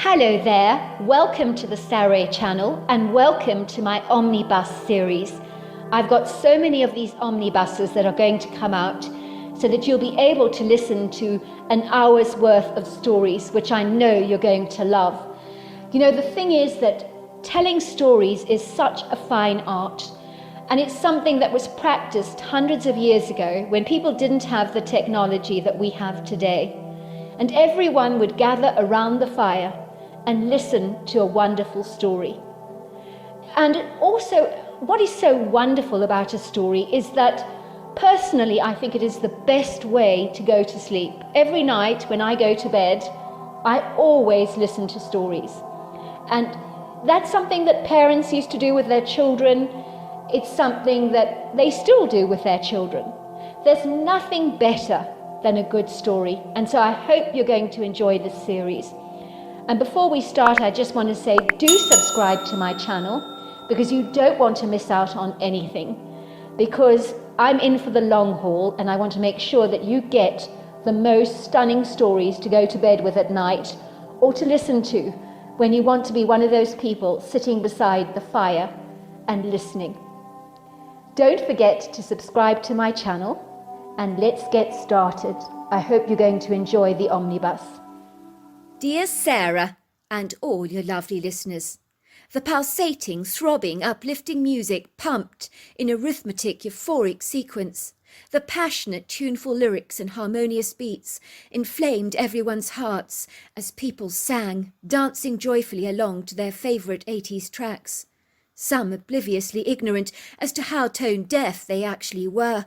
Hello there, welcome to the Saroy channel and welcome to my Omnibus series. I've got so many of these omnibuses that are going to come out so that you'll be able to listen to an hour's worth of stories, which I know you're going to love. You know, the thing is that telling stories is such a fine art, and it's something that was practiced hundreds of years ago when people didn't have the technology that we have today. And everyone would gather around the fire and listen to a wonderful story. And also, what is so wonderful about a story is that personally, I think it is the best way to go to sleep. Every night when I go to bed, I always listen to stories. And that's something that parents used to do with their children. It's something that they still do with their children. There's nothing better than a good story. And so I hope you're going to enjoy this series. And before we start, I just want to say, do subscribe to my channel because you don't want to miss out on anything. Because I'm in for the long haul and I want to make sure that you get the most stunning stories to go to bed with at night or to listen to when you want to be one of those people sitting beside the fire and listening. Don't forget to subscribe to my channel and let's get started. I hope you're going to enjoy the omnibus. Dear Sarah and all your lovely listeners, the pulsating, throbbing, uplifting music pumped in a rhythmic, euphoric sequence, the passionate, tuneful lyrics and harmonious beats inflamed everyone's hearts as people sang, dancing joyfully along to their favourite 80s tracks, some obliviously ignorant as to how tone-deaf they actually were.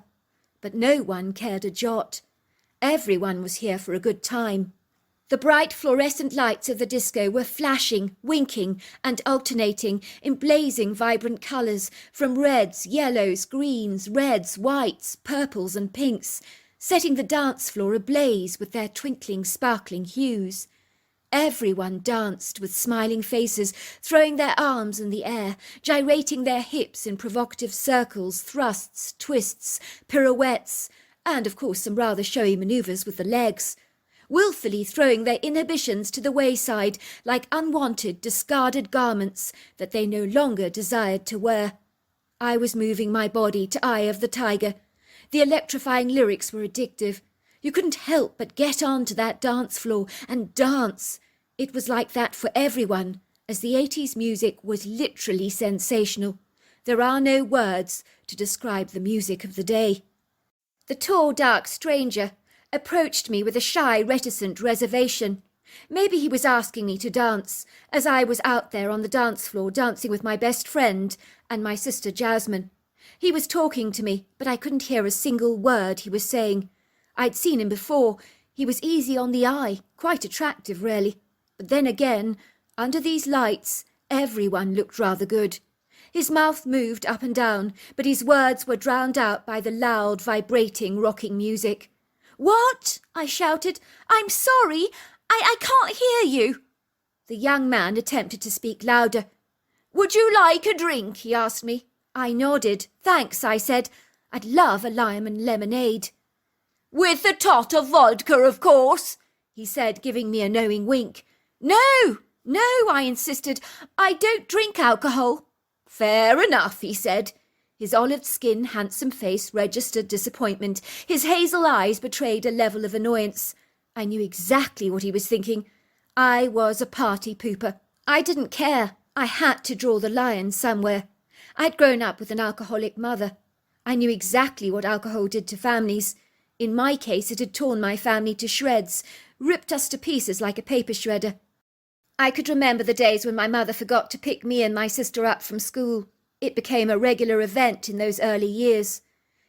But no one cared a jot. Everyone was here for a good time. The bright fluorescent lights of the disco were flashing, winking and alternating in blazing vibrant colours from reds, yellows, greens, reds, whites, purples and pinks, setting the dance floor ablaze with their twinkling, sparkling hues. Everyone danced with smiling faces, throwing their arms in the air, gyrating their hips in provocative circles, thrusts, twists, pirouettes, and of course some rather showy manoeuvres with the legs, wilfully throwing their inhibitions to the wayside like unwanted, discarded garments that they no longer desired to wear. I was moving my body to Eye of the Tiger. The electrifying lyrics were addictive. You couldn't help but get onto that dance floor and dance. It was like that for everyone, as the 80s music was literally sensational. There are no words to describe the music of the day. The tall, dark stranger approached me with a shy, reticent reservation. Maybe he was asking me to dance, as I was out there on the dance floor dancing with my best friend and my sister Jasmine. He was talking to me, but I couldn't hear a single word he was saying. I'd seen him before. He was easy on the eye, quite attractive, really. But then again, under these lights, everyone looked rather good. His mouth moved up and down, but his words were drowned out by the loud, vibrating, rocking music. "What?" I shouted. "I'm sorry. I can't hear you." The young man attempted to speak louder. "Would you like a drink?" he asked me. I nodded. "Thanks," I said. "I'd love a lime and lemonade." "With a tot of vodka, of course," he said, giving me a knowing wink. No, I insisted. "I don't drink alcohol." "Fair enough," he said. His olive skin, handsome face registered disappointment. His hazel eyes betrayed a level of annoyance. I knew exactly what he was thinking. I was a party pooper. I didn't care. I had to draw the line somewhere. I'd grown up with an alcoholic mother. I knew exactly what alcohol did to families. In my case, it had torn my family to shreds, ripped us to pieces like a paper shredder. I could remember the days when my mother forgot to pick me and my sister up from school. It became a regular event in those early years.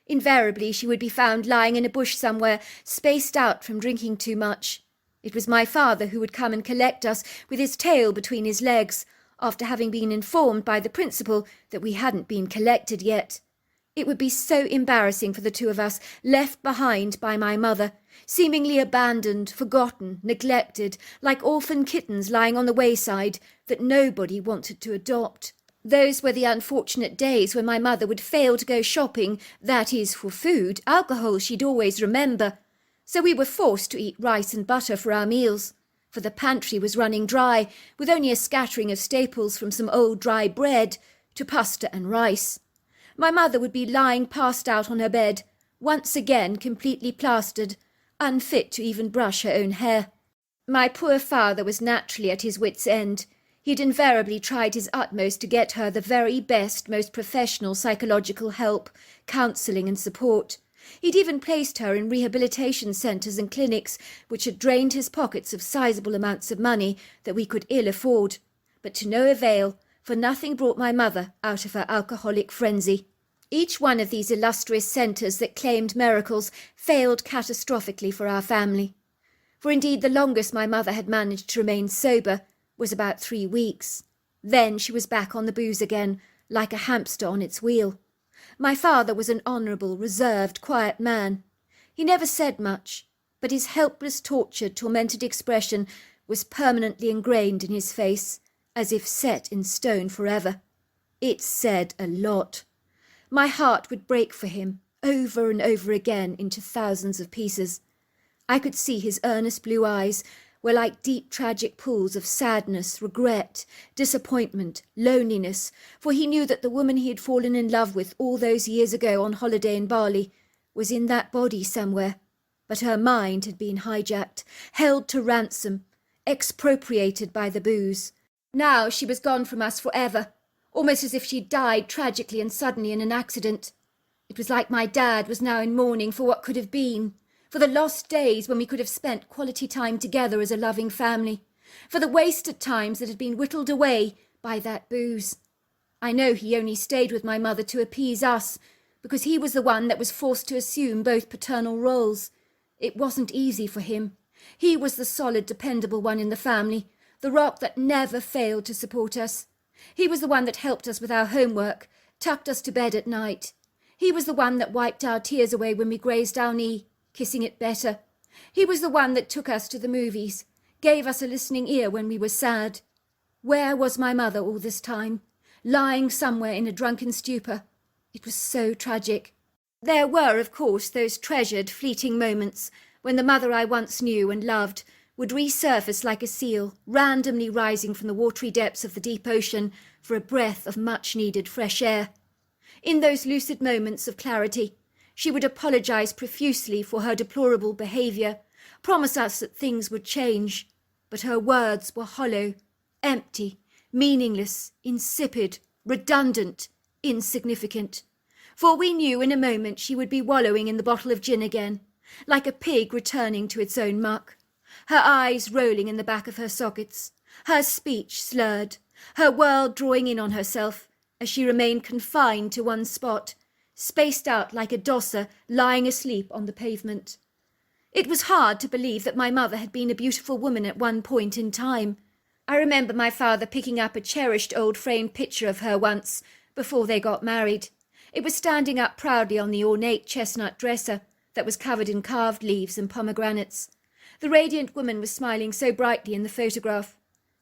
Invariably, she would be found lying in a bush somewhere, spaced out from drinking too much. It was my father who would come and collect us with his tail between his legs, after having been informed by the principal that we hadn't been collected yet. It would be so embarrassing for the two of us, left behind by my mother, seemingly abandoned, forgotten, neglected, like orphan kittens lying on the wayside that nobody wanted to adopt. Those were the unfortunate days when my mother would fail to go shopping, that is, for food. Alcohol she'd always remember. So we were forced to eat rice and butter for our meals. for the pantry was running dry, with only a scattering of staples from some old dry bread to pasta and rice. My mother would be lying passed out on her bed, once again completely plastered, unfit to even brush her own hair. My poor father was naturally at his wits' end. He'd invariably tried his utmost to get her the very best, most professional psychological help, counselling and support. He'd even placed her in rehabilitation centres and clinics which had drained his pockets of sizable amounts of money that we could ill afford, but to no avail, for nothing brought my mother out of her alcoholic frenzy. Each one of these illustrious centres that claimed miracles failed catastrophically for our family. For indeed the longest my mother had managed to remain sober was about 3 weeks. Then she was back on the booze again, like a hamster on its wheel. My father was an honourable, reserved, quiet man. He never said much, but his helpless, tortured, tormented expression was permanently ingrained in his face, as if set in stone forever. It said a lot. My heart would break for him, over and over again, into thousands of pieces. I could see his earnest blue eyes were like deep tragic pools of sadness, regret, disappointment, loneliness, for he knew that the woman he had fallen in love with all those years ago on holiday in Bali was in that body somewhere, but her mind had been hijacked, held to ransom, expropriated by the booze. Now she was gone from us forever, almost as if she'd died tragically and suddenly in an accident. It was like my dad was now in mourning for what could have been, for the lost days when we could have spent quality time together as a loving family, for the wasted times that had been whittled away by that booze. I know he only stayed with my mother to appease us, because he was the one that was forced to assume both paternal roles. It wasn't easy for him. He was the solid, dependable one in the family, the rock that never failed to support us. He was the one that helped us with our homework, tucked us to bed at night. He was the one that wiped our tears away when we grazed our knee, kissing it better. He was the one that took us to the movies, gave us a listening ear when we were sad. Where was my mother all this time? Lying somewhere in a drunken stupor. It was so tragic. There were, of course, those treasured, fleeting moments when the mother I once knew and loved would resurface like a seal, randomly rising from the watery depths of the deep ocean for a breath of much-needed fresh air. In those lucid moments of clarity, she would apologize profusely for her deplorable behaviour, promise us that things would change, but her words were hollow, empty, meaningless, insipid, redundant, insignificant. For we knew in a moment she would be wallowing in the bottle of gin again, like a pig returning to its own muck, her eyes rolling in the back of her sockets, her speech slurred, her world drawing in on herself as she remained confined to one spot, spaced out like a dosser lying asleep on the pavement. It was hard to believe that my mother had been a beautiful woman at one point in time. I remember my father picking up a cherished old framed picture of her once, before they got married. It was standing up proudly on the ornate chestnut dresser that was covered in carved leaves and pomegranates. The radiant woman was smiling so brightly in the photograph.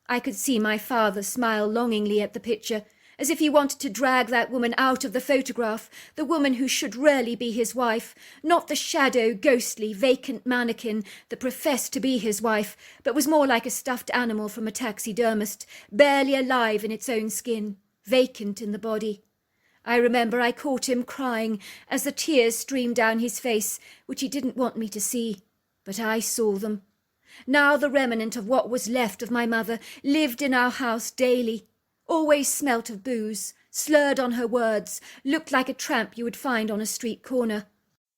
I could see my father smile longingly at the picture, as if he wanted to drag that woman out of the photograph, the woman who should rarely be his wife, not the shadow, ghostly, vacant mannequin that professed to be his wife, but was more like a stuffed animal from a taxidermist, barely alive in its own skin, vacant in the body. I remember I caught him crying as the tears streamed down his face, which he didn't want me to see, but I saw them. Now the remnant of what was left of my mother lived in our house daily, always smelt of booze, slurred on her words, looked like a tramp you would find on a street corner.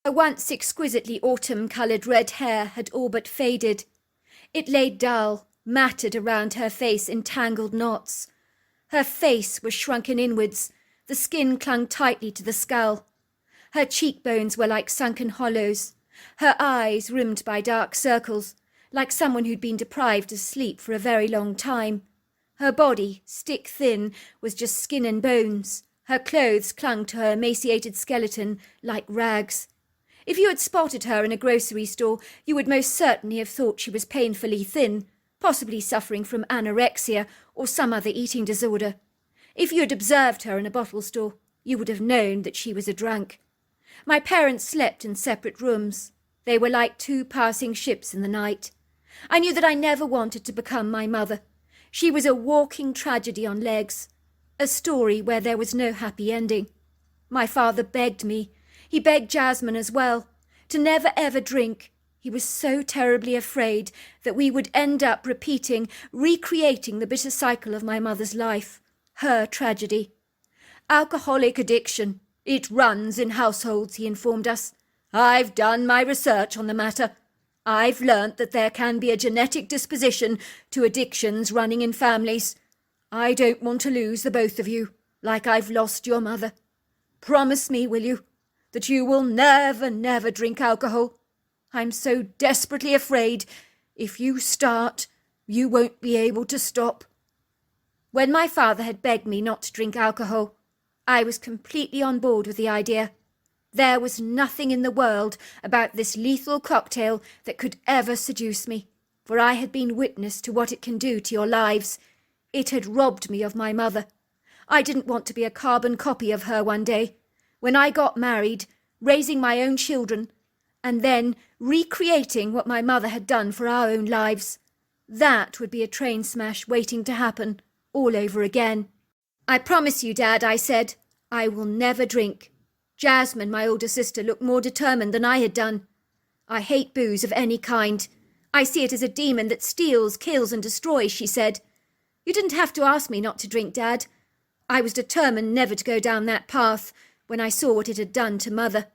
Her once exquisitely autumn-coloured red hair had all but faded. It lay dull, matted around her face in tangled knots. Her face was shrunken inwards, the skin clung tightly to the skull. Her cheekbones were like sunken hollows, her eyes rimmed by dark circles, like someone who'd been deprived of sleep for a very long time. Her body, stick-thin, was just skin and bones. Her clothes clung to her emaciated skeleton like rags. If you had spotted her in a grocery store, you would most certainly have thought she was painfully thin, possibly suffering from anorexia or some other eating disorder. If you had observed her in a bottle store, you would have known that she was a drunk. My parents slept in separate rooms. They were like two passing ships in the night. I knew that I never wanted to become my mother. She was a walking tragedy on legs, a story where there was no happy ending. My father begged me, he begged Jasmine as well, to never ever drink. He was so terribly afraid that we would end up recreating the bitter cycle of my mother's life, her tragedy. Alcoholic addiction. It runs in households, he informed us. I've done my research on the matter. I've learnt that there can be a genetic disposition to addictions running in families. I don't want to lose the both of you, like I've lost your mother. Promise me, will you, that you will never drink alcohol? I'm so desperately afraid if you start, you won't be able to stop. When my father had begged me not to drink alcohol, I was completely on board with the idea. There was nothing in the world about this lethal cocktail that could ever seduce me, for I had been witness to what it can do to your lives. It had robbed me of my mother. I didn't want to be a carbon copy of her one day, when I got married, raising my own children, and then recreating what my mother had done for our own lives. That would be a train smash waiting to happen, all over again. I promise you, Dad, I said, I will never drink. Jasmine, my older sister, looked more determined than I had done. I hate booze of any kind. I see it as a demon that steals, kills and destroys, she said. You didn't have to ask me not to drink, Dad. I was determined never to go down that path when I saw what it had done to Mother.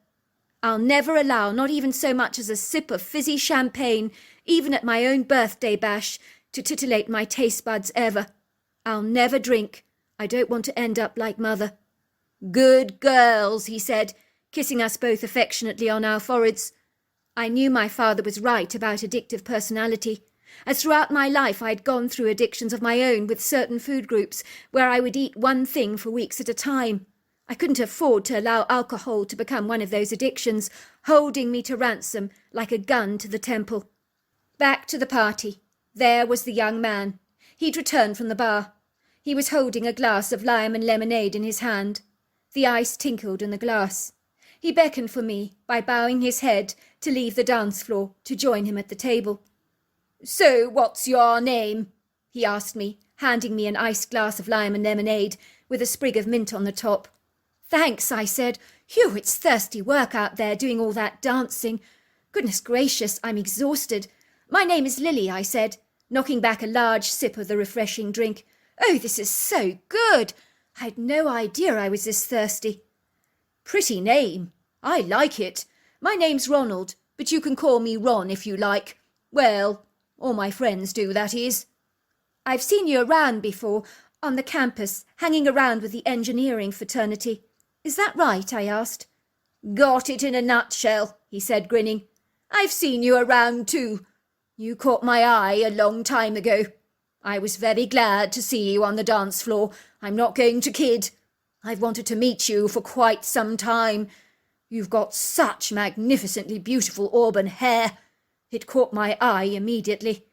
I'll never allow not even so much as a sip of fizzy champagne, even at my own birthday bash, to titillate my taste buds ever. I'll never drink. I don't want to end up like Mother. Good girls, he said, kissing us both affectionately on our foreheads. I knew my father was right about addictive personality, as throughout my life I had gone through addictions of my own with certain food groups where I would eat one thing for weeks at a time. I couldn't afford to allow alcohol to become one of those addictions, holding me to ransom like a gun to the temple. Back to the party. There was the young man. He'd returned from the bar. He was holding a glass of lime and lemonade in his hand. The ice tinkled in the glass. He beckoned for me, by bowing his head, to leave the dance floor, to join him at the table. "So, what's your name?" he asked me, handing me an iced glass of lime and lemonade, with a sprig of mint on the top. "Thanks," I said. "Phew, it's thirsty work out there doing all that dancing. Goodness gracious, I'm exhausted. My name is Lily," I said, knocking back a large sip of the refreshing drink. "Oh, this is so good. I had no idea I was this thirsty." "Pretty name. I like it. My name's Ronald, but you can call me Ron if you like. Well, all my friends do, that is." "I've seen you around before, on the campus, hanging around with the engineering fraternity. Is that right?" I asked. "Got it in a nutshell," he said, grinning. "I've seen you around too. You caught my eye a long time ago. I was very glad to see you on the dance floor. I'm not going to kid. I've wanted to meet you for quite some time. You've got such magnificently beautiful auburn hair. It caught my eye immediately.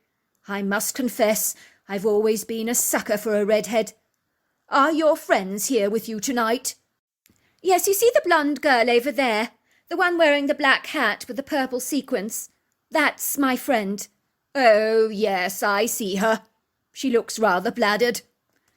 I must confess, I've always been a sucker for a redhead. Are your friends here with you tonight?" "Yes, you see the blonde girl over there, the one wearing the black hat with the purple sequins? That's my friend." "Oh, yes, I see her. She looks rather bladdered."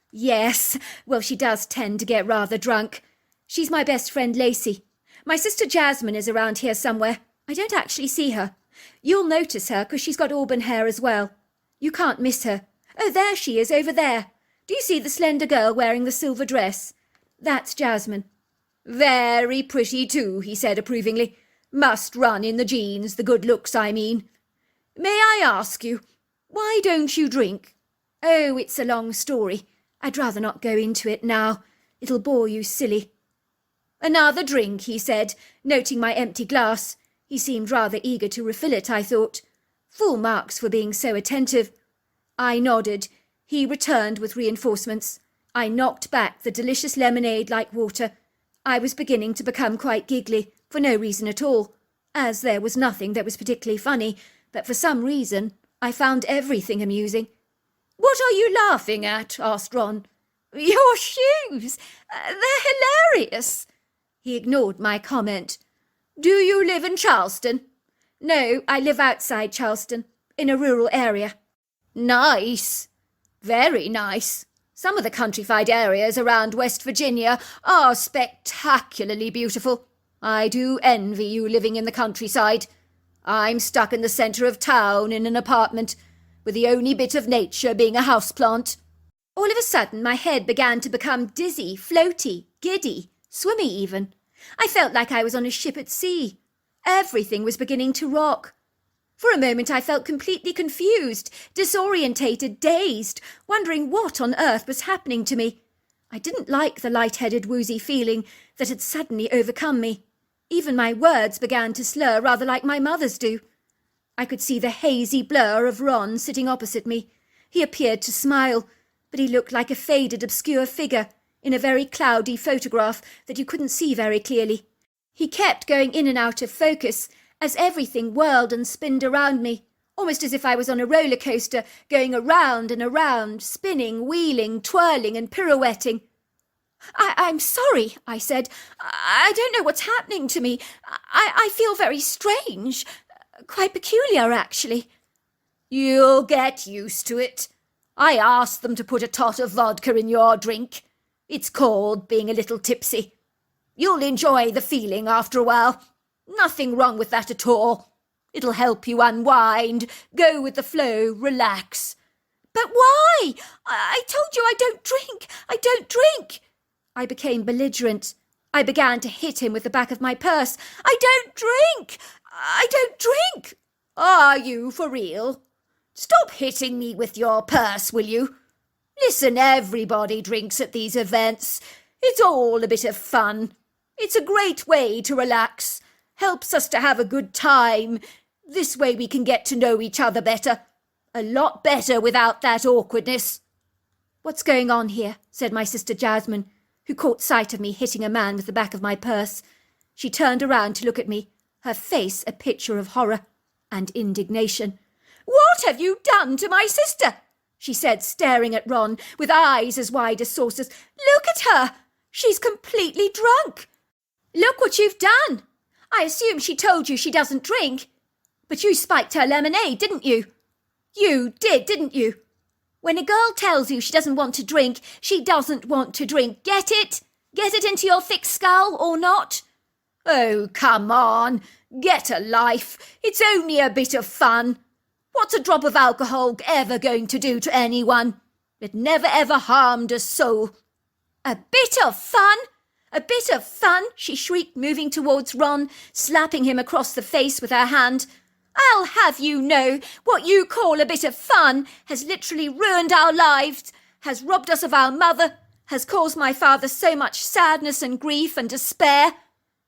"Yes, well, she does tend to get rather drunk. She's my best friend Lacey. My sister Jasmine is around here somewhere. I don't actually see her. You'll notice her because she's got auburn hair as well. You can't miss her. Oh, there she is, over there. Do you see the slender girl wearing the silver dress? That's Jasmine." "Very pretty too," he said approvingly. "Must run in the genes, the good looks, I mean. May I ask you, why don't you drink?" "Oh, it's a long story. I'd rather not go into it now. It'll bore you silly." "Another drink," he said, noting my empty glass. He seemed rather eager to refill it, I thought. Full marks for being so attentive. I nodded. He returned with reinforcements. I knocked back the delicious lemonade like water. I was beginning to become quite giggly, for no reason at all, as there was nothing that was particularly funny, but for some reason I found everything amusing. "What are you laughing at?" asked Ron. "Your shoes. They're hilarious." He ignored my comment. "Do you live in Charleston?" "No, I live outside Charleston. in a rural area. Nice. Very nice. Some of the countrified areas around West Virginia are spectacularly beautiful. I do envy you living in the countryside. I'm stuck in the centre of town in an apartment, with the only bit of nature being a houseplant. All of a sudden my head began to become dizzy, floaty, giddy, swimmy even. I felt like I was on a ship at sea. Everything was beginning to rock. For a moment I felt completely confused, disorientated, dazed, wondering what on earth was happening to me. I didn't like the light-headed, woozy feeling that had suddenly overcome me. Even my words began to slur rather like my mother's do. I could see the hazy blur of Ron sitting opposite me. He appeared to smile, but he looked like a faded, obscure figure in a very cloudy photograph that you couldn't see very clearly. He kept going in and out of focus as everything whirled and spinned around me, almost as if I was on a roller coaster, going around and around, spinning, wheeling, twirling and pirouetting. I'm sorry, I said. I don't know what's happening to me. I feel very strange. Quite peculiar, actually. You'll get used to it. I asked them to put a tot of vodka in your drink. It's called being a little tipsy. You'll enjoy the feeling after a while. Nothing wrong with that at all. It'll help you unwind, go with the flow, relax. But why? I told you I don't drink. I don't drink. I became belligerent. I began to hit him with the back of my purse. I don't drink. I don't drink. Are you for real? Stop hitting me with your purse, will you? Listen, everybody drinks at these events. It's all a bit of fun. It's a great way to relax. Helps us to have a good time. This way we can get to know each other better. A lot better without that awkwardness. What's going on here? Said my sister Jasmine, who caught sight of me hitting a man with the back of my purse. She turned around to look at me, her face a picture of horror and indignation. What have you done to my sister? She said, staring at Ron with eyes as wide as saucers. Look at her. She's completely drunk. Look what you've done. I assume she told you she doesn't drink. But you spiked her lemonade, didn't you? You did, didn't you? When a girl tells you she doesn't want to drink, she doesn't want to drink. Get it? Get it into your thick skull or not? Oh, come on. Get a life. It's only a bit of fun. What's a drop of alcohol ever going to do to anyone? It never ever harmed a soul. A bit of fun? A bit of fun? She shrieked, moving towards Ron, slapping him across the face with her hand. I'll have you know, what you call a bit of fun has literally ruined our lives, has robbed us of our mother, has caused my father so much sadness and grief and despair.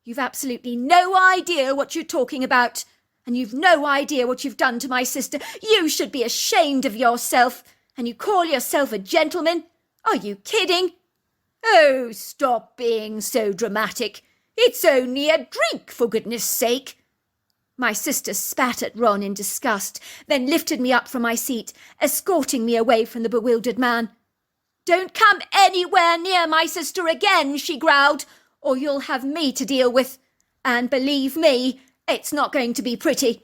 You've absolutely no idea what you're talking about, and you've no idea what you've done to my sister. You should be ashamed of yourself, and you call yourself a gentleman? Are you kidding? Oh, stop being so dramatic. It's only a drink, for goodness sake. My sister spat at Ron in disgust, then lifted me up from my seat, escorting me away from the bewildered man. Don't come anywhere near my sister again, she growled, or you'll have me to deal with. And believe me, it's not going to be pretty.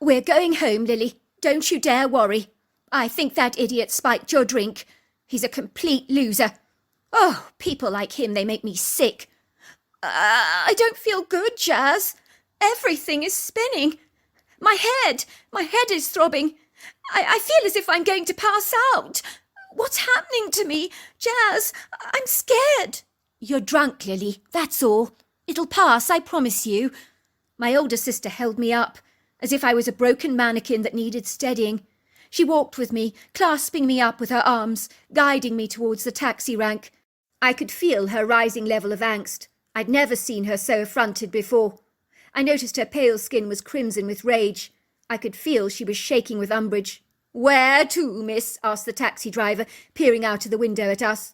We're going home, Lily. Don't you dare worry. I think that idiot spiked your drink. He's a complete loser. Oh, people like him, they make me sick. I don't feel good, Jazz. Everything is spinning. My head is throbbing. I feel as if I'm going to pass out. What's happening to me? Jazz, I'm scared. You're drunk, Lily, that's all. It'll pass, I promise you. My older sister held me up, as if I was a broken mannequin that needed steadying. She walked with me, clasping me up with her arms, guiding me towards the taxi rank. I could feel her rising level of angst. I'd never seen her so affronted before. I noticed her pale skin was crimson with rage. I could feel she was shaking with umbrage. Where to, miss? Asked the taxi driver, peering out of the window at us.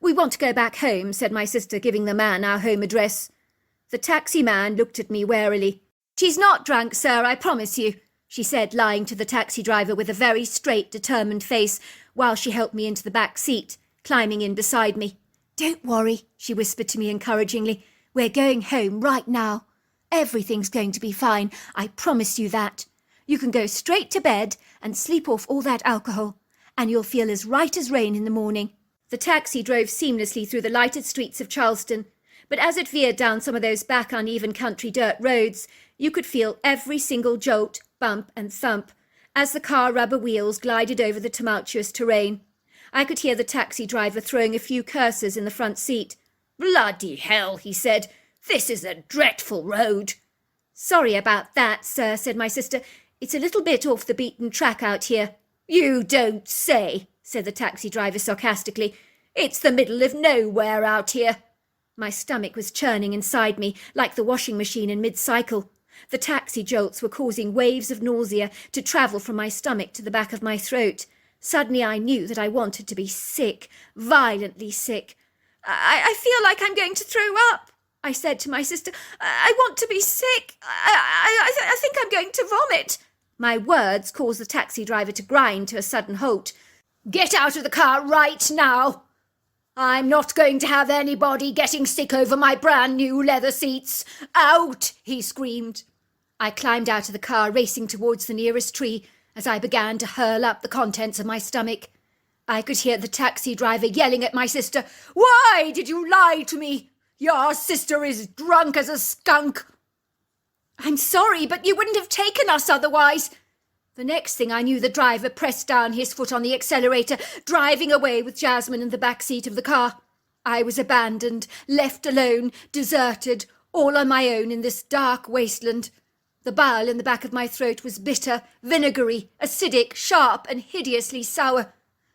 We want to go back home, said my sister, giving the man our home address. The taxi man looked at me warily. She's not drunk, sir, I promise you, she said, lying to the taxi driver with a very straight, determined face, while she helped me into the back seat, climbing in beside me. Don't worry, she whispered to me encouragingly. We're going home right now. Everything's going to be fine, I promise you that. You can go straight to bed and sleep off all that alcohol, and you'll feel as right as rain in the morning." The taxi drove seamlessly through the lighted streets of Charleston, but as it veered down some of those back uneven country dirt roads, you could feel every single jolt, bump and thump as the car rubber wheels glided over the tumultuous terrain. I could hear the taxi driver throwing a few curses in the front seat. "Bloody hell," he said. "This is a dreadful road." "Sorry about that, sir," said my sister. "It's a little bit off the beaten track out here." "You don't say," said the taxi driver sarcastically. "It's the middle of nowhere out here." My stomach was churning inside me like the washing machine in mid-cycle. The taxi jolts were causing waves of nausea to travel from my stomach to the back of my throat. Suddenly I knew that I wanted to be sick, violently sick. I feel like I'm going to throw up," I said to my sister. "I want to be sick. I think I'm going to vomit." My words caused the taxi driver to grind to a sudden halt. "Get out of the car right now. I'm not going to have anybody getting sick over my brand new leather seats. Out!" he screamed. I climbed out of the car, racing towards the nearest tree as I began to hurl up the contents of my stomach. I could hear the taxi driver yelling at my sister. "Why did you lie to me? Your sister is drunk as a skunk." "I'm sorry, but you wouldn't have taken us otherwise." The next thing I knew, the driver pressed down his foot on the accelerator, driving away with Jasmine in the back seat of the car. I was abandoned, left alone, deserted, all on my own in this dark wasteland. The bile in the back of my throat was bitter, vinegary, acidic, sharp, and hideously sour.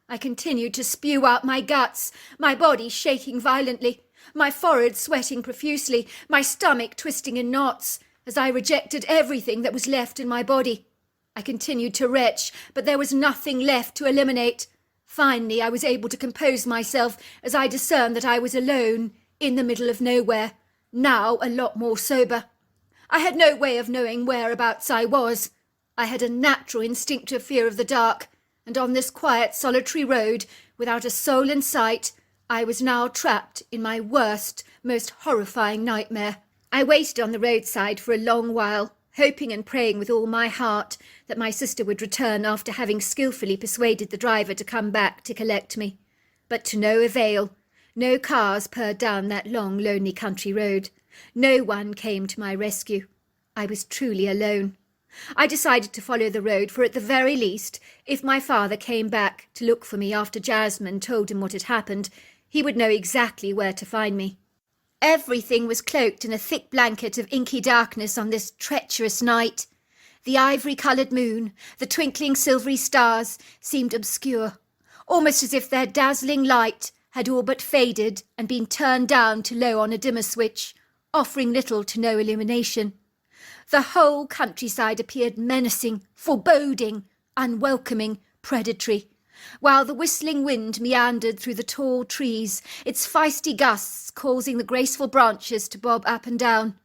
I continued to spew out my guts, my body shaking violently, my forehead sweating profusely, my stomach twisting in knots, as I rejected everything that was left in my body. I continued to retch, but there was nothing left to eliminate. Finally, I was able to compose myself as I discerned that I was alone, in the middle of nowhere, now a lot more sober. I had no way of knowing whereabouts I was. I had a natural instinctive fear of the dark, and on this quiet, solitary road, without a soul in sight, I was now trapped in my worst, most horrifying nightmare. I waited on the roadside for a long while, hoping and praying with all my heart that my sister would return after having skillfully persuaded the driver to come back to collect me. But to no avail. No cars purred down that long, lonely country road. No one came to my rescue. I was truly alone. I decided to follow the road, for at the very least, if my father came back to look for me after Jasmine told him what had happened, he would know exactly where to find me. Everything was cloaked in a thick blanket of inky darkness on this treacherous night. The ivory-coloured moon, the twinkling silvery stars, seemed obscure, almost as if their dazzling light had all but faded and been turned down to low on a dimmer switch, offering little to no illumination. The whole countryside appeared menacing, foreboding, unwelcoming, predatory, while the whistling wind meandered through the tall trees, its feisty gusts causing the graceful branches to bob up and down.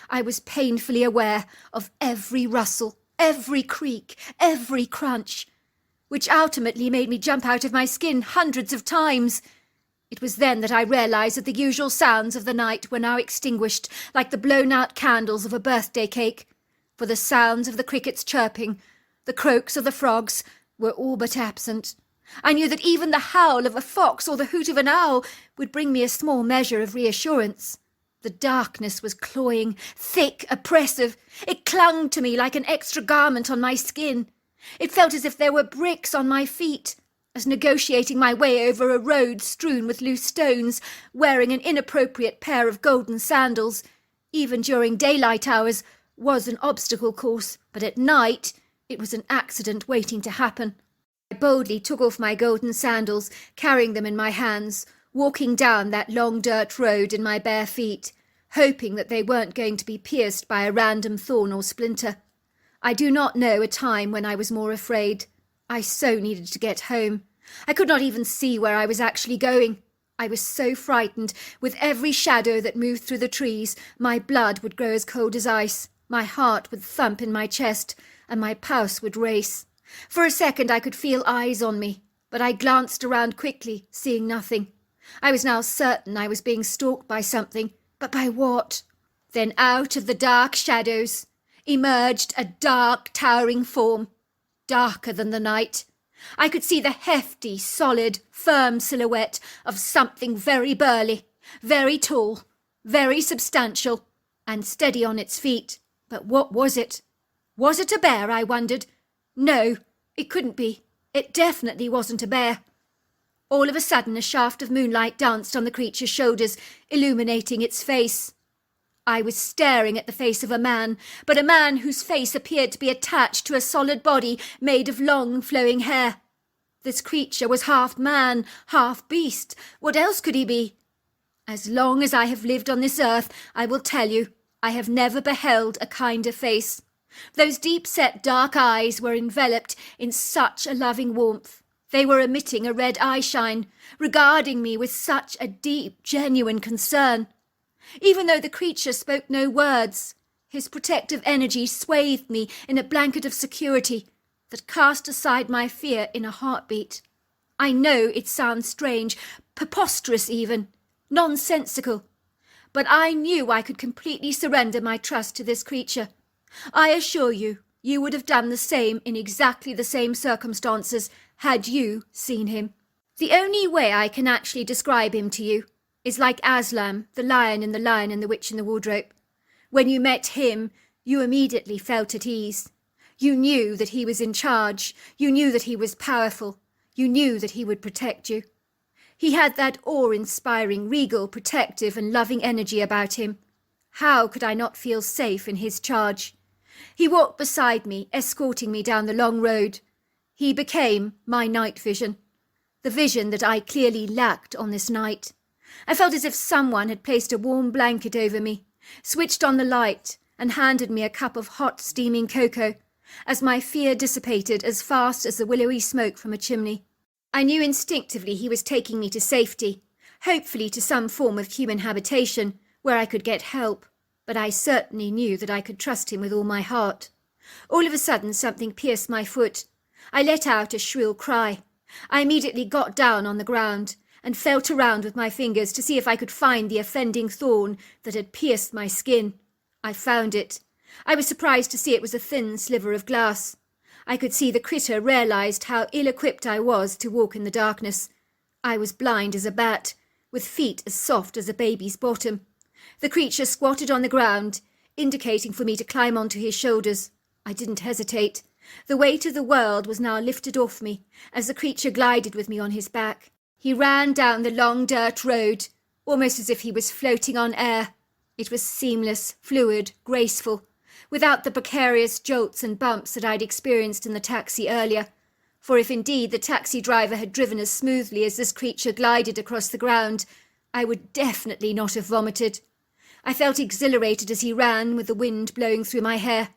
I was painfully aware of every rustle, every creak, every crunch, which ultimately made me jump out of my skin hundreds of times. It was then that I realised that the usual sounds of the night were now extinguished like the blown-out candles of a birthday cake, for the sounds of the crickets chirping, the croaks of the frogs, were all but absent. I knew that even the howl of a fox or the hoot of an owl would bring me a small measure of reassurance. The darkness was cloying, thick, oppressive. It clung to me like an extra garment on my skin. It felt as if there were bricks on my feet, as negotiating my way over a road strewn with loose stones, wearing an inappropriate pair of golden sandals, even during daylight hours, was an obstacle course, but at night it was an accident waiting to happen. I boldly took off my golden sandals, carrying them in my hands, walking down that long dirt road in my bare feet, hoping that they weren't going to be pierced by a random thorn or splinter. I do not know a time when I was more afraid. I so needed to get home. I could not even see where I was actually going. I was so frightened. With every shadow that moved through the trees, my blood would grow as cold as ice, my heart would thump in my chest, and my pulse would race. For a second I could feel eyes on me, but I glanced around quickly, seeing nothing. I was now certain I was being stalked by something, but by what? Then out of the dark shadows, emerged a dark, towering form, darker than the night. I could see the hefty, solid, firm silhouette of something very burly, very tall, very substantial, and steady on its feet. But what was it? Was it a bear, I wondered? No, it couldn't be. It definitely wasn't a bear. All of a sudden, a shaft of moonlight danced on the creature's shoulders, illuminating its face. I was staring at the face of a man, but a man whose face appeared to be attached to a solid body made of long, flowing hair. This creature was half man, half beast. What else could he be? As long as I have lived on this earth, I will tell you, I have never beheld a kinder face. Those deep-set dark eyes were enveloped in such a loving warmth. They were emitting a red eyeshine, regarding me with such a deep, genuine concern. Even though the creature spoke no words, his protective energy swathed me in a blanket of security that cast aside my fear in a heartbeat. I know it sounds strange, preposterous even, nonsensical, but I knew I could completely surrender my trust to this creature. I assure you, you would have done the same in exactly the same circumstances had you seen him. The only way I can actually describe him to you is like Aslan, the Lion in The Lion and the Witch in the Wardrobe. When you met him, you immediately felt at ease. You knew that he was in charge. You knew that he was powerful. You knew that he would protect you. He had that awe-inspiring, regal, protective and loving energy about him. How could I not feel safe in his charge? He walked beside me, escorting me down the long road. He became my night vision, the vision that I clearly lacked on this night. I felt as if someone had placed a warm blanket over me, switched on the light, and handed me a cup of hot, steaming cocoa, as my fear dissipated as fast as the willowy smoke from a chimney. I knew instinctively he was taking me to safety, hopefully to some form of human habitation, where I could get help, but I certainly knew that I could trust him with all my heart. All of a sudden something pierced my foot. I let out a shrill cry. I immediately got down on the ground and felt around with my fingers to see if I could find the offending thorn that had pierced my skin. I found it. I was surprised to see it was a thin sliver of glass. I could see the critter realized how ill-equipped I was to walk in the darkness. I was blind as a bat, with feet as soft as a baby's bottom. The creature squatted on the ground, indicating for me to climb onto his shoulders. I didn't hesitate. The weight of the world was now lifted off me, as the creature glided with me on his back. He ran down the long dirt road, almost as if he was floating on air. It was seamless, fluid, graceful, without the precarious jolts and bumps that I'd experienced in the taxi earlier. For if indeed the taxi driver had driven as smoothly as this creature glided across the ground, I would definitely not have vomited. I felt exhilarated as he ran, with the wind blowing through my hair.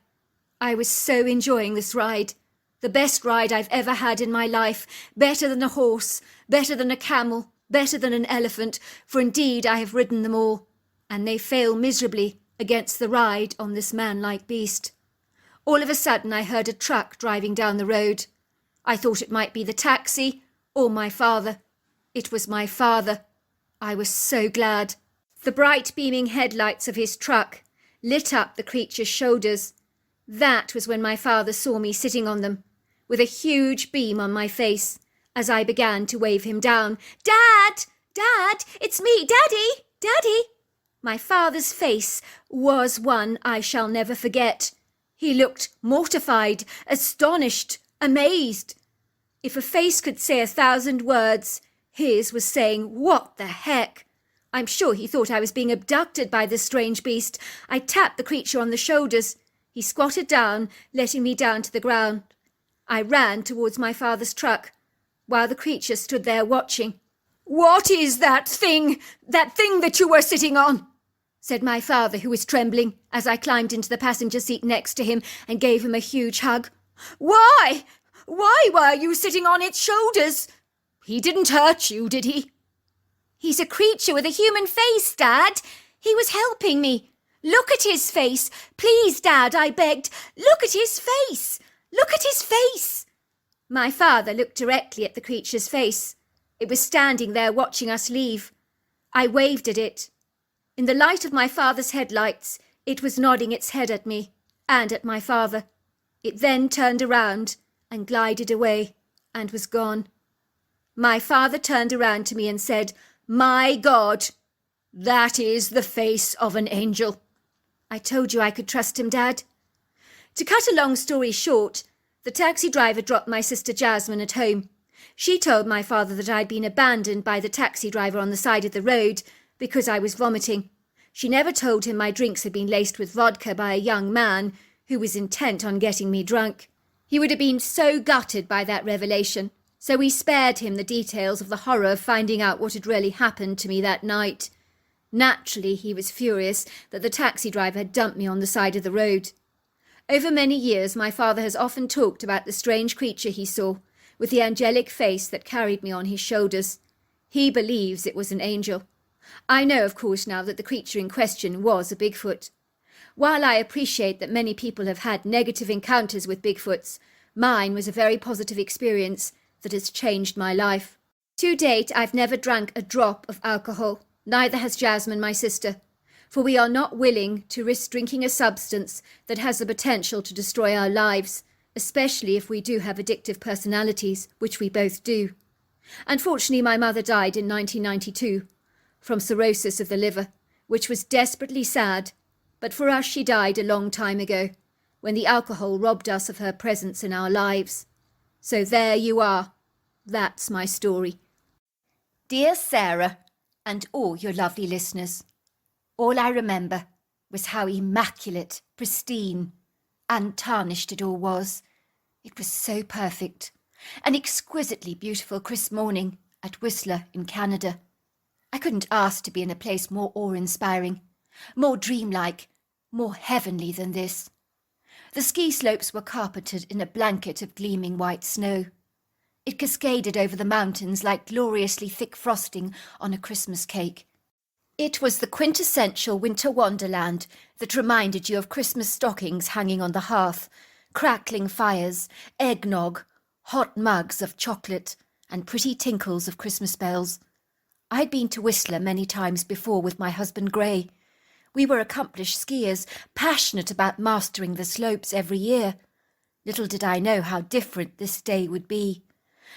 I was so enjoying this ride. The best ride I've ever had in my life, better than a horse, better than a camel, better than an elephant, for indeed I have ridden them all, and they fail miserably against the ride on this man-like beast. All of a sudden I heard a truck driving down the road. I thought it might be the taxi or my father. It was my father. I was so glad. The bright beaming headlights of his truck lit up the creature's shoulders. That was when my father saw me sitting on them, with a huge beam on my face, as I began to wave him down. "Dad! Dad! It's me! Daddy! Daddy!" My father's face was one I shall never forget. He looked mortified, astonished, amazed. If a face could say 1,000 words, his was saying, "What the heck?" I'm sure he thought I was being abducted by this strange beast. I tapped the creature on the shoulders. He squatted down, letting me down to the ground. I ran towards my father's truck, while the creature stood there watching. "What is that thing that you were sitting on?" said my father, who was trembling, as I climbed into the passenger seat next to him and gave him a huge hug. Why were you sitting on its shoulders? He didn't hurt you, did he?" "He's a creature with a human face, Dad. He was helping me. Look at his face. Please, Dad," I begged. "Look at his face. Look at his face." My father looked directly at the creature's face. It was standing there watching us leave. I waved at it. In the light of my father's headlights, it was nodding its head at me. and at my father. It then turned around and glided away and was gone. My father turned around to me and said, "My God, that is the face of an angel." I told you I could trust him, Dad. To cut a long story short, the taxi driver dropped my sister Jasmine at home. She told my father that I'd been abandoned by the taxi driver on the side of the road because I was vomiting. She never told him my drinks had been laced with vodka by a young man who was intent on getting me drunk. He would have been so gutted by that revelation, so we spared him the details of the horror of finding out what had really happened to me that night. Naturally, he was furious that the taxi driver had dumped me on the side of the road. Over many years, my father has often talked about the strange creature he saw, with the angelic face that carried me on his shoulders. He believes it was an angel. I know, of course, now that the creature in question was a Bigfoot. While I appreciate that many people have had negative encounters with Bigfoots, mine was a very positive experience that has changed my life. To date, I've never drank a drop of alcohol. Neither has Jasmine, my sister, for we are not willing to risk drinking a substance that has the potential to destroy our lives, especially if we do have addictive personalities, which we both do. Unfortunately, my mother died in 1992 from cirrhosis of the liver, which was desperately sad, but for us she died a long time ago, when the alcohol robbed us of her presence in our lives. So there you are. That's my story. Dear Sarah, and all your lovely listeners, all I remember was how immaculate, pristine, untarnished it all was. It was so perfect. An exquisitely beautiful crisp morning at Whistler in Canada. I couldn't ask to be in a place more awe-inspiring, more dreamlike, more heavenly than this. The ski slopes were carpeted in a blanket of gleaming white snow. It cascaded over the mountains like gloriously thick frosting on a Christmas cake. It was the quintessential winter wonderland that reminded you of Christmas stockings hanging on the hearth, crackling fires, eggnog, hot mugs of chocolate, and pretty tinkles of Christmas bells. I'd been to Whistler many times before with my husband Gray. We were accomplished skiers, passionate about mastering the slopes every year. Little did I know how different this day would be.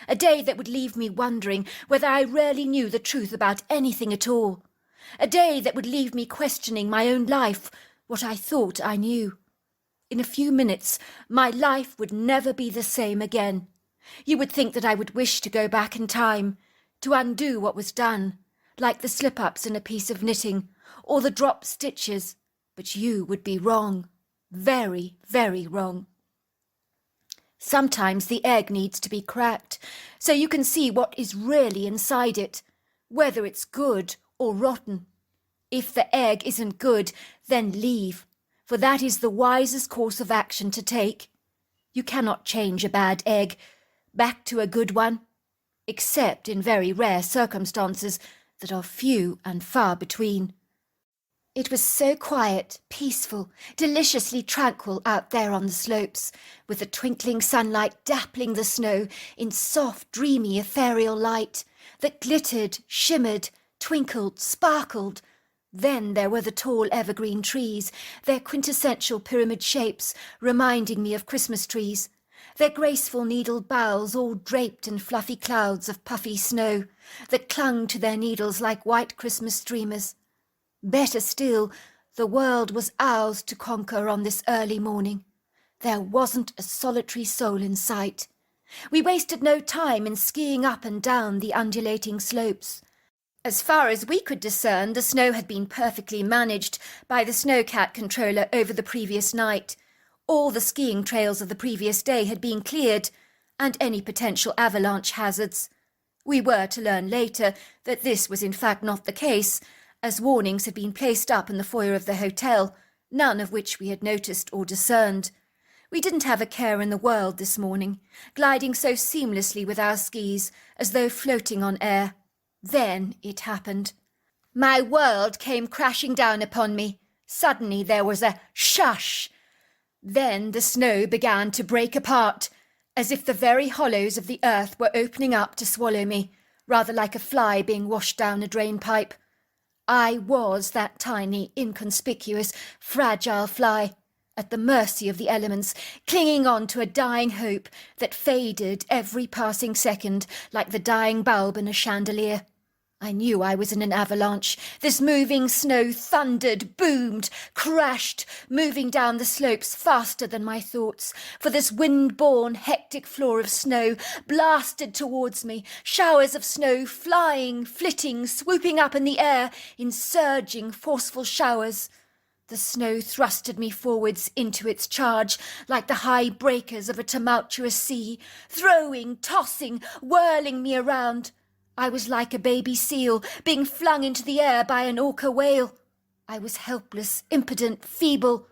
A day that would leave me wondering whether I really knew the truth about anything at all. A day that would leave me questioning my own life, what I thought I knew. In a few minutes, my life would never be the same again. You would think that I would wish to go back in time, to undo what was done, like the slip-ups in a piece of knitting, or the dropped stitches, but you would be wrong. Very, very wrong. Sometimes the egg needs to be cracked, so you can see what is really inside it, whether it's good or rotten. If the egg isn't good, then leave, for that is the wisest course of action to take. You cannot change a bad egg back to a good one, except in very rare circumstances that are few and far between. It was so quiet, peaceful, deliciously tranquil out there on the slopes, with the twinkling sunlight dappling the snow in soft, dreamy, ethereal light that glittered, shimmered, twinkled, sparkled. Then there were the tall evergreen trees, their quintessential pyramid shapes reminding me of Christmas trees, their graceful needled boughs all draped in fluffy clouds of puffy snow that clung to their needles like white Christmas streamers. Better still, the world was ours to conquer on this early morning. There wasn't a solitary soul in sight. We wasted no time in skiing up and down the undulating slopes. As far as we could discern, the snow had been perfectly managed by the snowcat controller over the previous night. All the skiing trails of the previous day had been cleared, and any potential avalanche hazards. We were to learn later that this was in fact not the case, as warnings had been placed up in the foyer of the hotel, none of which we had noticed or discerned. We didn't have a care in the world this morning, gliding so seamlessly with our skis, as though floating on air. Then it happened. My world came crashing down upon me. Suddenly there was a shush. Then the snow began to break apart, as if the very hollows of the earth were opening up to swallow me, rather like a fly being washed down a drain pipe. I was that tiny, inconspicuous, fragile fly, at the mercy of the elements, clinging on to a dying hope that faded every passing second like the dying bulb in a chandelier. I knew I was in an avalanche. This moving snow thundered, boomed, crashed, moving down the slopes faster than my thoughts, for this wind-borne, hectic floor of snow blasted towards me, showers of snow flying, flitting, swooping up in the air in surging, forceful showers. The snow thrusted me forwards into its charge like the high breakers of a tumultuous sea, throwing, tossing, whirling me around. I was like a baby seal being flung into the air by an orca whale. I was helpless, impotent, feeble.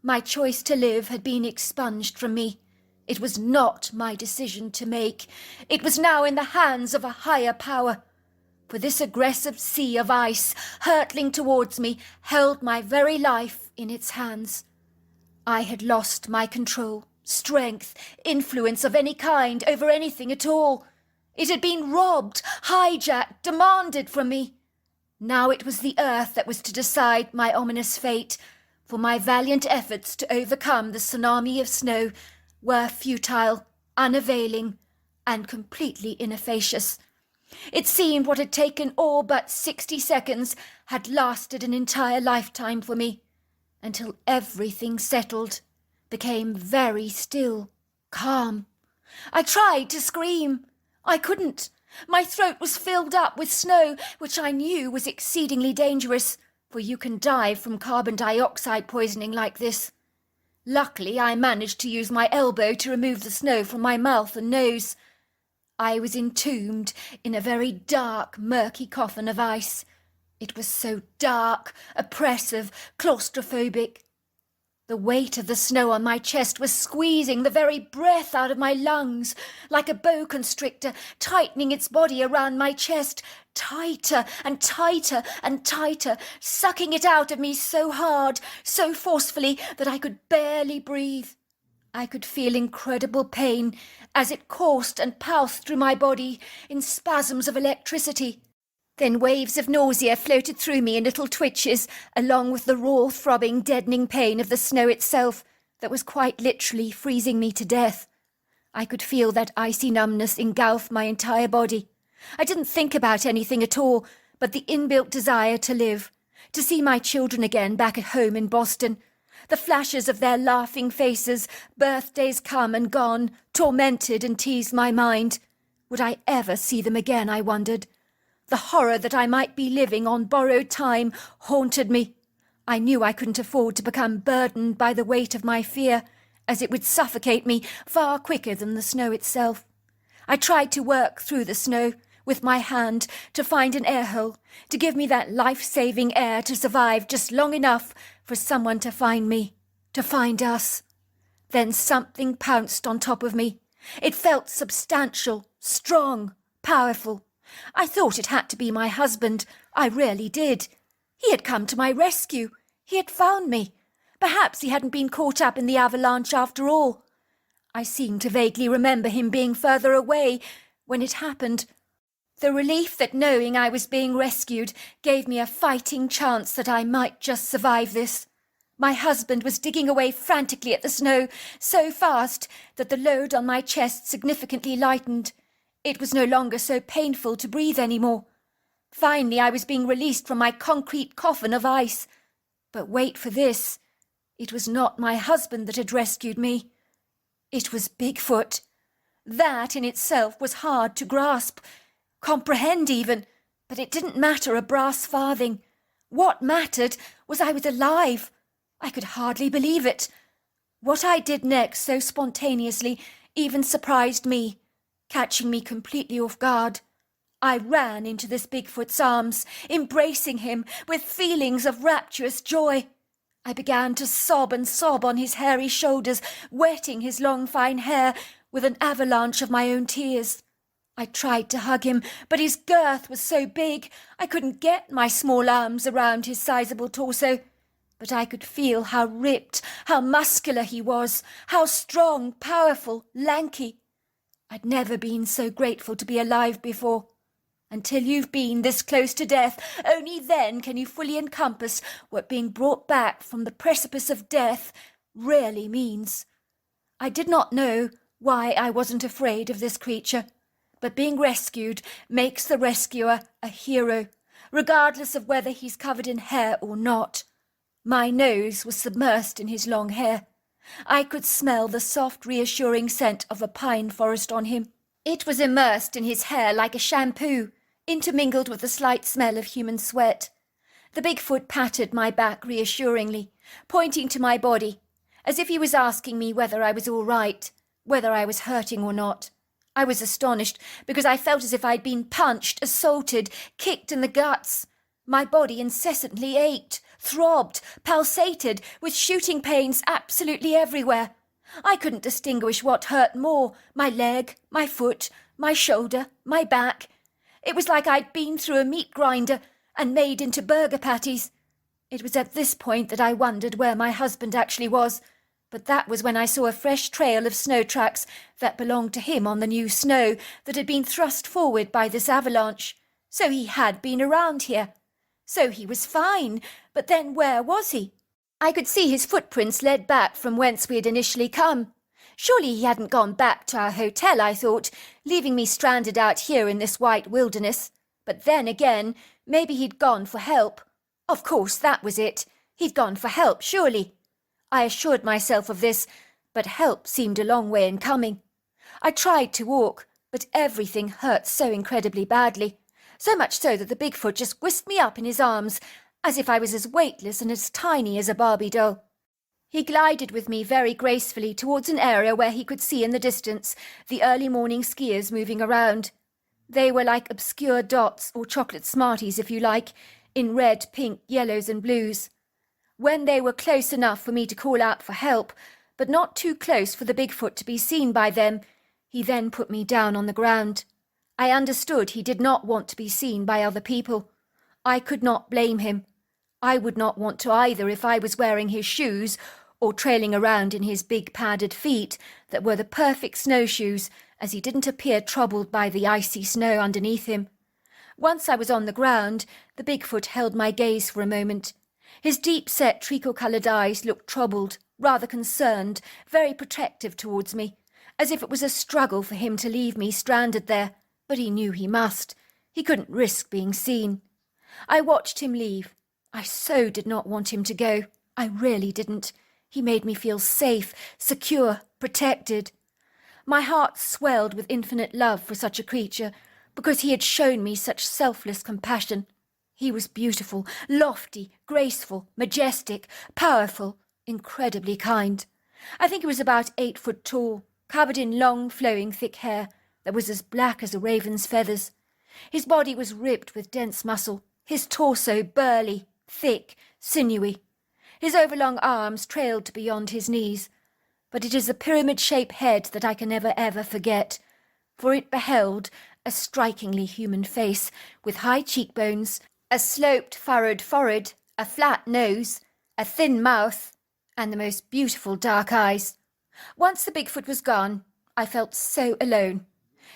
My choice to live had been expunged from me. It was not my decision to make. It was now in the hands of a higher power. For this aggressive sea of ice, hurtling towards me, held my very life in its hands. I had lost my control, strength, influence of any kind over anything at all. It had been robbed, hijacked, demanded from me. Now it was the earth that was to decide my ominous fate, for my valiant efforts to overcome the tsunami of snow were futile, unavailing, and completely inefficacious. It seemed what had taken all but 60 seconds had lasted an entire lifetime for me, until everything settled, became very still, calm. I tried to scream. I couldn't. My throat was filled up with snow, which I knew was exceedingly dangerous, for you can die from carbon dioxide poisoning like this. Luckily, I managed to use my elbow to remove the snow from my mouth and nose. I was entombed in a very dark, murky coffin of ice. It was so dark, oppressive, claustrophobic. The weight of the snow on my chest was squeezing the very breath out of my lungs, like a boa constrictor tightening its body around my chest, tighter and tighter and tighter, sucking it out of me so hard, so forcefully that I could barely breathe. I could feel incredible pain as it coursed and pulsed through my body in spasms of electricity. Then waves of nausea floated through me in little twitches, along with the raw, throbbing, deadening pain of the snow itself that was quite literally freezing me to death. I could feel that icy numbness engulf my entire body. I didn't think about anything at all but the inbuilt desire to live, to see my children again back at home in Boston. The flashes of their laughing faces, birthdays come and gone, tormented and teased my mind. Would I ever see them again, I wondered. The horror that I might be living on borrowed time haunted me. I knew I couldn't afford to become burdened by the weight of my fear, as it would suffocate me far quicker than the snow itself. I tried to work through the snow with my hand to find an air hole, to give me that life-saving air to survive just long enough for someone to find me, to find us. Then something pounced on top of me. It felt substantial, strong, powerful. I thought it had to be my husband. I really did. He had come to my rescue. He had found me. Perhaps he hadn't been caught up in the avalanche after all. I seemed to vaguely remember him being further away when it happened. The relief that knowing I was being rescued gave me a fighting chance that I might just survive this. My husband was digging away frantically at the snow, so fast that the load on my chest significantly lightened. It was no longer so painful to breathe any more. Finally, I was being released from my concrete coffin of ice. But wait for this. It was not my husband that had rescued me. It was Bigfoot. That in itself was hard to grasp, comprehend even, but it didn't matter a brass farthing. What mattered was I was alive. I could hardly believe it. What I did next so spontaneously even surprised me, catching me completely off guard. I ran into this Bigfoot's arms, embracing him with feelings of rapturous joy. I began to sob and sob on his hairy shoulders, wetting his long fine hair with an avalanche of my own tears. I tried to hug him, but his girth was so big I couldn't get my small arms around his sizable torso. But I could feel how ripped, how muscular he was, how strong, powerful, lanky. I'd never been so grateful to be alive before. Until you've been this close to death, only then can you fully encompass what being brought back from the precipice of death really means. I did not know why I wasn't afraid of this creature, but being rescued makes the rescuer a hero, regardless of whether he's covered in hair or not. My nose was submersed in his long hair. I could smell the soft, reassuring scent of a pine forest on him. It was immersed in his hair like a shampoo, intermingled with the slight smell of human sweat. The Bigfoot patted my back reassuringly, pointing to my body, as if he was asking me whether I was all right, whether I was hurting or not. I was astonished, because I felt as if I'd been punched, assaulted, kicked in the guts. My body incessantly ached, throbbed, pulsated, with shooting pains absolutely everywhere. I couldn't distinguish what hurt more, my leg, my foot, my shoulder, my back. It was like I'd been through a meat grinder and made into burger patties. It was at this point that I wondered where my husband actually was, but that was when I saw a fresh trail of snow tracks that belonged to him on the new snow that had been thrust forward by this avalanche. So he had been around here. So he was fine, but then where was he? I could see his footprints led back from whence we had initially come. Surely he hadn't gone back to our hotel, I thought, leaving me stranded out here in this white wilderness. But then again, maybe he'd gone for help. Of course, that was it. He'd gone for help, surely. I assured myself of this, but help seemed a long way in coming. I tried to walk, but everything hurt so incredibly badly, so much so that the Bigfoot just whisked me up in his arms, as if I was as weightless and as tiny as a Barbie doll. He glided with me very gracefully towards an area where he could see in the distance the early morning skiers moving around. They were like obscure dots, or chocolate Smarties if you like, in red, pink, yellows and blues. When they were close enough for me to call out for help, but not too close for the Bigfoot to be seen by them, he then put me down on the ground. I understood he did not want to be seen by other people. I could not blame him. I would not want to either if I was wearing his shoes or trailing around in his big padded feet that were the perfect snowshoes, as he didn't appear troubled by the icy snow underneath him. Once I was on the ground, the Bigfoot held my gaze for a moment. His deep-set treacle-coloured eyes looked troubled, rather concerned, very protective towards me, as if it was a struggle for him to leave me stranded there, but he knew he must. He couldn't risk being seen. I watched him leave. I so did not want him to go. I really didn't. He made me feel safe, secure, protected. My heart swelled with infinite love for such a creature, because he had shown me such selfless compassion. He was beautiful, lofty, graceful, majestic, powerful, incredibly kind. I think he was about 8 foot tall, covered in long, flowing, thick hair that was as black as a raven's feathers. His body was ribbed with dense muscle, his torso burly, thick, sinewy. His overlong arms trailed to beyond his knees, but it is the pyramid-shaped head that I can never ever forget, for it beheld a strikingly human face with high cheekbones, a sloped, furrowed forehead, a flat nose, a thin mouth, and the most beautiful dark eyes. Once the Bigfoot was gone, I felt so alone.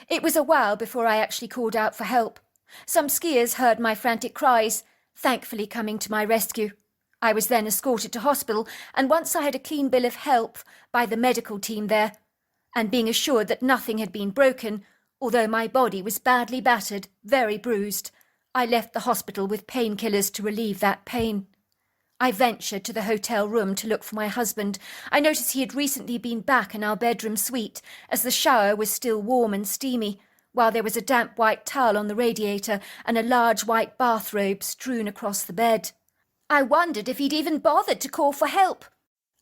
It was a while before I actually called out for help. Some skiers heard my frantic cries, thankfully coming to my rescue. I was then escorted to hospital, and once I had a clean bill of health by the medical team there, and being assured that nothing had been broken, although my body was badly battered, very bruised, I left the hospital with painkillers to relieve that pain. I ventured to the hotel room to look for my husband. I noticed he had recently been back in our bedroom suite, as the shower was still warm and steamy, while there was a damp white towel on the radiator and a large white bathrobe strewn across the bed. I wondered if he'd even bothered to call for help.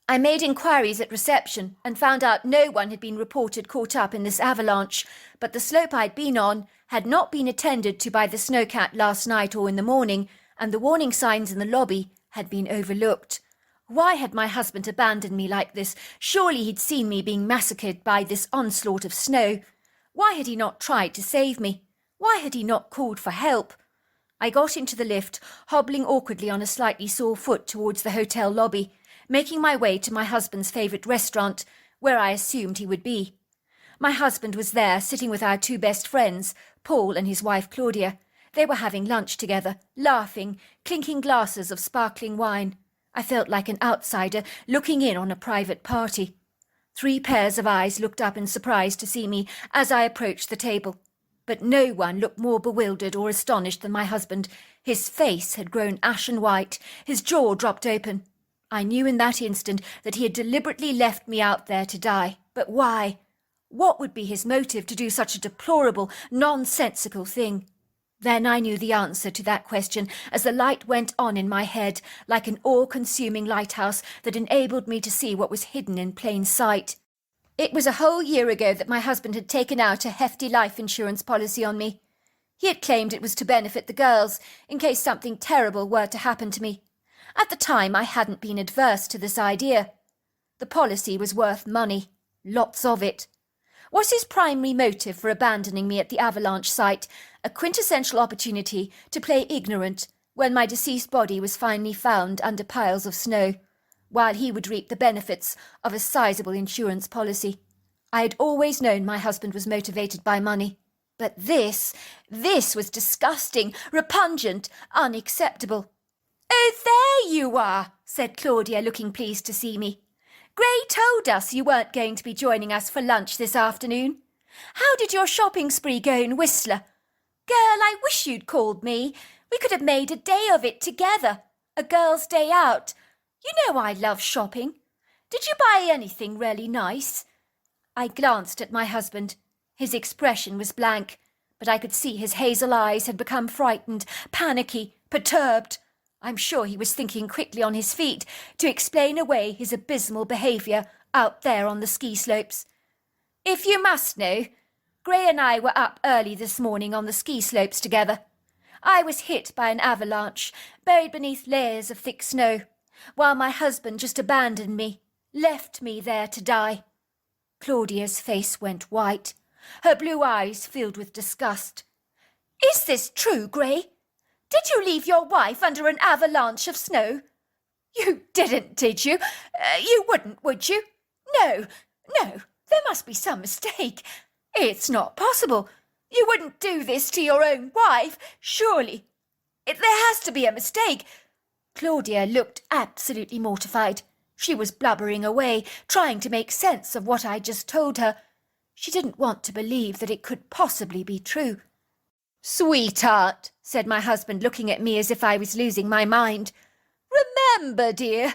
I made inquiries at reception and found out no one had been reported caught up in this avalanche, but the slope I'd been on had not been attended to by the snowcat last night or in the morning, and the warning signs in the lobby had been overlooked. Why had my husband abandoned me like this? Surely he'd seen me being massacred by this onslaught of snow. Why had he not tried to save me? Why had he not called for help? I got into the lift, hobbling awkwardly on a slightly sore foot towards the hotel lobby, making my way to my husband's favourite restaurant, where I assumed he would be. My husband was there, sitting with our 2 best friends, Paul and his wife Claudia. They were having lunch together, laughing, clinking glasses of sparkling wine. I felt like an outsider looking in on a private party. 3 pairs of eyes looked up in surprise to see me as I approached the table. But no one looked more bewildered or astonished than my husband. His face had grown ashen white, his jaw dropped open. I knew in that instant that he had deliberately left me out there to die. But why? What would be his motive to do such a deplorable, nonsensical thing? Then I knew the answer to that question as the light went on in my head like an all-consuming lighthouse that enabled me to see what was hidden in plain sight. It was a whole year ago that my husband had taken out a hefty life insurance policy on me. He had claimed it was to benefit the girls in case something terrible were to happen to me. At the time, I hadn't been adverse to this idea. The policy was worth money, lots of it. Was his primary motive for abandoning me at the Avalanche site a quintessential opportunity to play ignorant when my deceased body was finally found under piles of snow, while he would reap the benefits of a sizable insurance policy? I had always known my husband was motivated by money. But this was disgusting, repugnant, unacceptable. "Oh, there you are," said Claudia, looking pleased to see me. "Gray told us you weren't going to be joining us for lunch this afternoon. How did your shopping spree go in Whistler? Girl, I wish you'd called me. We could have made a day of it together. A girl's day out. You know I love shopping. Did you buy anything really nice?" I glanced at my husband. His expression was blank, but I could see his hazel eyes had become frightened, panicky, perturbed. I'm sure he was thinking quickly on his feet to explain away his abysmal behaviour out there on the ski slopes. "If you must know, Gray and I were up early this morning on the ski slopes together. I was hit by an avalanche, buried beneath layers of thick snow, while my husband just abandoned me, left me there to die." Claudia's face went white. Her blue eyes filled with disgust. "Is this true, Gray? Did you leave your wife under an avalanche of snow? You didn't, did you? You wouldn't, would you? No, there must be some mistake. It's not possible. You wouldn't do this to your own wife, surely. There has to be a mistake." Claudia looked absolutely mortified. She was blubbering away, trying to make sense of what I'd just told her. She didn't want to believe that it could possibly be true. "Sweetheart," said my husband, looking at me as if I was losing my mind. "Remember, dear,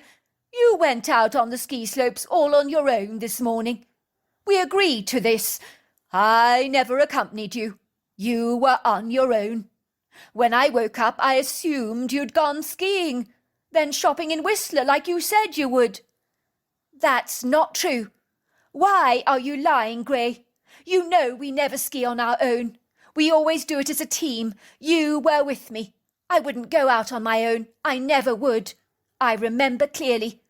you went out on the ski slopes all on your own this morning. We agreed to this. I never accompanied you. You were on your own. When I woke up, I assumed you'd gone skiing, then shopping in Whistler like you said you would." "That's not true. Why are you lying, Gray? You know we never ski on our own. We always do it as a team. You were with me. I wouldn't go out on my own. I never would. I remember clearly.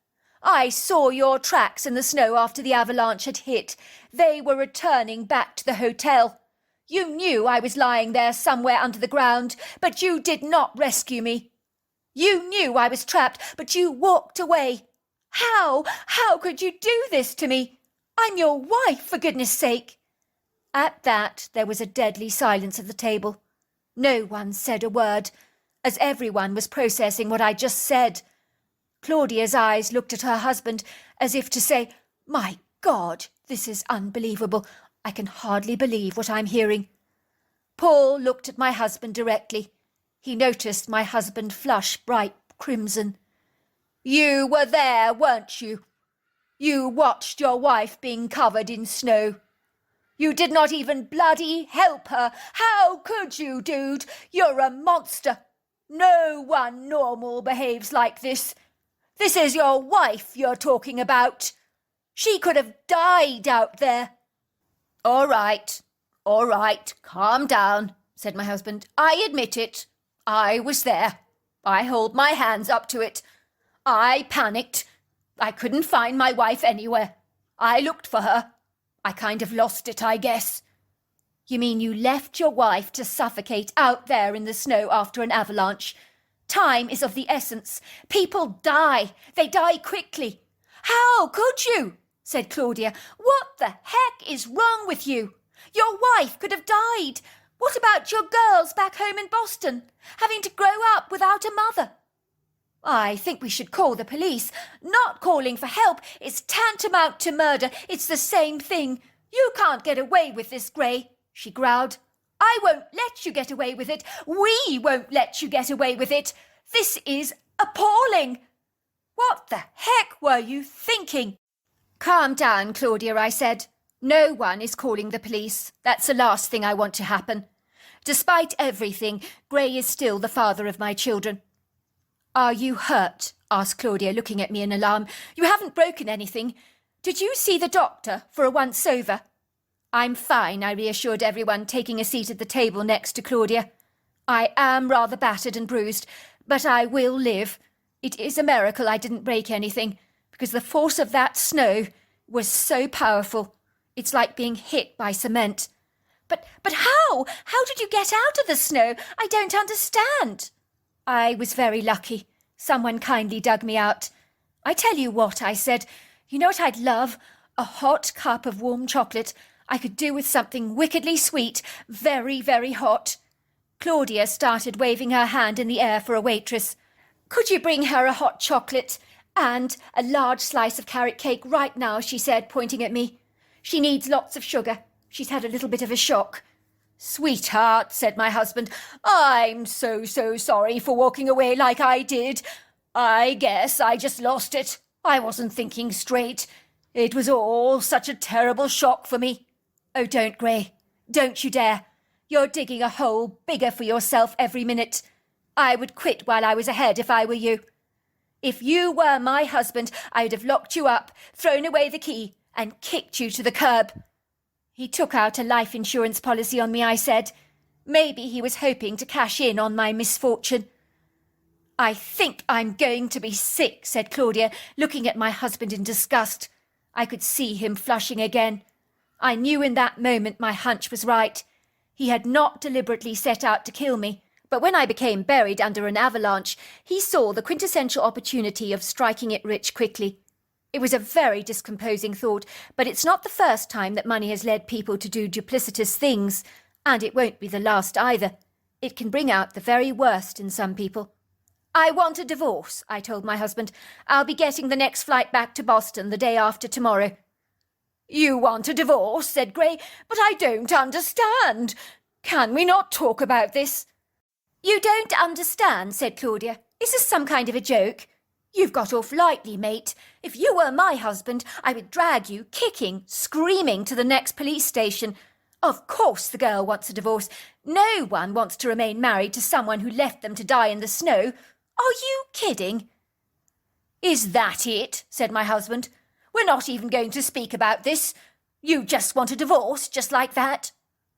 I saw your tracks in the snow after the avalanche had hit. They were returning back to the hotel. You knew I was lying there somewhere under the ground, but you did not rescue me. You knew I was trapped, but you walked away. How could you do this to me? I'm your wife, for goodness sake." At that, there was a deadly silence at the table. No one said a word, as everyone was processing what I just said. Claudia's eyes looked at her husband as if to say, "My God, this is unbelievable. I can hardly believe what I'm hearing." Paul looked at my husband directly. He noticed my husband flush bright crimson. "You were there, weren't you? You watched your wife being covered in snow. You did not even bloody help her. How could you, dude? You're a monster. No one normal behaves like this. This is your wife you're talking about. She could have died out there." All right, calm down," said my husband. "I admit it. I was there. I hold my hands up to it. I panicked. I couldn't find my wife anywhere. I looked for her. I kind of lost it, I guess." "You mean you left your wife to suffocate out there in the snow after an avalanche? Time is of the essence. People die. They die quickly." "How could you?" said Claudia. "What the heck is wrong with you? Your wife could have died. What about your girls back home in Boston, having to grow up without a mother?" I think we should call the police. Not calling for help is tantamount to murder. It's the same thing. You can't get away with this, Gray, she growled. I won't let you get away with it. We won't let you get away with it. This is appalling. What the heck were you thinking? Calm down, Claudia, I said. No one is calling the police. That's the last thing I want to happen. Despite everything, Gray is still the father of my children. Are you hurt? Asked Claudia, looking at me in alarm. You haven't broken anything. Did you see the doctor for a once-over? I'm fine, I reassured everyone, taking a seat at the table next to Claudia. I am rather battered and bruised, but I will live. It is a miracle I didn't break anything, because the force of that snow was so powerful. It's like being hit by cement. But how? How did you get out of the snow? I don't understand. I was very lucky. Someone kindly dug me out. I tell you what, I said. You know what I'd love? A hot cup of warm chocolate. I could do with something wickedly sweet, very, very hot. Claudia started waving her hand in the air for a waitress. Could you bring her a hot chocolate? And a large slice of carrot cake right now, she said, pointing at me. She needs lots of sugar. She's had a little bit of a shock. Sweetheart, said my husband, I'm so sorry for walking away like I did. I guess I just lost it. I wasn't thinking straight. It was all such a terrible shock for me. Oh, don't, Gray. Don't you dare. You're digging a hole bigger for yourself every minute. I would quit while I was ahead if I were you. If you were my husband, I would have locked you up, thrown away the key, and kicked you to the curb. He took out a life insurance policy on me, I said. Maybe he was hoping to cash in on my misfortune. I think I'm going to be sick, said Claudia, looking at my husband in disgust. I could see him flushing again. I knew in that moment my hunch was right. He had not deliberately set out to kill me, but when I became buried under an avalanche, he saw the quintessential opportunity of striking it rich quickly. It was a very discomposing thought, but it's not the first time that money has led people to do duplicitous things, and it won't be the last either. It can bring out the very worst in some people. I want a divorce, I told my husband. I'll be getting the next flight back to Boston the day after tomorrow. You want a divorce, said Gray, but I don't understand. Can we not talk about this? You don't understand, said Claudia. Is this some kind of a joke? You've got off lightly, mate. If you were my husband, I would drag you, kicking, screaming, to the next police station. Of course the girl wants a divorce. No one wants to remain married to someone who left them to die in the snow. Are you kidding? Is that it? Said my husband. We're not even going to speak about this. You just want a divorce, just like that?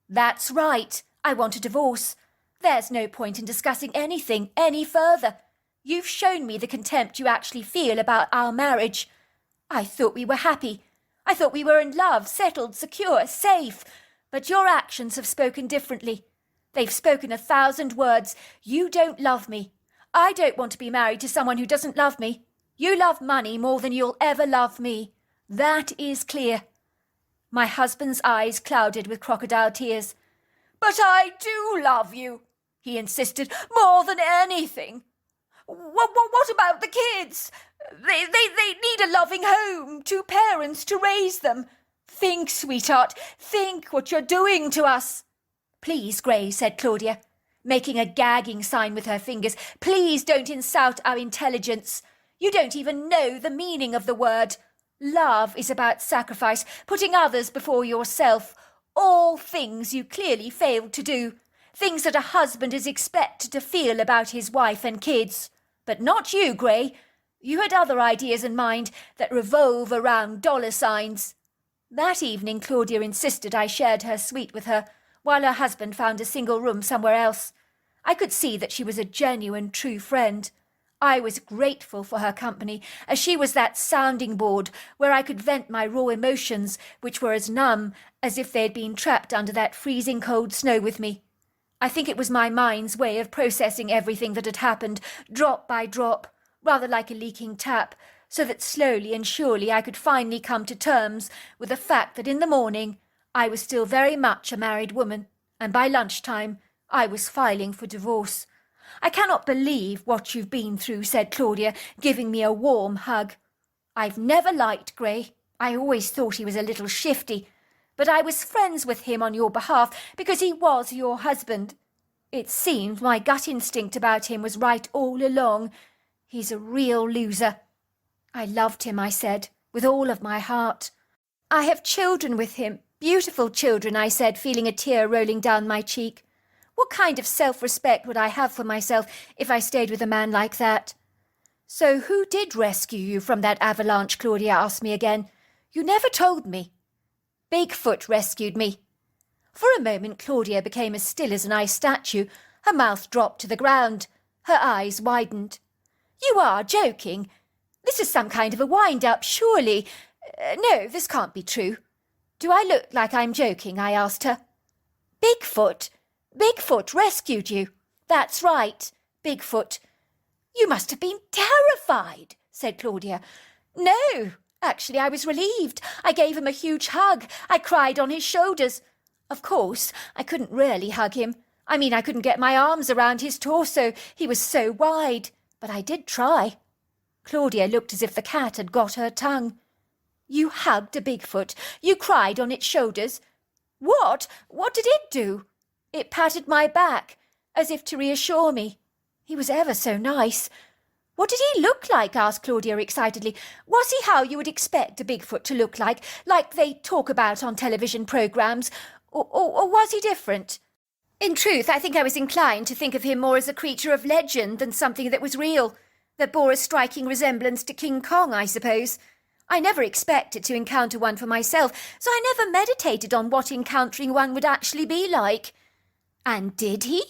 That's right. I want a divorce. There's no point in discussing anything any further. You've shown me the contempt you actually feel about our marriage. I thought we were happy. I thought we were in love, settled, secure, safe. But your actions have spoken differently. They've spoken 1,000 words. You don't love me. I don't want to be married to someone who doesn't love me. You love money more than you'll ever love me. That is clear. My husband's eyes clouded with crocodile tears. But I do love you, he insisted, more than anything. What about the kids? They need a loving home, 2 parents to raise them. Think, sweetheart, think what you're doing to us. Please, Gray, said Claudia, making a gagging sign with her fingers. Please don't insult our intelligence. You don't even know the meaning of the word. Love is about sacrifice, putting others before yourself. All things you clearly failed to do. Things that a husband is expected to feel about his wife and kids. But not you, Gray. You had other ideas in mind that revolve around $signs. That evening Claudia insisted I shared her suite with her, while her husband found a single room somewhere else. I could see that she was a genuine, true friend. I was grateful for her company, as she was that sounding board where I could vent my raw emotions, which were as numb as if they had been trapped under that freezing cold snow with me. I think it was my mind's way of processing everything that had happened, drop by drop, rather like a leaking tap, so that slowly and surely I could finally come to terms with the fact that in the morning I was still very much a married woman, and by lunchtime I was filing for divorce. I cannot believe what you've been through, said Claudia, giving me a warm hug. I've never liked Grey. I always thought he was a little shifty, but I was friends with him on your behalf because he was your husband. It seems my gut instinct about him was right all along. He's a real loser. I loved him, I said, with all of my heart. I have children with him, beautiful children, I said, feeling a tear rolling down my cheek. What kind of self-respect would I have for myself if I stayed with a man like that? So who did rescue you from that avalanche, Claudia asked me again. You never told me. Bigfoot rescued me. For a moment Claudia became as still as an ice statue. Her mouth dropped to the ground. Her eyes widened. You are joking. This is some kind of a wind-up, surely. No, this can't be true. Do I look like I'm joking? I asked her. Bigfoot rescued you. That's right, Bigfoot. You must have been terrified, said Claudia. No, actually I was relieved. I gave him a huge hug. I cried on his shoulders. Of course, I couldn't really hug him. I mean, I couldn't get my arms around his torso. He was so wide. But I did try. Claudia looked as if the cat had got her tongue. You hugged a Bigfoot. You cried on its shoulders. What? What did it do? It patted my back, as if to reassure me. He was ever so nice. What did he look like? Asked Claudia excitedly. Was he how you would expect a Bigfoot to look like they talk about on television programmes, or was he different? In truth, I think I was inclined to think of him more as a creature of legend than something that was real, that bore a striking resemblance to King Kong, I suppose. I never expected to encounter one for myself, so I never meditated on what encountering one would actually be like. And did he?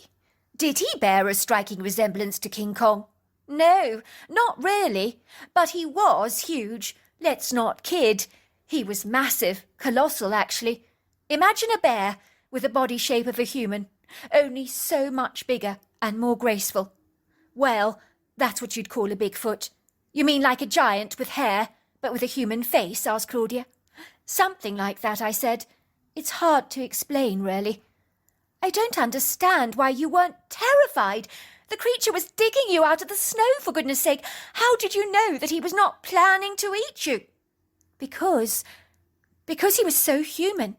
Did he bear a striking resemblance to King Kong? No, not really. But he was huge. Let's not kid. He was massive, colossal actually. Imagine a bear with the body shape of a human, only so much bigger and more graceful. Well, that's what you'd call a Bigfoot. You mean like a giant with hair, but with a human face? Asked Claudia. Something like that, I said. It's hard to explain, really. I don't understand why you weren't terrified. The creature was digging you out of the snow, for goodness sake. How did you know that he was not planning to eat you? Because he was so human.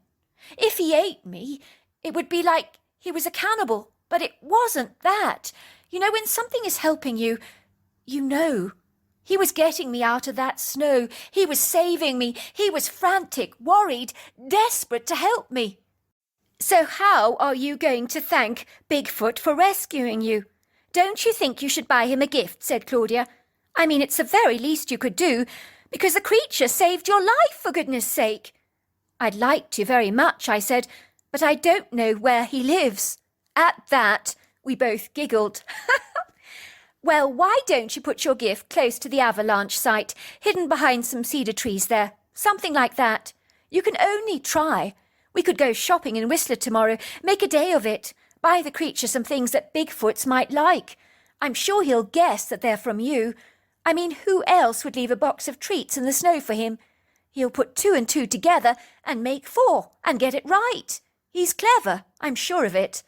If he ate me, it would be like he was a cannibal, but it wasn't that. You know, when something is helping you, you know. He was getting me out of that snow. He was saving me. He was frantic, worried, desperate to help me. So how are you going to thank Bigfoot for rescuing you? Don't you think you should buy him a gift? Said Claudia. I mean, it's the very least you could do, because the creature saved your life, for goodness sake. I'd like to very much, I said, but I don't know where he lives. At that, we both giggled. Well, why don't you put your gift close to the Avalanche site, hidden behind some cedar trees there? Something like that. You can only try. We could go shopping in Whistler tomorrow, make a day of it, buy the creature some things that Bigfoots might like. I'm sure he'll guess that they're from you. I mean, who else would leave a box of treats in the snow for him? He'll put 2 and 2 together and make 4 and get it right. He's clever, I'm sure of it.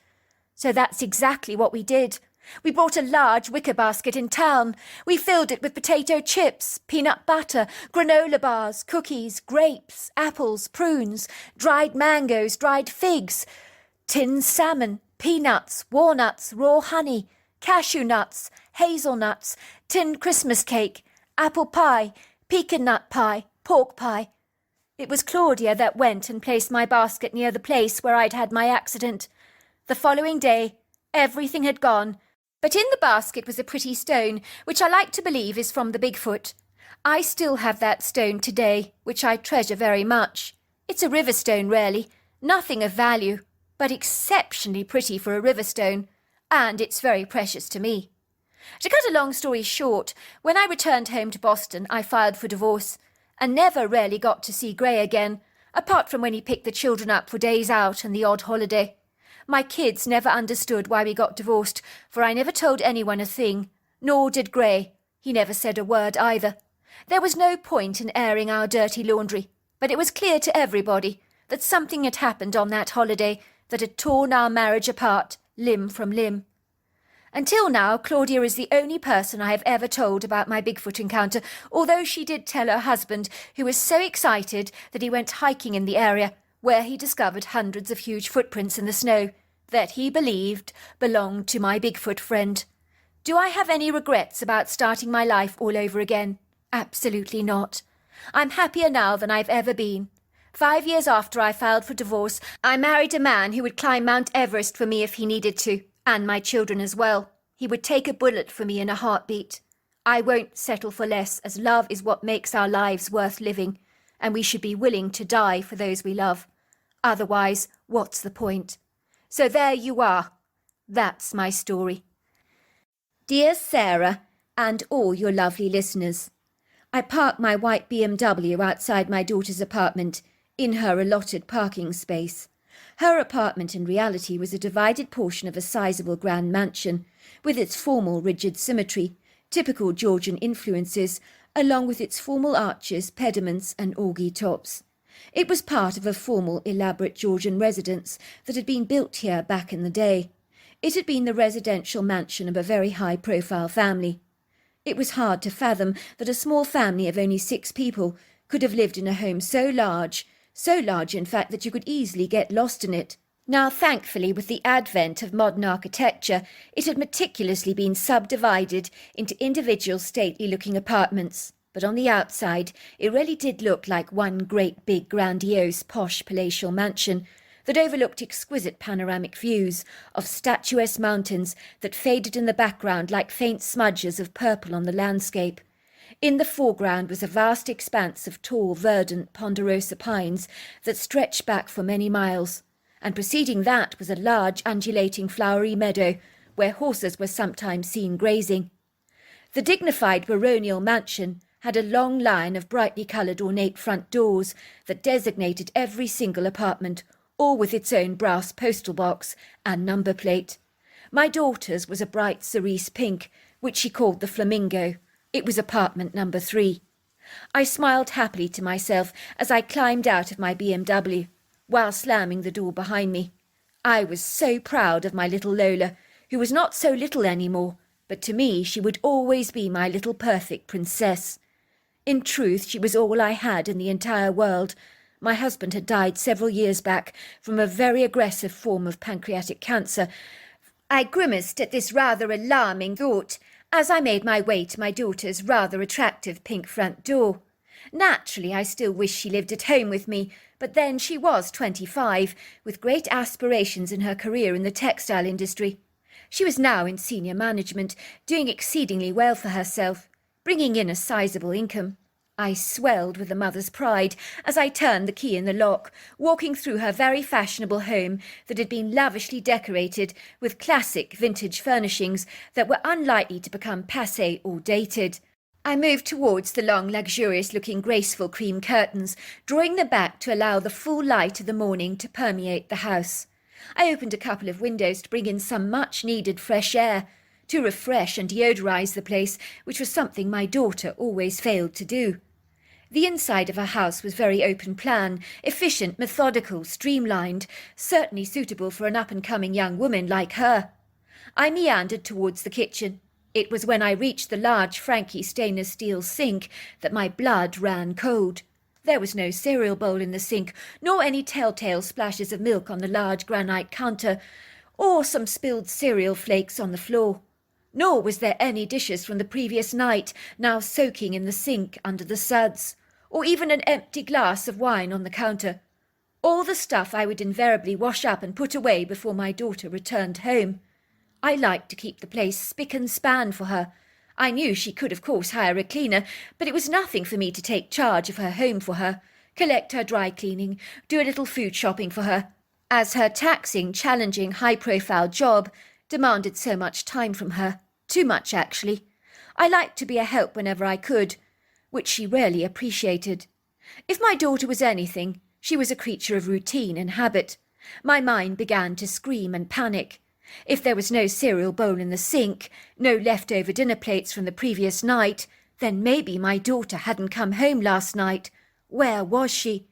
So that's exactly what we did. We bought a large wicker basket in town. We filled it with potato chips, peanut butter, granola bars, cookies, grapes, apples, prunes, dried mangoes, dried figs, tinned salmon, peanuts, walnuts, raw honey, cashew nuts, hazelnuts, tinned Christmas cake, apple pie, pecan nut pie, pork pie. It was Claudia that went and placed my basket near the place where I'd had my accident. The following day, everything had gone, but in the basket was a pretty stone, which I like to believe is from the Bigfoot. I still have that stone today, which I treasure very much. It's a river stone, really, nothing of value, but exceptionally pretty for a river stone, and it's very precious to me. To cut a long story short, when I returned home to Boston, I filed for divorce, and never really got to see Grey again, apart from when he picked the children up for days out and the odd holiday. My kids never understood why we got divorced, for I never told anyone a thing, nor did Grey. He never said a word either. There was no point in airing our dirty laundry, but it was clear to everybody that something had happened on that holiday that had torn our marriage apart, limb from limb. Until now, Claudia is the only person I have ever told about my Bigfoot encounter, although she did tell her husband, who was so excited that he went hiking in the area, where he discovered hundreds of huge footprints in the snow, that he believed belonged to my Bigfoot friend. Do I have any regrets about starting my life all over again? Absolutely not. I'm happier now than I've ever been. 5 years after I filed for divorce, I married a man who would climb Mount Everest for me if he needed to, and my children as well. He would take a bullet for me in a heartbeat. I won't settle for less, as love is what makes our lives worth living, and we should be willing to die for those we love. Otherwise, what's the point? So there you are. That's my story. Dear Sarah, and all your lovely listeners, I parked my white BMW outside my daughter's apartment, in her allotted parking space. Her apartment in reality was a divided portion of a sizable grand mansion, with its formal rigid symmetry, typical Georgian influences, along with its formal arches, pediments and orgy tops. It was part of a formal, elaborate Georgian residence that had been built here back in the day. It had been the residential mansion of a very high-profile family. It was hard to fathom that a small family of only 6 people could have lived in a home so large in fact that you could easily get lost in it. Now, thankfully, with the advent of modern architecture, it had meticulously been subdivided into individual stately-looking apartments. But on the outside, it really did look like one great big grandiose posh palatial mansion that overlooked exquisite panoramic views of statuesque mountains that faded in the background like faint smudges of purple on the landscape. In the foreground was a vast expanse of tall, verdant ponderosa pines that stretched back for many miles, and preceding that was a large undulating flowery meadow where horses were sometimes seen grazing. The dignified baronial mansion had a long line of brightly coloured ornate front doors that designated every single apartment, all with its own brass postal box and number plate. My daughter's was a bright cerise pink, which she called the Flamingo. It was apartment number 3. I smiled happily to myself as I climbed out of my BMW, while slamming the door behind me. I was so proud of my little Lola, who was not so little anymore, but to me she would always be my little perfect princess. In truth, she was all I had in the entire world. My husband had died several years back from a very aggressive form of pancreatic cancer. I grimaced at this rather alarming thought as I made my way to my daughter's rather attractive pink front door. Naturally, I still wished she lived at home with me, but then she was 25, with great aspirations in her career in the textile industry. She was now in senior management, doing exceedingly well for herself, bringing in a sizable income. I swelled with a mother's pride as I turned the key in the lock, walking through her very fashionable home that had been lavishly decorated with classic vintage furnishings that were unlikely to become passé or dated. I moved towards the long, luxurious-looking, graceful cream curtains, drawing them back to allow the full light of the morning to permeate the house. I opened a couple of windows to bring in some much-needed fresh air, to refresh and deodorize the place, which was something my daughter always failed to do. The inside of her house was very open plan, efficient, methodical, streamlined, certainly suitable for an up-and-coming young woman like her. I meandered towards the kitchen. It was when I reached the large Frankie stainless steel sink that my blood ran cold. There was no cereal bowl in the sink, nor any telltale splashes of milk on the large granite counter, or some spilled cereal flakes on the floor. Nor was there any dishes from the previous night now soaking in the sink under the suds, or even an empty glass of wine on the counter. All the stuff I would invariably wash up and put away before my daughter returned home. I liked to keep the place spick and span for her. I knew she could, of course, hire a cleaner, but it was nothing for me to take charge of her home for her, collect her dry cleaning, do a little food shopping for her, as her taxing, challenging, high-profile job demanded so much time from her. Too much, actually. I liked to be a help whenever I could, which she rarely appreciated. If my daughter was anything, she was a creature of routine and habit. My mind began to scream and panic. If there was no cereal bowl in the sink, no leftover dinner plates from the previous night, then maybe my daughter hadn't come home last night. Where was she?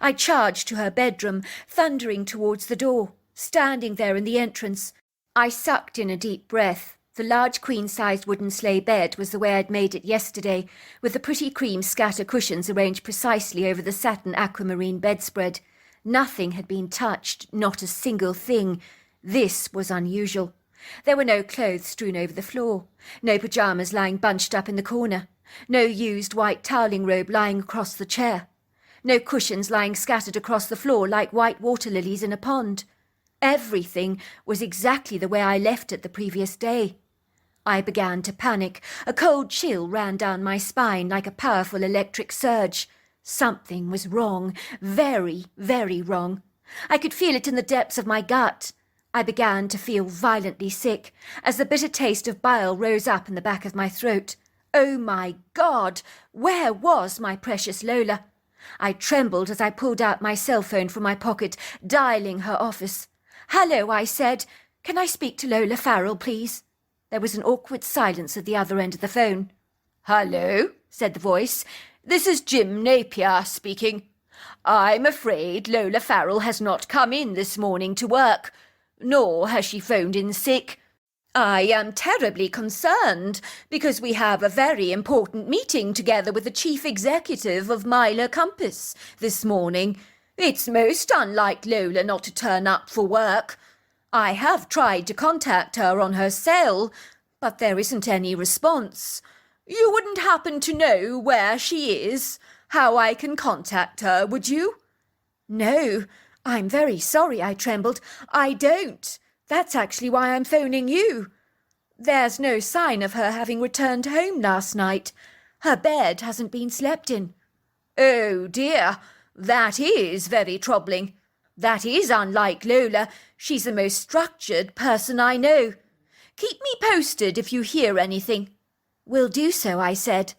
I charged to her bedroom, thundering towards the door, standing there in the entrance. I sucked in a deep breath. The large queen-sized wooden sleigh bed was the way I'd made it yesterday, with the pretty cream scatter cushions arranged precisely over the satin aquamarine bedspread. Nothing had been touched, not a single thing. This was unusual. There were no clothes strewn over the floor, no pyjamas lying bunched up in the corner, no used white toweling robe lying across the chair, no cushions lying scattered across the floor like white water lilies in a pond. Everything was exactly the way I left it the previous day. I began to panic. A cold chill ran down my spine like a powerful electric surge. Something was wrong, very, very wrong. I could feel it in the depths of my gut. I began to feel violently sick as the bitter taste of bile rose up in the back of my throat. Oh my God! Where was my precious Lola? I trembled as I pulled out my cell phone from my pocket, dialing her office. "Hello," I said. "Can I speak to Lola Farrell, please?" There was an awkward silence at the other end of the phone. "Hello," said the voice. "This is Jim Napier speaking. I'm afraid Lola Farrell has not come in this morning to work, nor has she phoned in sick. I am terribly concerned because we have a very important meeting together with the chief executive of Myla Compass this morning. It's most unlike Lola not to turn up for work. I have tried to contact her on her cell, but there isn't any response. You wouldn't happen to know where she is, how I can contact her, would you?" "No, I'm very sorry," I trembled. "I don't. That's actually why I'm phoning you. There's no sign of her having returned home last night. Her bed hasn't been slept in." "Oh dear, that is very troubling. That is unlike Lola. She's the most structured person I know. Keep me posted if you hear anything." "Will do so," I said.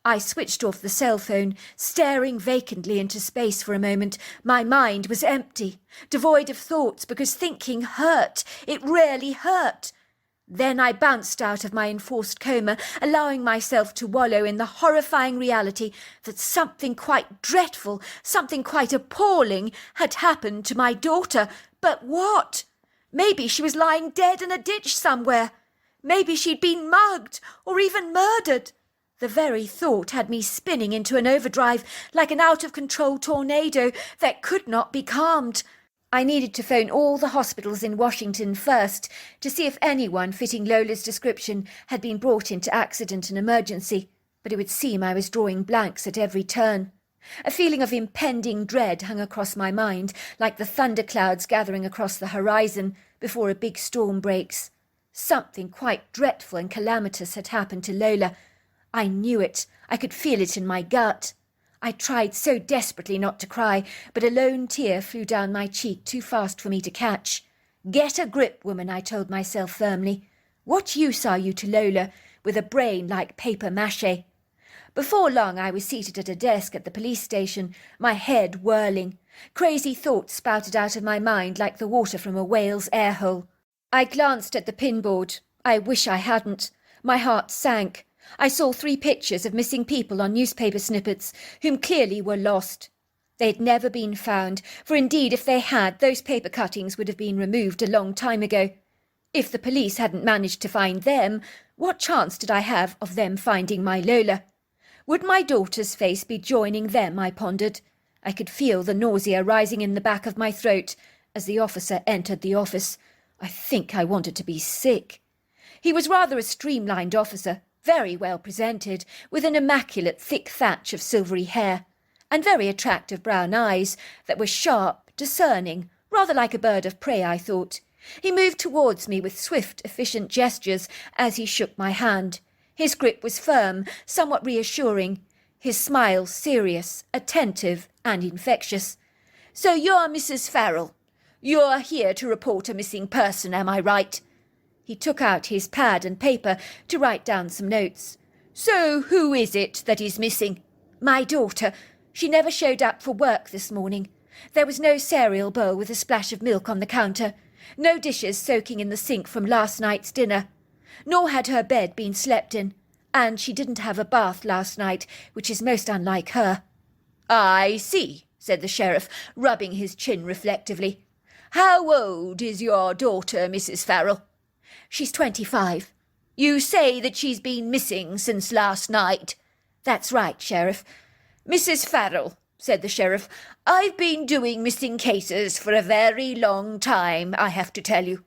I switched off the cell phone, staring vacantly into space for a moment. My mind was empty, devoid of thoughts, because thinking hurt. It really hurt. Then I bounced out of my enforced coma, allowing myself to wallow in the horrifying reality that something quite dreadful, something quite appalling, had happened to my daughter. But what? Maybe she was lying dead in a ditch somewhere. Maybe she'd been mugged or even murdered. The very thought had me spinning into an overdrive like an out-of-control tornado that could not be calmed. I needed to phone all the hospitals in Washington first to see if anyone fitting Lola's description had been brought into accident and emergency, but it would seem I was drawing blanks at every turn. A feeling of impending dread hung across my mind, like the thunderclouds gathering across the horizon before a big storm breaks. Something quite dreadful and calamitous had happened to Lola. I knew it. I could feel it in my gut. I tried so desperately not to cry, but a lone tear flew down my cheek too fast for me to catch. "Get a grip, woman," I told myself firmly. "What use are you to Lola, with a brain like paper mache?" Before long I was seated at a desk at the police station, my head whirling. Crazy thoughts spouted out of my mind like the water from a whale's air hole. I glanced at the pinboard. I wish I hadn't. My heart sank. I saw 3 pictures of missing people on newspaper snippets, whom clearly were lost. They'd never been found, for indeed if they had, those paper cuttings would have been removed a long time ago. If the police hadn't managed to find them, what chance did I have of them finding my Lola? Would my daughter's face be joining them, I pondered. I could feel the nausea rising in the back of my throat as the officer entered the office. I think I wanted to be sick. He was rather a streamlined officer, very well presented, with an immaculate thick thatch of silvery hair, and very attractive brown eyes that were sharp, discerning, rather like a bird of prey, I thought. He moved towards me with swift, efficient gestures as he shook my hand. His grip was firm, somewhat reassuring, his smile serious, attentive, and infectious. "So you're Mrs. Farrell. You're here to report a missing person, am I right?" He took out his pad and paper to write down some notes. "So who is it that is missing?" "My daughter. She never showed up for work this morning. There was no cereal bowl with a splash of milk on the counter, no dishes soaking in the sink from last night's dinner. Nor had her bed been slept in, and she didn't have a bath last night, which is most unlike her." "I see," said the sheriff, rubbing his chin reflectively. How old is your daughter, Mrs. Farrell? She's 25. You say that she's been missing since last night? That's right, Sheriff. Mrs. Farrell, said the Sheriff, I've been doing missing cases for a very long time, I have to tell you.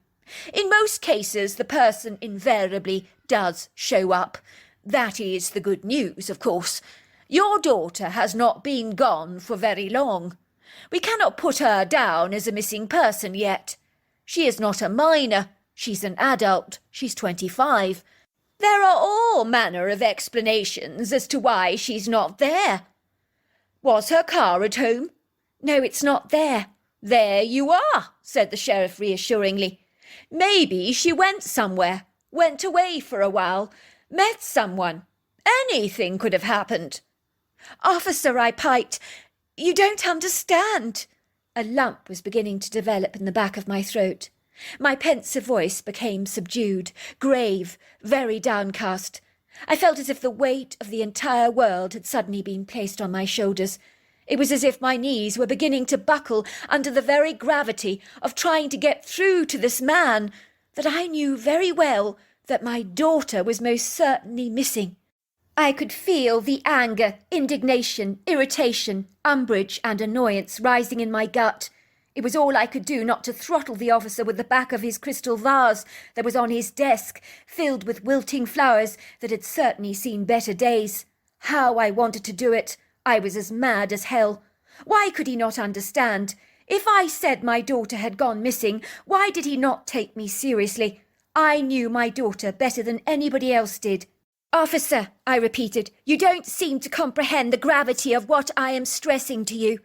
In most cases, the person invariably does show up. That is the good news, of course. Your daughter has not been gone for very long. We cannot put her down as a missing person yet. She is not a minor. She's an adult. She's 25. There are all manner of explanations as to why she's not there. Was her car at home? No, it's not there. There you are, said the Sheriff reassuringly. Maybe she went somewhere, went away for a while, met someone. Anything could have happened. Officer, I piped, you don't understand. A lump was beginning to develop in the back of my throat. My pensive voice became subdued, grave, very downcast. I felt as if the weight of the entire world had suddenly been placed on my shoulders. It was as if my knees were beginning to buckle under the very gravity of trying to get through to this man, that I knew very well that my daughter was most certainly missing. I could feel the anger, indignation, irritation, umbrage and annoyance rising in my gut. It was all I could do not to throttle the officer with the back of his crystal vase that was on his desk, filled with wilting flowers that had certainly seen better days. How I wanted to do it! I was as mad as hell. Why could he not understand? If I said my daughter had gone missing, why did he not take me seriously? I knew my daughter better than anybody else did. Officer, I repeated, you don't seem to comprehend the gravity of what I am stressing to you.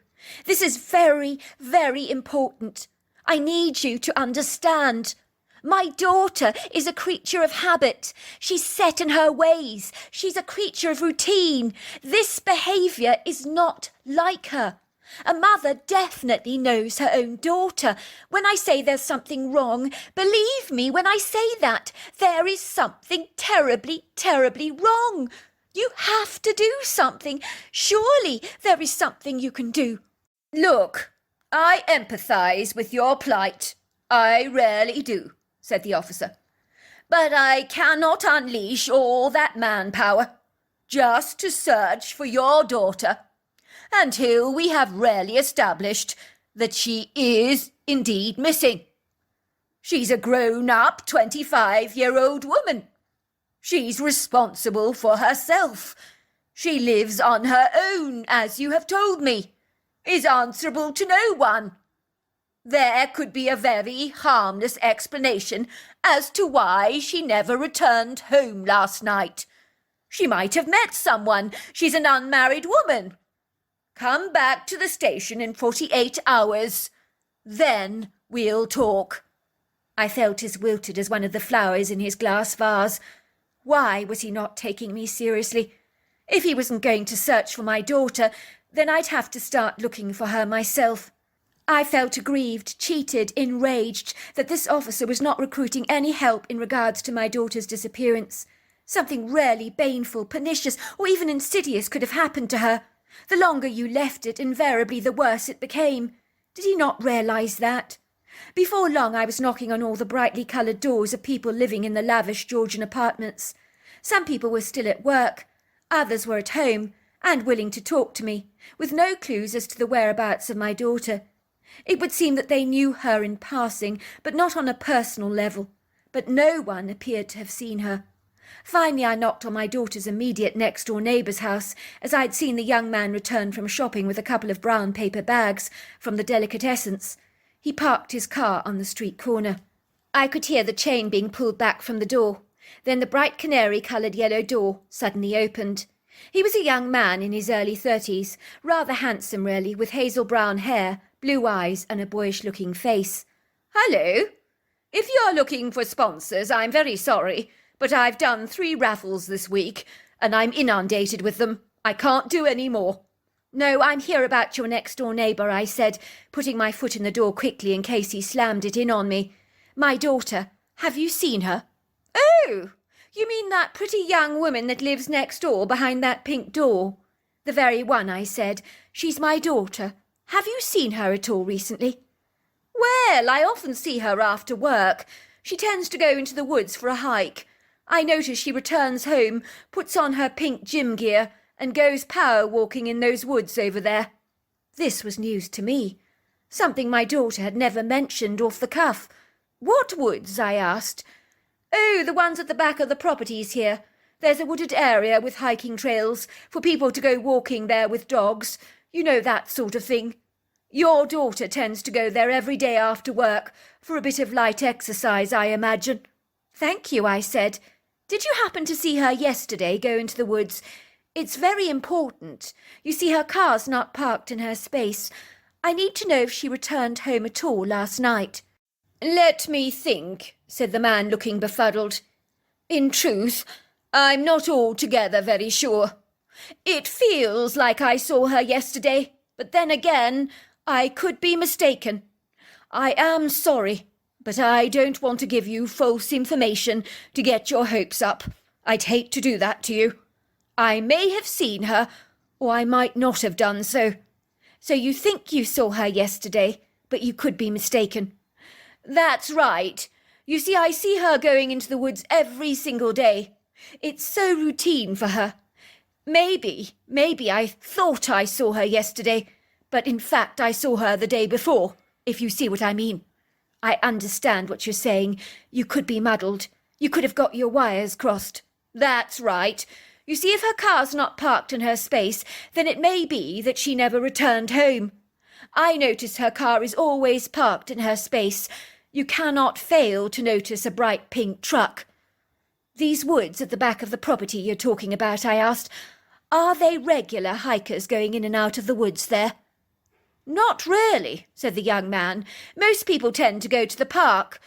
This is very, very important. I need you to understand. My daughter is a creature of habit. She's set in her ways. She's a creature of routine. This behaviour is not like her. A mother definitely knows her own daughter. When I say there's something wrong, believe me when I say that. There is something terribly, terribly wrong. You have to do something. Surely there is something you can do. Look, I empathise with your plight. I rarely do, said the officer. But I cannot unleash all that manpower just to search for your daughter until we have really established that she is indeed missing. She's a grown-up 25-year-old woman. She's responsible for herself. She lives on her own, as you have told me, is answerable to no one. There could be a very harmless explanation as to why she never returned home last night. She might have met someone. She's an unmarried woman. Come back to the station in 48 hours. Then we'll talk. I felt as wilted as one of the flowers in his glass vase. Why was he not taking me seriously? If he wasn't going to search for my daughter, then I'd have to start looking for her myself. I felt aggrieved, cheated, enraged that this officer was not recruiting any help in regards to my daughter's disappearance. Something really baneful, pernicious, or even insidious could have happened to her. The longer you left it, invariably the worse it became. Did he not realise that? Before long I was knocking on all the brightly coloured doors of people living in the lavish Georgian apartments. Some people were still at work. Others were at home, and willing to talk to me, with no clues as to the whereabouts of my daughter. It would seem that they knew her in passing, but not on a personal level. But no one appeared to have seen her. Finally I knocked on my daughter's immediate next-door neighbour's house, as I had seen the young man return from shopping with a couple of brown paper bags from the delicatessens. He parked his car on the street corner. I could hear the chain being pulled back from the door. Then the bright canary-coloured yellow door suddenly opened. He was a young man in his early 30s, rather handsome really, with hazel-brown hair, blue eyes and a boyish-looking face. "Hello. If you're looking for sponsors, I'm very sorry, but I've done 3 raffles this week, and I'm inundated with them. I can't do any more." "No, I'm here about your next-door neighbour," I said, putting my foot in the door quickly in case he slammed it in on me. "My daughter. Have you seen her?" "Oh! You mean that pretty young woman that lives next door behind that pink door?" "The very one," I said. "She's my daughter. Have you seen her at all recently?" Well, I often see her after work. She tends to go into the woods for a hike. I notice she returns home, puts on her pink gym gear, and goes power walking in those woods over there. This was news to me, something my daughter had never mentioned off the cuff. What woods? I asked. Oh, the ones at the back of the properties here. There's a wooded area with hiking trails for people to go walking there with dogs. You know, that sort of thing. Your daughter tends to go there every day after work for a bit of light exercise, I imagine. Thank you, I said. Did you happen to see her yesterday go into the woods? It's very important. You see, her car's not parked in her space. I need to know if she returned home at all last night. Let me think, said the man, looking befuddled. In truth, I'm not altogether very sure. It feels like I saw her yesterday, but then again, I could be mistaken. I am sorry, but I don't want to give you false information to get your hopes up. I'd hate to do that to you. I may have seen her, or I might not have done so. So you think you saw her yesterday, but you could be mistaken. That's right. You see, I see her going into the woods every single day. It's so routine for her. Maybe I thought I saw her yesterday, but in fact I saw her the day before, if you see what I mean. I understand what you're saying. You could be muddled. You could have got your wires crossed. That's right. You see, if her car's not parked in her space, then it may be that she never returned home. I notice her car is always parked in her space. You cannot fail to notice a bright pink truck. These woods at the back of the property you're talking about, I asked, are they regular hikers going in and out of the woods there? Not really, said the young man. Most people tend to go to the park,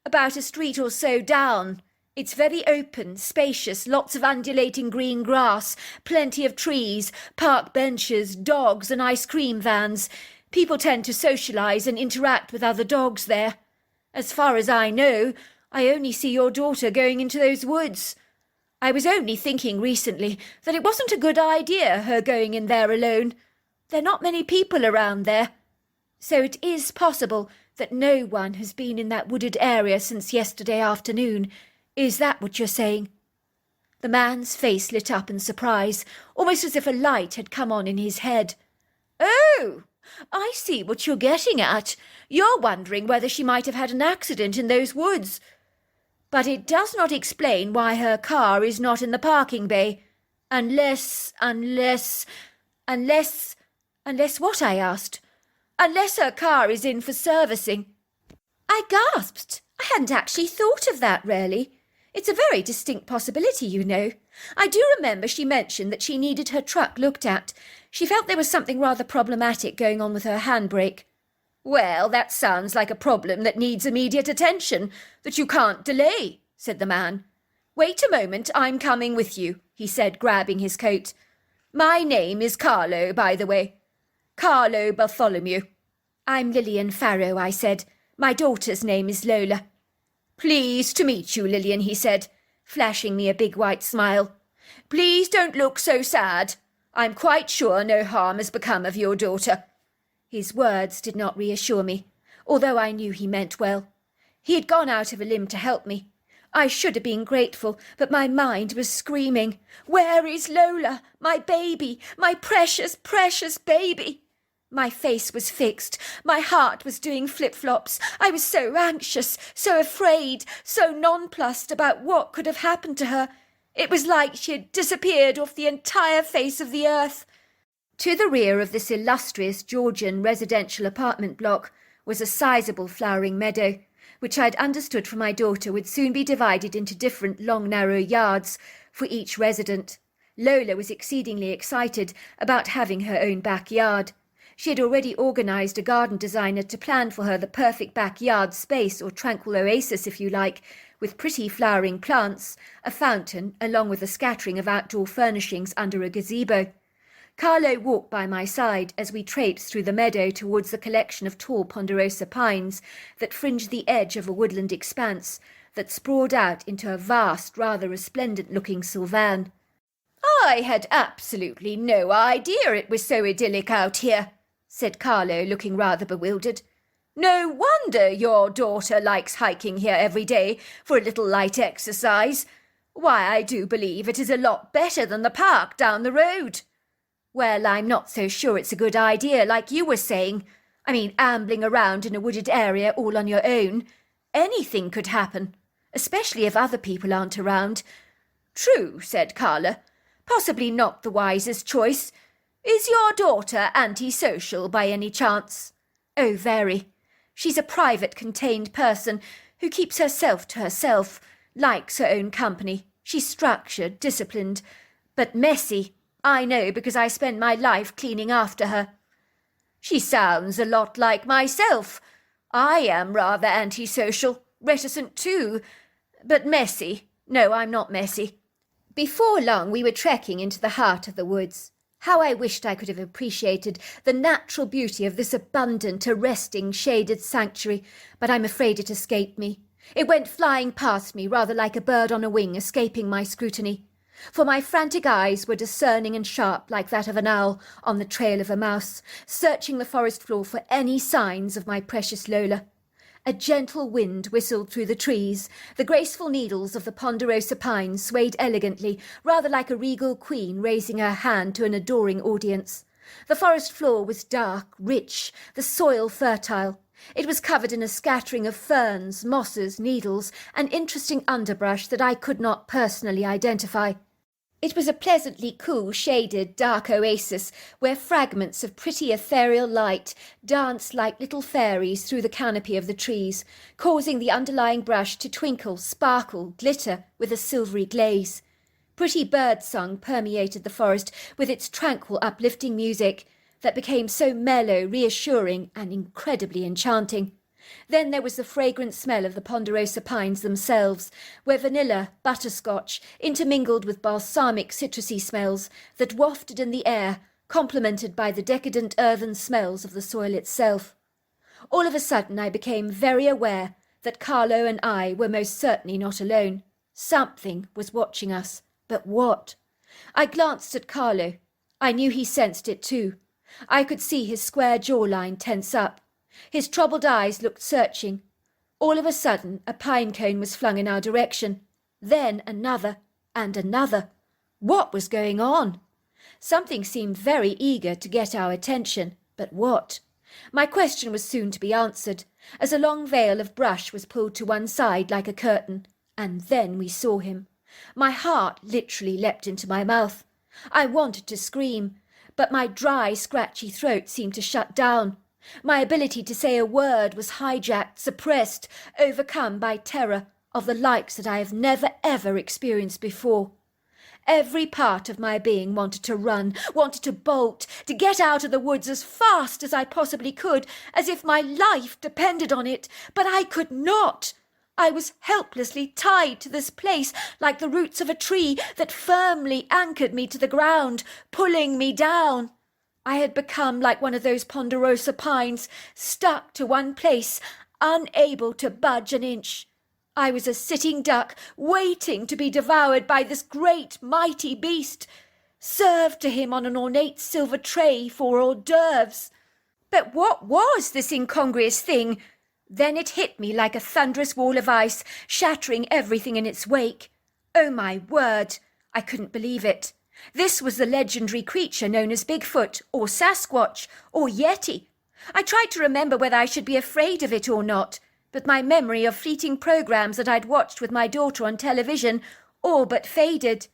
about a street or so down. It's very open, spacious, lots of undulating green grass, plenty of trees, park benches, dogs and ice cream vans. People tend to socialise and interact with other dogs there. As far as I know, I only see your daughter going into those woods. I was only thinking recently that it wasn't a good idea, her going in there alone. There are not many people around there. So it is possible that no one has been in that wooded area since yesterday afternoon. Is that what you're saying? The man's face lit up in surprise, almost as if a light had come on in his head. Oh, I see what you're getting at. You're wondering whether she might have had an accident in those woods. But it does not explain why her car is not in the parking bay. Unless what? I asked. Unless her car is in for servicing. I gasped. I hadn't actually thought of that, really. It's a very distinct possibility, you know. I do remember she mentioned that she needed her truck looked at. She felt there was something rather problematic going on with her handbrake. Well, that sounds like a problem that needs immediate attention, that you can't delay, said the man. Wait a moment, I'm coming with you, he said, grabbing his coat. My name is Carlo, by the way. Carlo Bartholomew. I'm Lillian Farrow, I said. My daughter's name is Lola. Pleased to meet you, Lillian, he said, flashing me a big white smile. Please don't look so sad. I'm quite sure no harm has become of your daughter. His words did not reassure me, although I knew he meant well. He had gone out of a limb to help me. I should have been grateful, but my mind was screaming, Where is Lola, my baby, my precious, precious baby? My face was fixed. My heart was doing flip-flops. I was so anxious, so afraid, so nonplussed about what could have happened to her. It was like she had disappeared off the entire face of the earth. To the rear of this illustrious Georgian residential apartment block was a sizable flowering meadow, which I'd understood from my daughter would soon be divided into different long narrow yards for each resident. Lola was exceedingly excited about having her own backyard. She had already organised a garden designer to plan for her the perfect backyard space, or tranquil oasis if you like, with pretty flowering plants, a fountain, along with a scattering of outdoor furnishings under a gazebo. Carlo walked by my side as we traipsed through the meadow towards the collection of tall ponderosa pines that fringed the edge of a woodland expanse that sprawled out into a vast, rather resplendent-looking sylvan. I had absolutely no idea it was so idyllic out here, said Carlo, looking rather bewildered. No wonder your daughter likes hiking here every day for a little light exercise. Why, I do believe it is a lot better than the park down the road. Well, I'm not so sure it's a good idea, like you were saying. I mean, ambling around in a wooded area all on your own. Anything could happen, especially if other people aren't around. True, said Carla. Possibly not the wisest choice. Is your daughter antisocial by any chance? Oh, very. She's a private, contained person who keeps herself to herself, likes her own company. She's structured, disciplined, but messy. I know because I spend my life cleaning after her. She sounds a lot like myself. I am rather antisocial, reticent too, but messy. No, I'm not messy. Before long we were trekking into the heart of the woods. How I wished I could have appreciated the natural beauty of this abundant, arresting, shaded sanctuary, but I'm afraid it escaped me. It went flying past me, rather like a bird on a wing, escaping my scrutiny. For my frantic eyes were discerning and sharp like that of an owl on the trail of a mouse, searching the forest floor for any signs of my precious Lola. A gentle wind whistled through the trees. The graceful needles of the ponderosa pine swayed elegantly, rather like a regal queen raising her hand to an adoring audience. The forest floor was dark, rich, the soil fertile. It was covered in a scattering of ferns, mosses, needles, and interesting underbrush that I could not personally identify. It was a pleasantly cool, shaded, dark oasis where fragments of pretty ethereal light danced like little fairies through the canopy of the trees, causing the underlying brush to twinkle, sparkle, glitter with a silvery glaze. Pretty birdsong permeated the forest with its tranquil, uplifting music that became so mellow, reassuring, and incredibly enchanting. Then there was the fragrant smell of the ponderosa pines themselves, where vanilla, butterscotch, intermingled with balsamic citrusy smells that wafted in the air, complemented by the decadent earthen smells of the soil itself. All of a sudden I became very aware that Carlo and I were most certainly not alone. Something was watching us, but what? I glanced at Carlo. I knew he sensed it too. I could see his square jawline tense up. His troubled eyes looked searching. All of a sudden, a pine cone was flung in our direction. Then another, and another. What was going on? Something seemed very eager to get our attention, but what? My question was soon to be answered, as a long veil of brush was pulled to one side like a curtain, and then we saw him. My heart literally leapt into my mouth. I wanted to scream, but my dry, scratchy throat seemed to shut down. My ability to say a word was hijacked, suppressed, overcome by terror of the likes that I have never ever experienced before. Every part of my being wanted to run, wanted to bolt, to get out of the woods as fast as I possibly could, as if my life depended on it, but I could not. I was helplessly tied to this place like the roots of a tree that firmly anchored me to the ground, pulling me down. I had become like one of those ponderosa pines, stuck to one place, unable to budge an inch. I was a sitting duck, waiting to be devoured by this great, mighty beast, served to him on an ornate silver tray for hors d'oeuvres. But what was this incongruous thing? Then it hit me like a thunderous wall of ice, shattering everything in its wake. Oh, my word! I couldn't believe it. This was the legendary creature known as Bigfoot, or Sasquatch, or Yeti. I tried to remember whether I should be afraid of it or not, but my memory of fleeting programs that I'd watched with my daughter on television all but faded.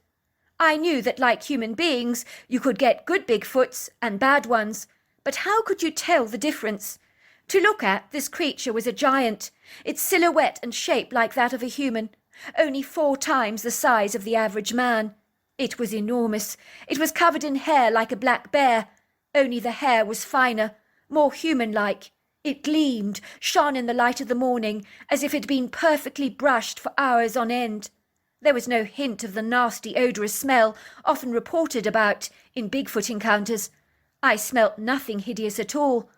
I knew that, like human beings, you could get good Bigfoots and bad ones, but how could you tell the difference? To look at, this creature was a giant, its silhouette and shape like that of a human, only 4 times the size of the average man. It was enormous. It was covered in hair like a black bear, only the hair was finer, more human-like. It gleamed, shone in the light of the morning, as if it had been perfectly brushed for hours on end. There was no hint of the nasty odorous smell often reported about in Bigfoot encounters. I smelt nothing hideous at all.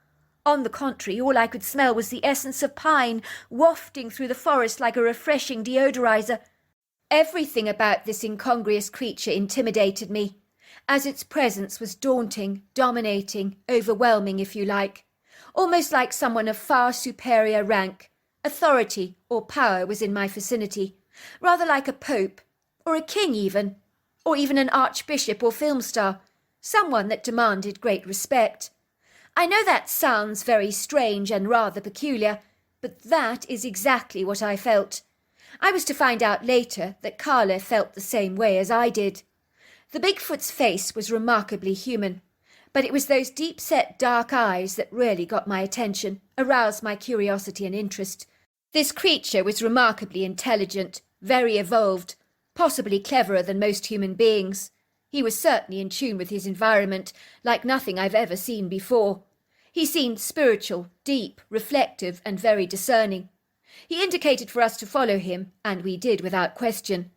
On the contrary, all I could smell was the essence of pine wafting through the forest like a refreshing deodorizer. Everything about this incongruous creature intimidated me, as its presence was daunting, dominating, overwhelming, if you like. almost like someone of far superior rank. Authority or power was in my vicinity, rather like a pope, or a king even, or even an archbishop or film star, someone that demanded great respect. I know that sounds very strange and rather peculiar, but that is exactly what I felt. I was to find out later that Carla felt the same way as I did. The Bigfoot's face was remarkably human, but it was those deep-set dark eyes that really got my attention, aroused my curiosity and interest. This creature was remarkably intelligent, very evolved, possibly cleverer than most human beings. He was certainly in tune with his environment, like nothing I've ever seen before. He seemed spiritual, deep, reflective, and very discerning. He indicated for us to follow him, and we did without question.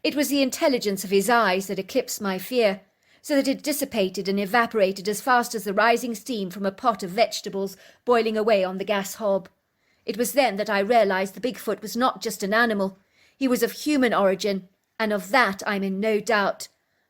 It was the intelligence of his eyes that eclipsed my fear, so that it dissipated and evaporated as fast as the rising steam from a pot of vegetables boiling away on the gas hob. It was then that I realized the Bigfoot was not just an animal. He was of human origin, and of that I'm in no doubt.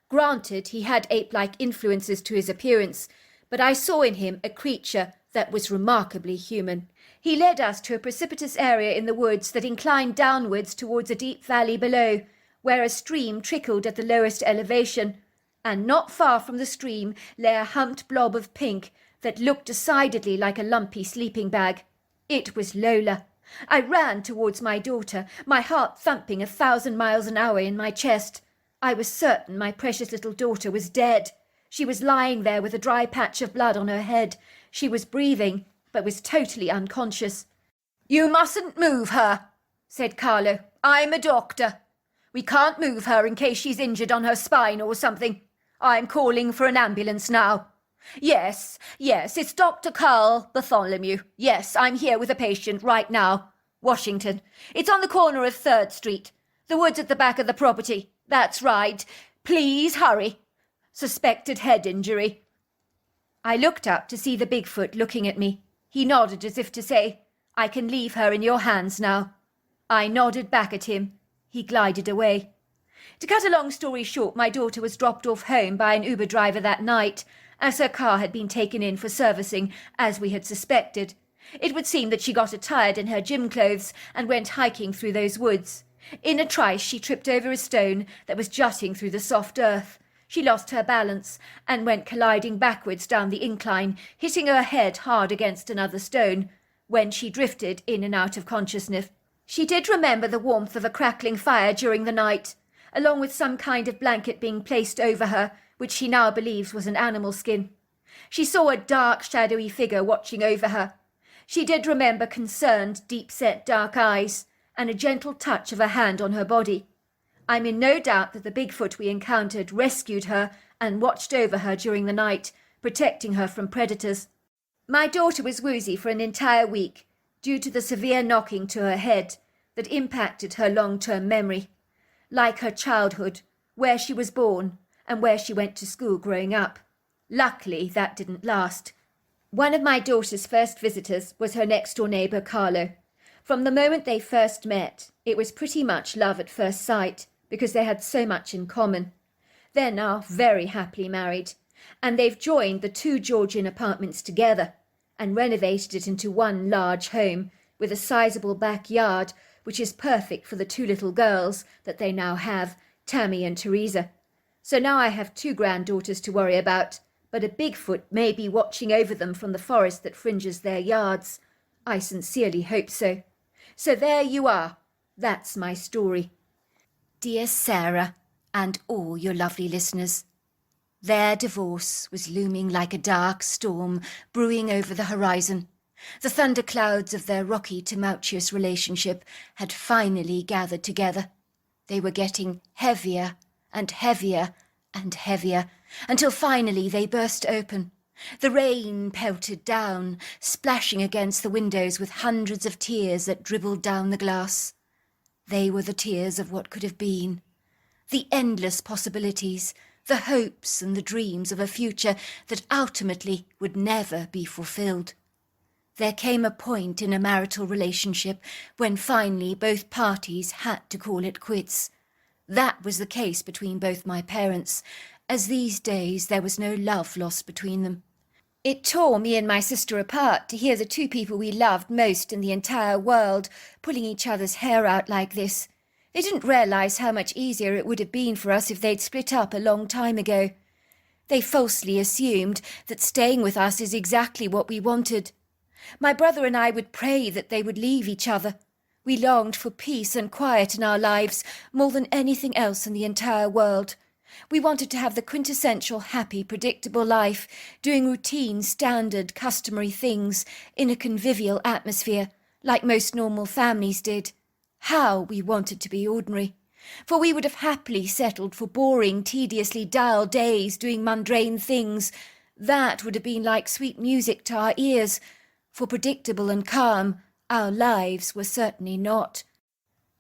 Granted, he had ape-like influences to his appearance, but I saw in him a creature that was remarkably human. He led us to a precipitous area in the woods that inclined downwards towards a deep valley below, where a stream trickled at the lowest elevation, and not far from the stream lay a humped blob of pink that looked decidedly like a lumpy sleeping bag. It was Lola. I ran towards my daughter, my heart thumping 1,000 miles an hour in my chest. I was certain my precious little daughter was dead. She was lying there with a dry patch of blood on her head. She was breathing, but was totally unconscious. "You mustn't move her," said Carlo. "I'm a doctor. We can't move her in case she's injured on her spine or something. I'm calling for an ambulance now. Yes, it's Dr. Carl Bartholomew. Yes, I'm here with a patient right now. Washington. It's on the corner of 3rd Street. The woods at the back of the property. That's right. Please hurry. Suspected head injury." I looked up to see the Bigfoot looking at me. He nodded as if to say, "I can leave her in your hands now." I nodded back at him. He glided away. To cut a long story short, my daughter was dropped off home by an Uber driver that night, as her car had been taken in for servicing, as we had suspected. It would seem that she got attired in her gym clothes and went hiking through those woods. In a trice she tripped over a stone that was jutting through the soft earth. She lost her balance and went colliding backwards down the incline, hitting her head hard against another stone, when she drifted in and out of consciousness. She did remember the warmth of a crackling fire during the night, along with some kind of blanket being placed over her, which she now believes was an animal skin. She saw a dark, shadowy figure watching over her. She did remember concerned, deep-set dark eyes, and a gentle touch of a hand on her body. I'm in no doubt that the Bigfoot we encountered rescued her and watched over her during the night, protecting her from predators. My daughter was woozy for an entire week, due to the severe knocking to her head that impacted her long-term memory, like her childhood, where she was born and where she went to school growing up. Luckily, that didn't last. One of my daughter's first visitors was her next-door neighbour, Carlo. From the moment they first met, it was pretty much love at first sight, because they had so much in common. They're now very happily married, and they've joined the 2 Georgian apartments together and renovated it into one large home with a sizable backyard, which is perfect for the 2 little girls that they now have, Tammy and Teresa. So now I have 2 granddaughters to worry about, but a Bigfoot may be watching over them from the forest that fringes their yards. I sincerely hope so. So there you are. That's my story. Dear Sarah, and all your lovely listeners, their divorce was looming like a dark storm brewing over the horizon. The thunderclouds of their rocky, tumultuous relationship had finally gathered together. They were getting heavier and heavier and heavier, until finally they burst open. The rain pelted down, splashing against the windows with hundreds of tears that dribbled down the glass. They were the tears of what could have been, the endless possibilities, the hopes and the dreams of a future that ultimately would never be fulfilled. There came a point in a marital relationship when finally both parties had to call it quits. That was the case between both my parents, as these days there was no love lost between them. It tore me and my sister apart to hear the two people we loved most in the entire world pulling each other's hair out like this. They didn't realise how much easier it would have been for us if they'd split up a long time ago. They falsely assumed that staying with us is exactly what we wanted. My brother and I would pray that they would leave each other. We longed for peace and quiet in our lives more than anything else in the entire world. We wanted to have the quintessential happy, predictable life, doing routine, standard, customary things in a convivial atmosphere, like most normal families did. How we wanted to be ordinary! For we would have happily settled for boring, tediously dull days doing mundane things. That would have been like sweet music to our ears, for predictable and calm, our lives were certainly not.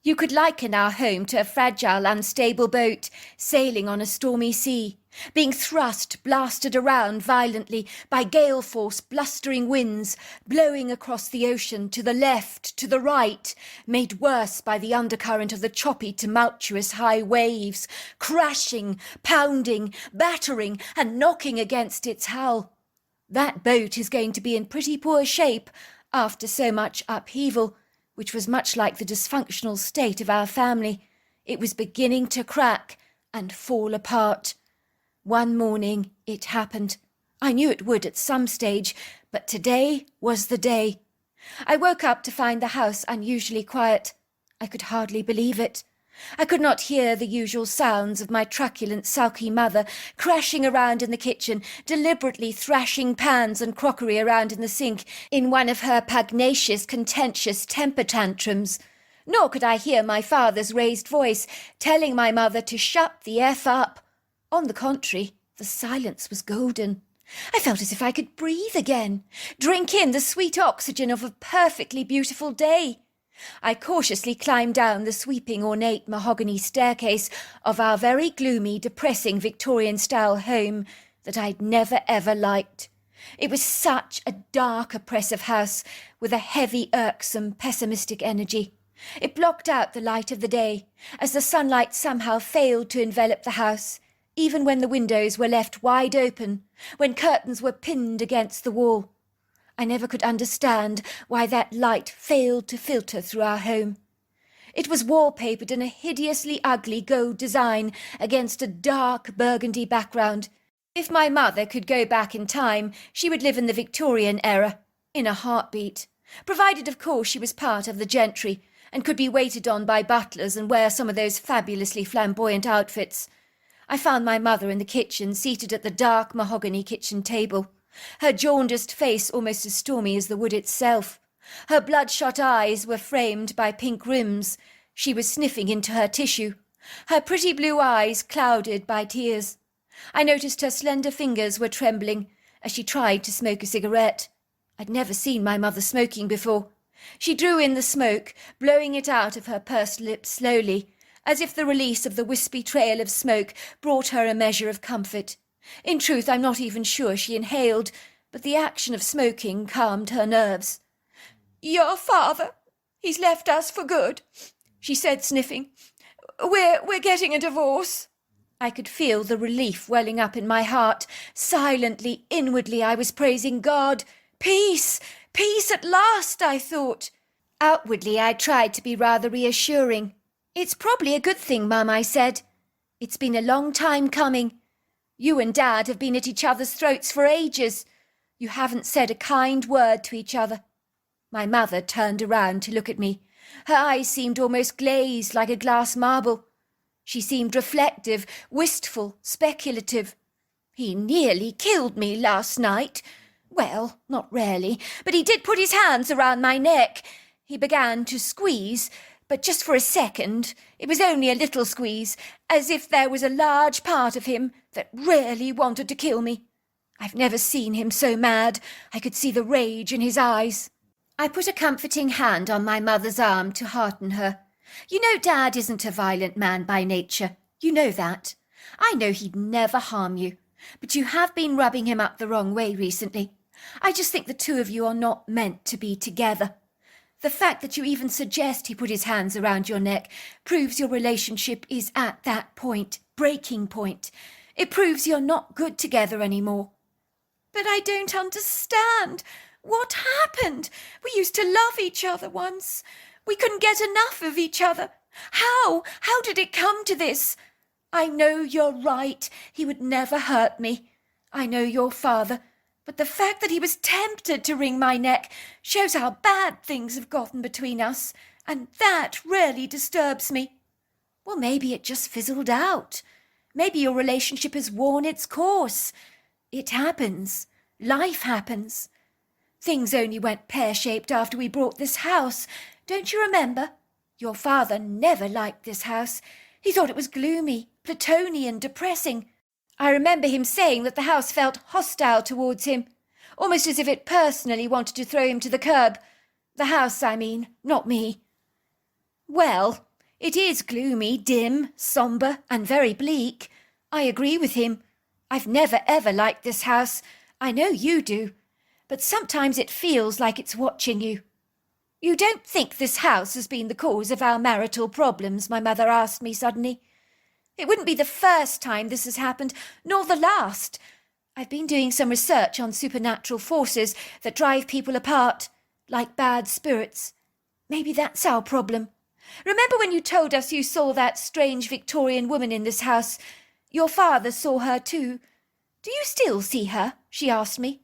You could liken our home to a fragile, unstable boat sailing on a stormy sea, being thrust, blasted around violently by gale-force blustering winds, blowing across the ocean to the left, to the right, made worse by the undercurrent of the choppy, tumultuous high waves, crashing, pounding, battering, and knocking against its hull. That boat is going to be in pretty poor shape after so much upheaval, which was much like the dysfunctional state of our family. It was beginning to crack and fall apart. One morning it happened. I knew it would at some stage, but today was the day. I woke up to find the house unusually quiet. I could hardly believe it. I could not hear the usual sounds of my truculent, sulky mother crashing around in the kitchen, deliberately thrashing pans and crockery around in the sink in one of her pugnacious, contentious temper tantrums. Nor could I hear my father's raised voice telling my mother to shut the F up. On the contrary, the silence was golden. I felt as if I could breathe again, drink in the sweet oxygen of a perfectly beautiful day. I cautiously climbed down the sweeping ornate mahogany staircase of our very gloomy, depressing Victorian-style home that I'd never ever liked. It was such a dark, oppressive house with a heavy, irksome, pessimistic energy. It blocked out the light of the day, as the sunlight somehow failed to envelop the house, even when the windows were left wide open, when curtains were pinned against the wall. I never could understand why that light failed to filter through our home. It was wallpapered in a hideously ugly gold design against a dark burgundy background. If my mother could go back in time, she would live in the Victorian era, in a heartbeat, provided of course she was part of the gentry and could be waited on by butlers and wear some of those fabulously flamboyant outfits. I found my mother in the kitchen, seated at the dark mahogany kitchen table, her jaundiced face almost as stormy as the wood itself. Her bloodshot eyes were framed by pink rims. She was sniffing into her tissue, her pretty blue eyes clouded by tears. I noticed her slender fingers were trembling as she tried to smoke a cigarette. I'd never seen my mother smoking before. She drew in the smoke, blowing it out of her pursed lips slowly, as if the release of the wispy trail of smoke brought her a measure of comfort. In truth, I'm not even sure she inhaled, but the action of smoking calmed her nerves. "Your father, he's left us for good," she said, sniffing. We're getting a divorce." I could feel the relief welling up in my heart. Silently, inwardly, I was praising God. Peace! Peace at last, I thought. Outwardly, I tried to be rather reassuring. "It's probably a good thing, Mum," I said. "It's been a long time coming. You and Dad have been at each other's throats for ages. You haven't said a kind word to each other." My mother turned around to look at me. Her eyes seemed almost glazed like a glass marble. She seemed reflective, wistful, speculative. "He nearly killed me last night. Well, not really, but he did put his hands around my neck. He began to squeeze, but just for a second. It was only a little squeeze, as if there was a large part of him that really wanted to kill me. I've never seen him so mad. I could see the rage in his eyes." I put a comforting hand on my mother's arm to hearten her. "You know Dad isn't a violent man by nature. You know that. I know he'd never harm you, but you have been rubbing him up the wrong way recently. I just think the two of you are not meant to be together. The fact that you even suggest he put his hands around your neck proves your relationship is at that point, breaking point. It proves you're not good together anymore." But I don't understand. What happened? We used to love each other once. We couldn't get enough of each other. How? How did it come to this? I know you're right. He would never hurt me. I know your father. But the fact that he was tempted to wring my neck shows how bad things have gotten between us, and that really disturbs me. Well, maybe it just fizzled out. Maybe your relationship has worn its course. It happens. Life happens. Things only went pear-shaped after we bought this house. Don't you remember? Your father never liked this house. He thought it was gloomy, Platonian, depressing. I remember him saying that the house felt hostile towards him, almost as if it personally wanted to throw him to the curb. The house, I mean, not me. Well, it is gloomy, dim, sombre, and very bleak. I agree with him. I've never ever liked this house. I know you do. But sometimes it feels like it's watching you. You don't think this house has been the cause of our marital problems? My mother asked me suddenly. It wouldn't be the first time this has happened, nor the last. I've been doing some research on supernatural forces that drive people apart, like bad spirits. Maybe that's our problem. Remember when you told us you saw that strange Victorian woman in this house? Your father saw her too. Do you still see her? She asked me.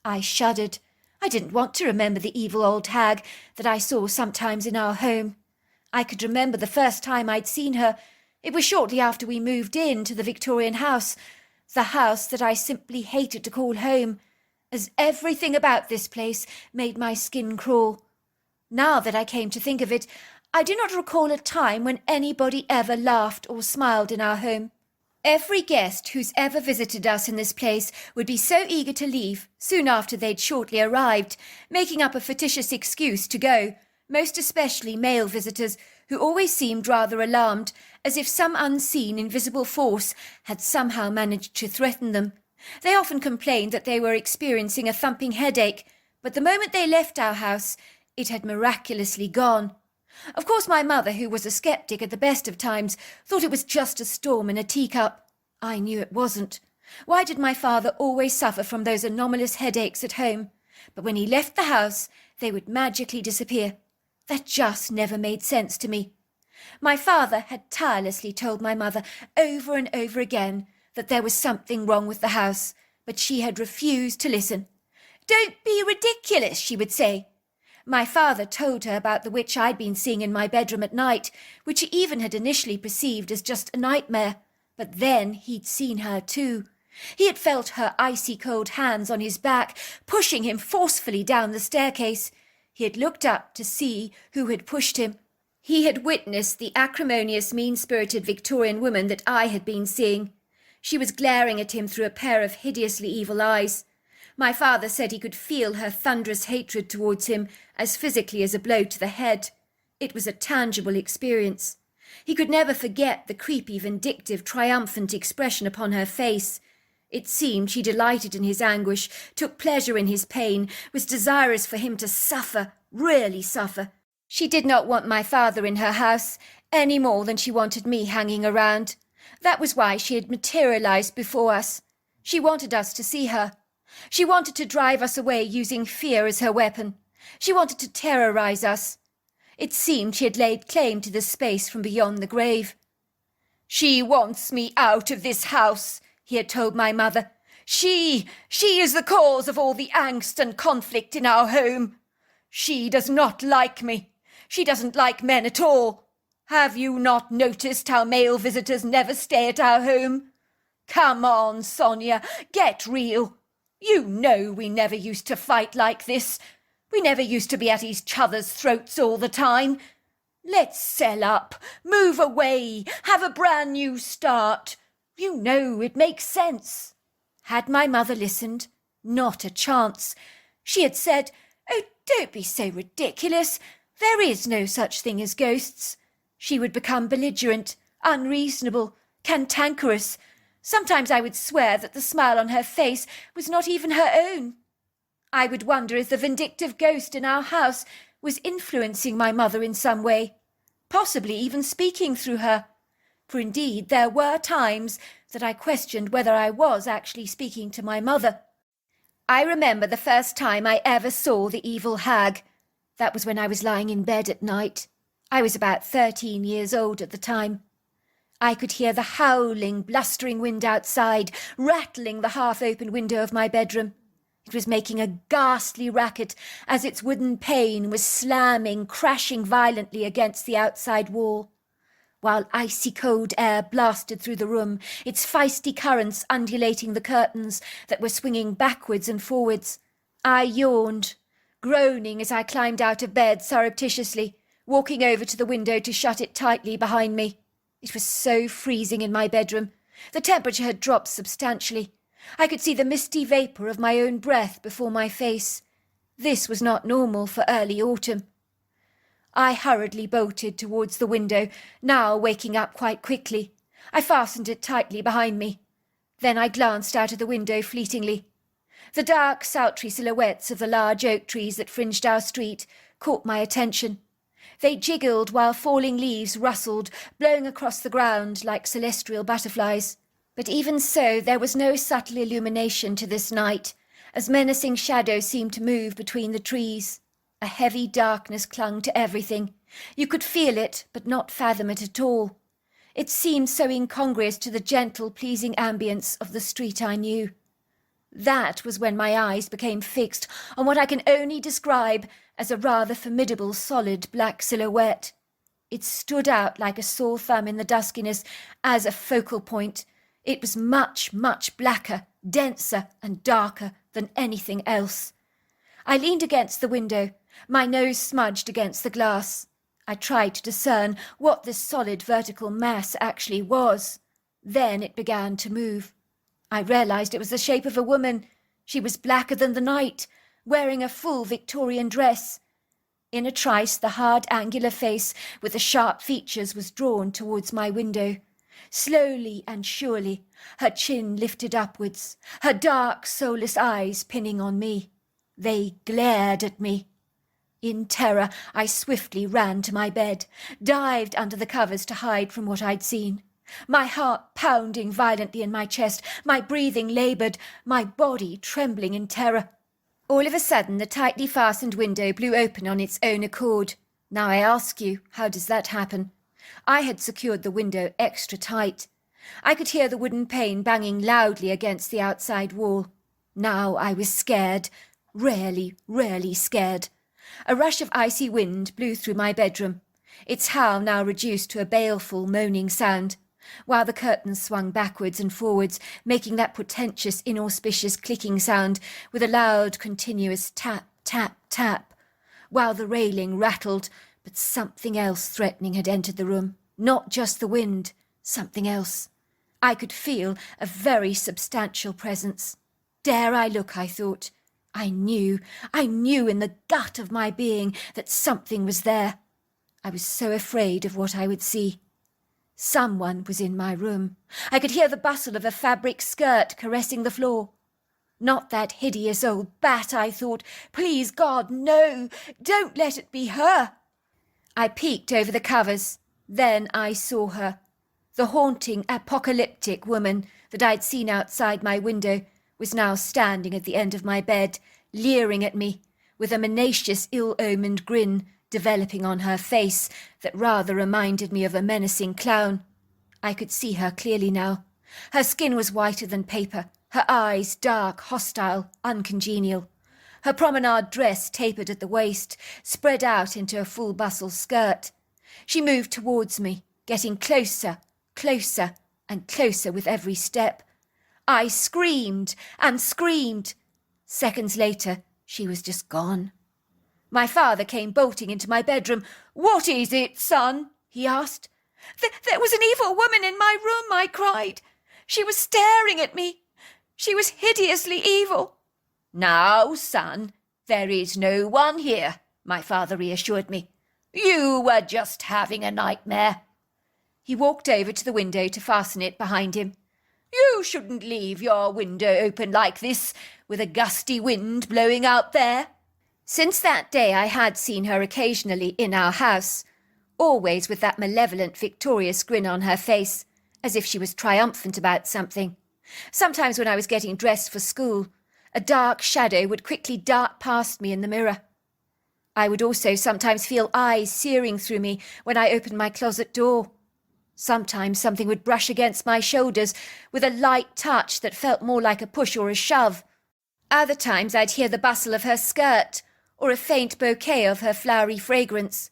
I shuddered. I didn't want to remember the evil old hag that I saw sometimes in our home. I could remember the first time I'd seen her. It was shortly after we moved in to the Victorian house, the house that I simply hated to call home, as everything about this place made my skin crawl. Now that I came to think of it, I do not recall a time when anybody ever laughed or smiled in our home. Every guest who's ever visited us in this place would be so eager to leave soon after they'd shortly arrived, making up a fictitious excuse to go, most especially male visitors who always seemed rather alarmed, as if some unseen invisible force had somehow managed to threaten them. They often complained that they were experiencing a thumping headache, but the moment they left our house, it had miraculously gone. Of course, my mother, who was a sceptic at the best of times, thought it was just a storm in a teacup. I knew it wasn't. Why did my father always suffer from those anomalous headaches at home? But when he left the house, they would magically disappear. That just never made sense to me. My father had tirelessly told my mother over and over again that there was something wrong with the house, but she had refused to listen. "Don't be ridiculous," she would say. My father told her about the witch I'd been seeing in my bedroom at night, which he even had initially perceived as just a nightmare. But then he'd seen her too. He had felt her icy cold hands on his back, pushing him forcefully down the staircase. He had looked up to see who had pushed him. He had witnessed the acrimonious, mean-spirited Victorian woman that I had been seeing. She was glaring at him through a pair of hideously evil eyes. My father said he could feel her thunderous hatred towards him as physically as a blow to the head. It was a tangible experience. He could never forget the creepy, vindictive, triumphant expression upon her face. It seemed she delighted in his anguish, took pleasure in his pain, was desirous for him to suffer, really suffer. She did not want my father in her house, any more than she wanted me hanging around. That was why she had materialized before us. She wanted us to see her. She wanted to drive us away using fear as her weapon. She wanted to terrorize us. It seemed she had laid claim to the space from beyond the grave. "She wants me out of this house," he had told my mother. She is the cause of all the angst and conflict in our home. She does not like me. She doesn't like men at all. Have you not noticed how male visitors never stay at our home? Come on, Sonia, get real. You know we never used to fight like this. We never used to be at each other's throats all the time. Let's sell up, move away, have a brand new start. You know it makes sense." Had my mother listened? Not a chance. She had said, "Oh, don't be so ridiculous. There is no such thing as ghosts." She would become belligerent, unreasonable, cantankerous. Sometimes I would swear that the smile on her face was not even her own. I would wonder if the vindictive ghost in our house was influencing my mother in some way, possibly even speaking through her. For indeed there were times that I questioned whether I was actually speaking to my mother. I remember the first time I ever saw the evil hag. That was when I was lying in bed at night. I was about 13 years old at the time. I could hear the howling, blustering wind outside, rattling the half-open window of my bedroom. It was making a ghastly racket as its wooden pane was slamming, crashing violently against the outside wall. While icy cold air blasted through the room, its feisty currents undulating the curtains that were swinging backwards and forwards, I yawned, groaning as I climbed out of bed surreptitiously, walking over to the window to shut it tightly behind me. It was so freezing in my bedroom. The temperature had dropped substantially. I could see the misty vapour of my own breath before my face. This was not normal for early autumn. I hurriedly bolted towards the window, now waking up quite quickly. I fastened it tightly behind me. Then I glanced out of the window fleetingly. The dark, sultry silhouettes of the large oak trees that fringed our street caught my attention. They jiggled while falling leaves rustled, blowing across the ground like celestial butterflies. But even so, there was no subtle illumination to this night, as menacing shadows seemed to move between the trees. A heavy darkness clung to everything. You could feel it, but not fathom it at all. It seemed so incongruous to the gentle, pleasing ambience of the street I knew. That was when my eyes became fixed on what I can only describe as a rather formidable, solid black silhouette. It stood out like a sore thumb in the duskiness as a focal point. It was much, much blacker, denser and darker than anything else. I leaned against the window, my nose smudged against the glass. I tried to discern what this solid vertical mass actually was. Then it began to move. I realized it was the shape of a woman. She was blacker than the night, wearing a full Victorian dress. In a trice, the hard, angular face with the sharp features was drawn towards my window. Slowly and surely, her chin lifted upwards, her dark, soulless eyes pinning on me. They glared at me. In terror, I swiftly ran to my bed, dived under the covers to hide from what I'd seen. My heart pounding violently in my chest, my breathing laboured, my body trembling in terror. All of a sudden, the tightly fastened window blew open on its own accord. Now I ask you, how does that happen? I had secured the window extra tight. I could hear the wooden pane banging loudly against the outside wall. Now I was scared, really, really scared. A rush of icy wind blew through my bedroom, its howl now reduced to a baleful, moaning sound, while the curtains swung backwards and forwards, making that portentous, inauspicious clicking sound with a loud, continuous tap, tap, tap, while the railing rattled. But something else threatening had entered the room. Not just the wind, something else. I could feel a very substantial presence. Dare I look, I thought. I knew in the gut of my being that something was there. I was so afraid of what I would see. Someone was in my room. I could hear the bustle of a fabric skirt caressing the floor. Not that hideous old bat, I thought. Please, God, no! Don't let it be her! I peeked over the covers. Then I saw her. The haunting, apocalyptic woman that I'd seen outside my window was now standing at the end of my bed, leering at me, with a menacious, ill-omened grin developing on her face that rather reminded me of a menacing clown. I could see her clearly now. Her skin was whiter than paper, her eyes dark, hostile, uncongenial. Her promenade dress tapered at the waist, spread out into a full bustle skirt. She moved towards me, getting closer, closer, and closer with every step. I screamed and screamed. Seconds later, she was just gone. My father came bolting into my bedroom. "What is it, son?" he asked. There was an evil woman in my room," I cried. "She was staring at me. She was hideously evil." "Now, son, there is no one here," my father reassured me. "You were just having a nightmare." He walked over to the window to fasten it behind him. "You shouldn't leave your window open like this, with a gusty wind blowing out there." Since that day I had seen her occasionally in our house, always with that malevolent, victorious grin on her face, as if she was triumphant about something. Sometimes when I was getting dressed for school, A dark shadow would quickly dart past me in the mirror. I would also sometimes feel eyes searing through me when I opened my closet door. Sometimes something would brush against my shoulders with a light touch that felt more like a push or a shove. Other times I'd hear the bustle of her skirt or a faint bouquet of her flowery fragrance.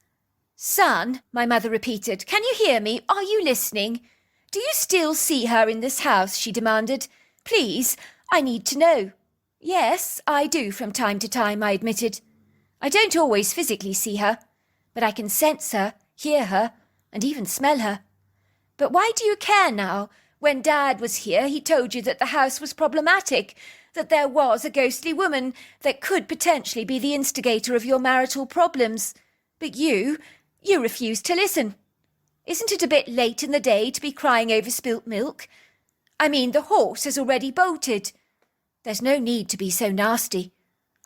"Son," my mother repeated, "can you hear me? Are you listening? Do you still see her in this house?" she demanded. "Please, I need to know." "Yes, I do from time to time," I admitted. "I don't always physically see her, but I can sense her, hear her, and even smell her." "But why do you care now? When Dad was here, he told you that the house was problematic, that there was a ghostly woman that could potentially be the instigator of your marital problems. But you refused to listen. Isn't it a bit late in the day to be crying over spilt milk? I mean, the horse has already bolted. There's no need to be so nasty."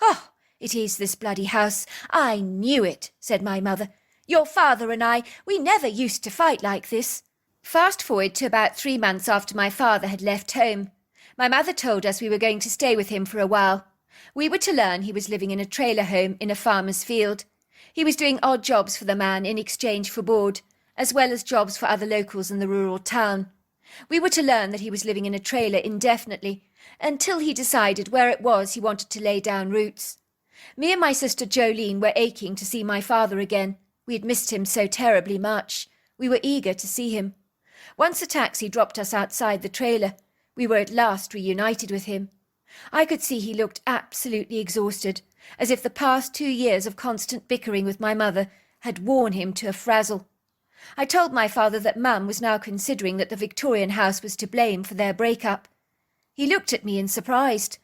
"Oh, it is this bloody house. I knew it," said my mother. "Your father and I, we never used to fight like this." Fast forward to about 3 months after my father had left home. My mother told us we were going to stay with him for a while. We were to learn he was living in a trailer home in a farmer's field. He was doing odd jobs for the man in exchange for board, as well as jobs for other locals in the rural town. We were to learn that he was living in a trailer indefinitely, until he decided where it was he wanted to lay down roots. Me and my sister Jolene were aching to see my father again. We had missed him so terribly much. We were eager to see him. Once a taxi dropped us outside the trailer, we were at last reunited with him. I could see he looked absolutely exhausted, as if the past 2 years of constant bickering with my mother had worn him to a frazzle. I told my father that Mum was now considering that the Victorian house was to blame for their break-up. He looked at me in surprise.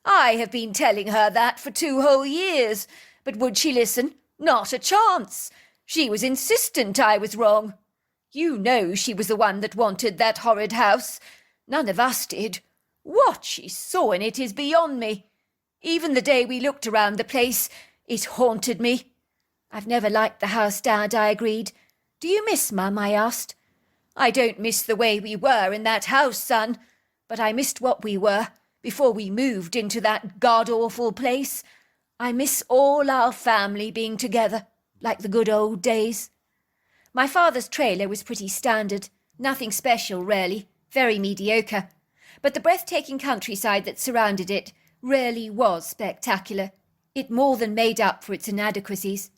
"I have been telling her that for 2 whole years, but would she listen? Not a chance. She was insistent I was wrong. You know she was the one that wanted that horrid house. None of us did. What she saw in it is beyond me. Even the day we looked around the place, it haunted me." "I've never liked the house, Dad," I agreed. "Do you miss Mum?" I asked. "I don't miss the way we were in that house, son, but I missed what we were before we moved into that god-awful place. I miss all our family being together, like the good old days." My father's trailer was pretty standard, nothing special really, very mediocre, but the breathtaking countryside that surrounded it really was spectacular. It more than made up for its inadequacies.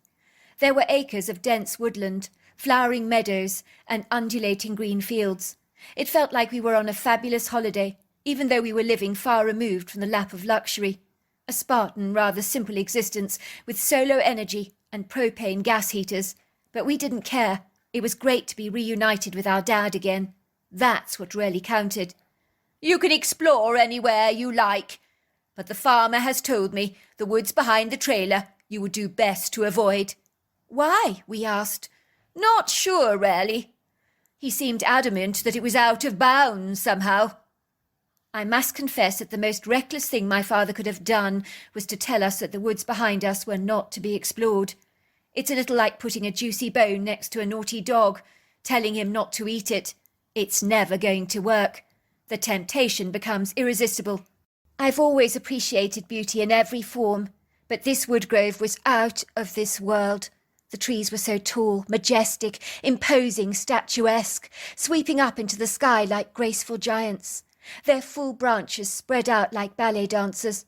There were acres of dense woodland, flowering meadows, and undulating green fields. It felt like we were on a fabulous holiday, even though we were living far removed from the lap of luxury. A Spartan, rather simple existence with solar energy and propane gas heaters. But we didn't care. It was great to be reunited with our dad again. That's what really counted. "You can explore anywhere you like, but the farmer has told me the woods behind the trailer you would do best to avoid." "Why?" we asked. "Not sure, really. He seemed adamant that it was out of bounds somehow." I must confess that the most reckless thing my father could have done was to tell us that the woods behind us were not to be explored. It's a little like putting a juicy bone next to a naughty dog, telling him not to eat it. It's never going to work. The temptation becomes irresistible. I've always appreciated beauty in every form, but this woodgrove was out of this world. The trees were so tall, majestic, imposing, statuesque, sweeping up into the sky like graceful giants. Their full branches spread out like ballet dancers,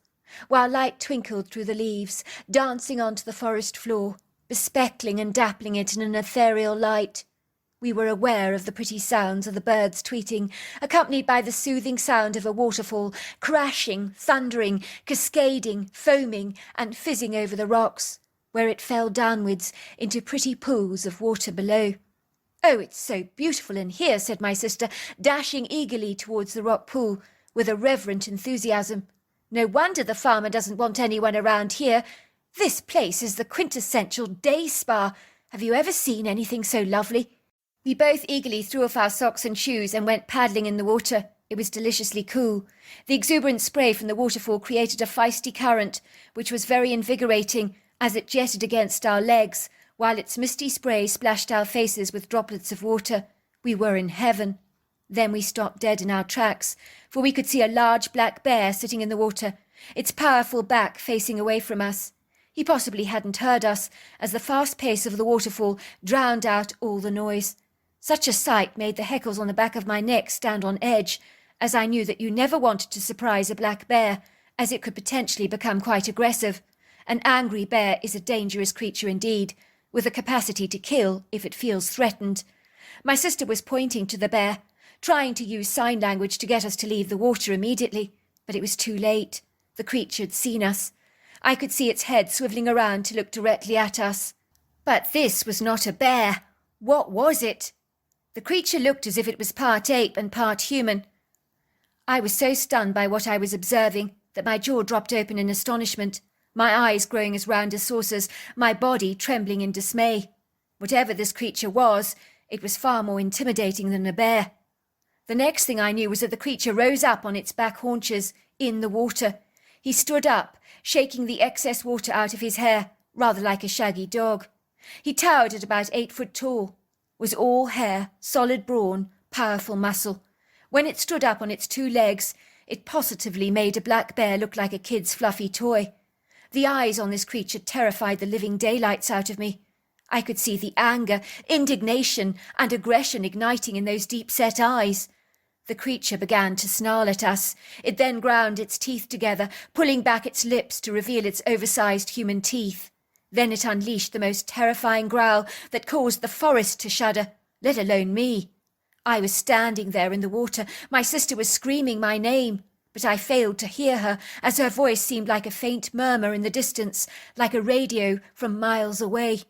while light twinkled through the leaves, dancing onto the forest floor, bespeckling and dappling it in an ethereal light. We were aware of the pretty sounds of the birds tweeting, accompanied by the soothing sound of a waterfall, crashing, thundering, cascading, foaming, and fizzing over the rocks, where it fell downwards into pretty pools of water below. "Oh, it's so beautiful in here," said my sister, dashing eagerly towards the rock pool with a reverent enthusiasm. "No wonder the farmer doesn't want anyone around here. This place is the quintessential day spa. Have you ever seen anything so lovely?" We both eagerly threw off our socks and shoes and went paddling in the water. It was deliciously cool. The exuberant spray from the waterfall created a feisty current, which was very invigorating as it jetted against our legs, while its misty spray splashed our faces with droplets of water. We were in heaven. Then we stopped dead in our tracks, for we could see a large black bear sitting in the water, its powerful back facing away from us. He possibly hadn't heard us, as the fast pace of the waterfall drowned out all the noise. Such a sight made the hackles on the back of my neck stand on edge, as I knew that you never wanted to surprise a black bear, as it could potentially become quite aggressive. An angry bear is a dangerous creature indeed, with a capacity to kill if it feels threatened. My sister was pointing to the bear, trying to use sign language to get us to leave the water immediately, but it was too late. The creature had seen us. I could see its head swivelling around to look directly at us. But this was not a bear. What was it? The creature looked as if it was part ape and part human. I was so stunned by what I was observing that my jaw dropped open in astonishment, my eyes growing as round as saucers, my body trembling in dismay. Whatever this creature was, it was far more intimidating than a bear. The next thing I knew was that the creature rose up on its back haunches, in the water. He stood up, shaking the excess water out of his hair, rather like a shaggy dog. He towered at about 8 foot tall, was all hair, solid brawn, powerful muscle. When it stood up on its 2 legs, it positively made a black bear look like a kid's fluffy toy. The eyes on this creature terrified the living daylights out of me. I could see the anger, indignation, and aggression igniting in those deep-set eyes. The creature began to snarl at us. It then ground its teeth together, pulling back its lips to reveal its oversized human teeth. Then it unleashed the most terrifying growl that caused the forest to shudder, let alone me. I was standing there in the water. My sister was screaming my name, but I failed to hear her, as her voice seemed like a faint murmur in the distance, like a radio from miles away.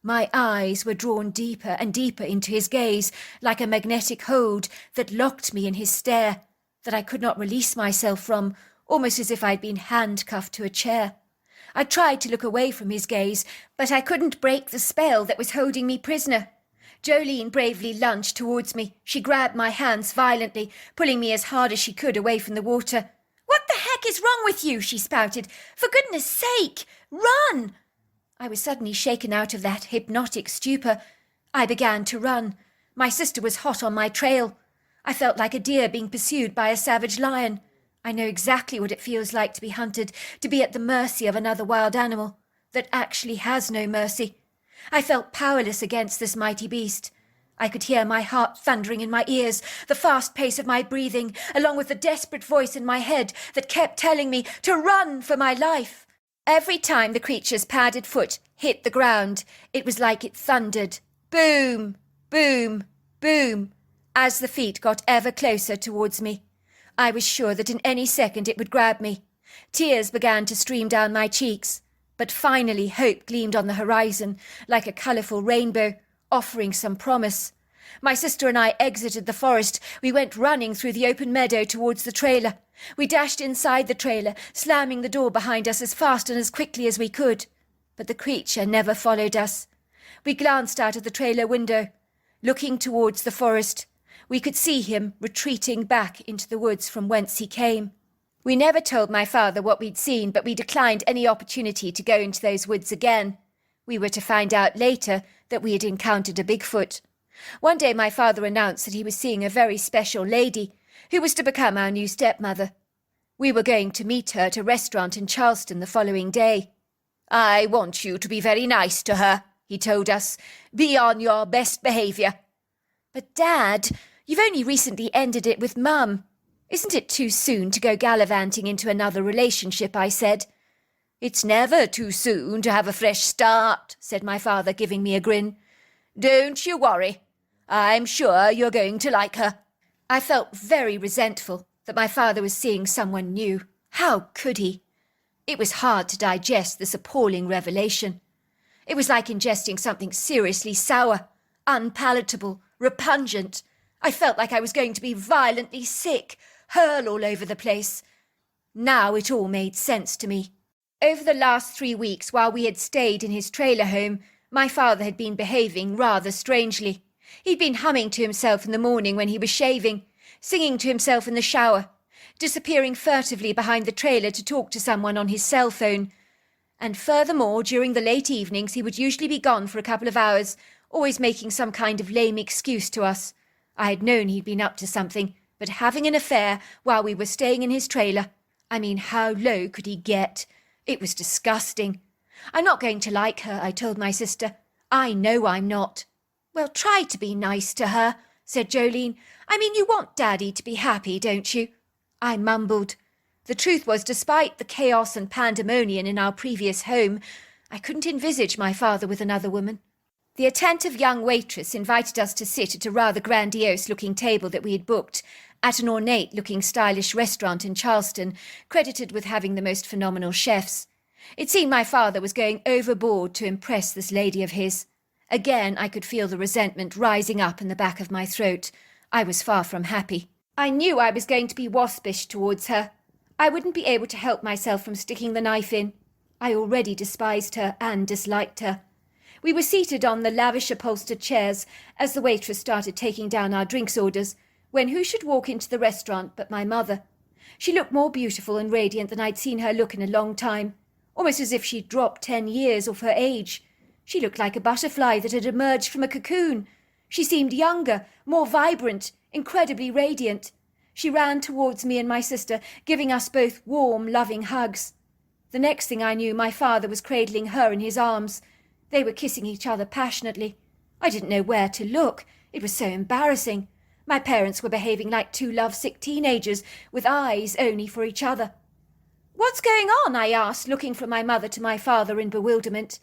My eyes were drawn deeper and deeper into his gaze, like a magnetic hold that locked me in his stare, that I could not release myself from, almost as if I'd been handcuffed to a chair. I tried to look away from his gaze, but I couldn't break the spell that was holding me prisoner. Jolene bravely lunged towards me. She grabbed my hands violently, pulling me as hard as she could away from the water. "What the heck is wrong with you?" she spouted. "For goodness sake, run!" I was suddenly shaken out of that hypnotic stupor. I began to run. My sister was hot on my trail. I felt like a deer being pursued by a savage lion. I know exactly what it feels like to be hunted, to be at the mercy of another wild animal that actually has no mercy. I felt powerless against this mighty beast. I could hear my heart thundering in my ears, the fast pace of my breathing, along with the desperate voice in my head that kept telling me to run for my life. Every time the creature's padded foot hit the ground, it was like it thundered. Boom, boom, boom, as the feet got ever closer towards me. I was sure that in any second it would grab me. Tears began to stream down my cheeks, but finally hope gleamed on the horizon like a colourful rainbow, offering some promise. My sister and I exited the forest. We went running through the open meadow towards the trailer. We dashed inside the trailer, slamming the door behind us as fast and as quickly as we could. But the creature never followed us. We glanced out of the trailer window. Looking towards the forest, we could see him retreating back into the woods from whence he came. We never told my father what we'd seen, but we declined any opportunity to go into those woods again. We were to find out later that we had encountered a Bigfoot. One day my father announced that he was seeing a very special lady who was to become our new stepmother. We were going to meet her at a restaurant in Charleston the following day. "I want you to be very nice to her," he told us. "Be on your best behaviour." "But Dad, you've only recently ended it with Mum. Isn't it too soon to go gallivanting into another relationship?" I said. "It's never too soon to have a fresh start," said my father, giving me a grin. "Don't you worry. I'm sure you're going to like her." I felt very resentful that my father was seeing someone new. How could he? It was hard to digest this appalling revelation. It was like ingesting something seriously sour, unpalatable, repugnant. I felt like I was going to be violently sick, hurl all over the place. Now it all made sense to me. Over the last 3 weeks, while we had stayed in his trailer home, my father had been behaving rather strangely. He'd been humming to himself in the morning when he was shaving, singing to himself in the shower, disappearing furtively behind the trailer to talk to someone on his cell phone. And furthermore, during the late evenings, he would usually be gone for a couple of hours, always making some kind of lame excuse to us. I had known he'd been up to something, but having an affair while we were staying in his trailer, I mean, how low could he get? It was disgusting. I'm not going to like her, I told my sister. I know I'm not. Well, try to be nice to her, said Jolene. I mean, you want Daddy to be happy, don't you? I mumbled. The truth was, despite the chaos and pandemonium in our previous home, I couldn't envisage my father with another woman. The attentive young waitress invited us to sit at a rather grandiose-looking table that we had booked at an ornate-looking stylish restaurant in Charleston, credited with having the most phenomenal chefs. It seemed my father was going overboard to impress this lady of his. Again, I could feel the resentment rising up in the back of my throat. I was far from happy. I knew I was going to be waspish towards her. I wouldn't be able to help myself from sticking the knife in. I already despised her and disliked her. We were seated on the lavish upholstered chairs as the waitress started taking down our drinks orders, when who should walk into the restaurant but my mother. She looked more beautiful and radiant than I'd seen her look in a long time, almost as if she'd dropped 10 years off her age. She looked like a butterfly that had emerged from a cocoon. She seemed younger, more vibrant, incredibly radiant. She ran towards me and my sister, giving us both warm, loving hugs. The next thing I knew, my father was cradling her in his arms. They were kissing each other passionately. I didn't know where to look. It was so embarrassing. My parents were behaving like two lovesick teenagers, with eyes only for each other. "What's going on?" I asked, looking from my mother to my father in bewilderment.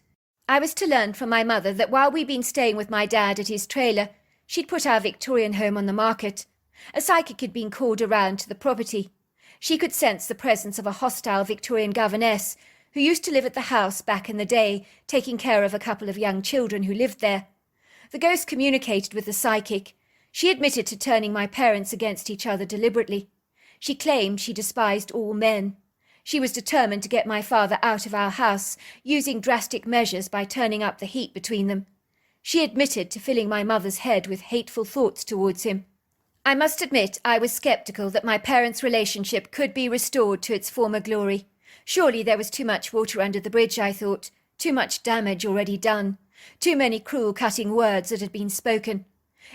I was to learn from my mother that while we'd been staying with my dad at his trailer, she'd put our Victorian home on the market. A psychic had been called around to the property. She could sense the presence of a hostile Victorian governess who used to live at the house back in the day, taking care of a couple of young children who lived there. The ghost communicated with the psychic. She admitted to turning my parents against each other deliberately. She claimed she despised all men. She was determined to get my father out of our house, using drastic measures by turning up the heat between them. She admitted to filling my mother's head with hateful thoughts towards him. I must admit I was sceptical that my parents' relationship could be restored to its former glory. Surely there was too much water under the bridge, I thought, too much damage already done, too many cruel cutting words that had been spoken.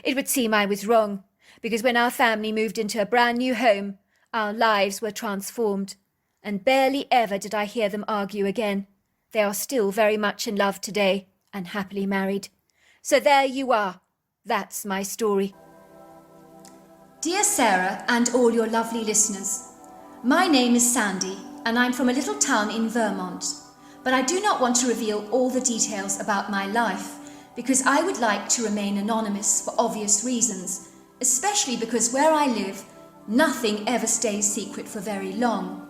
It would seem I was wrong, because when our family moved into a brand new home, our lives were transformed, and barely ever did I hear them argue again. They are still very much in love today, and happily married. So there you are. That's my story. Dear Sarah and all your lovely listeners, my name is Sandy, and I'm from a little town in Vermont, but I do not want to reveal all the details about my life, because I would like to remain anonymous for obvious reasons, especially because where I live, nothing ever stays secret for very long.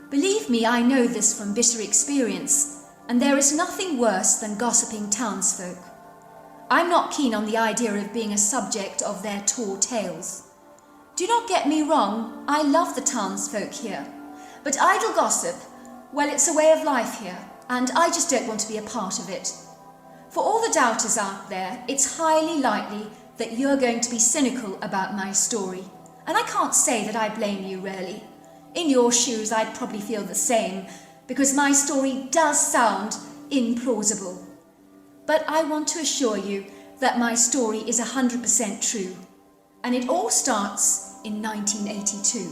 Believe me, I know this from bitter experience, and there is nothing worse than gossiping townsfolk. I'm not keen on the idea of being a subject of their tall tales. Do not get me wrong, I love the townsfolk here, but idle gossip, well, it's a way of life here, and I just don't want to be a part of it. For all the doubters out there, it's highly likely that you're going to be cynical about my story, and I can't say that I blame you really. In your shoes, I'd probably feel the same, because my story does sound implausible. But I want to assure you that my story is 100% true, and it all starts in 1982.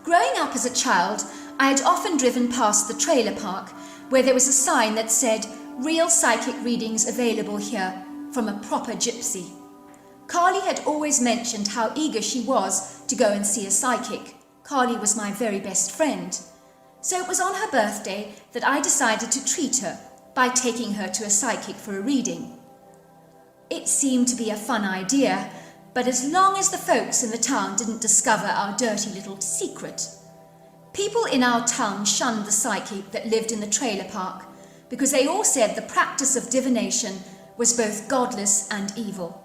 Growing up as a child, I had often driven past the trailer park where there was a sign that said, "Real psychic readings available here from a proper gypsy." Carly had always mentioned how eager she was to go and see a psychic. Carly was my very best friend. So it was on her birthday that I decided to treat her by taking her to a psychic for a reading. It seemed to be a fun idea, but as long as the folks in the town didn't discover our dirty little secret. People in our town shunned the psychic that lived in the trailer park because they all said the practice of divination was both godless and evil.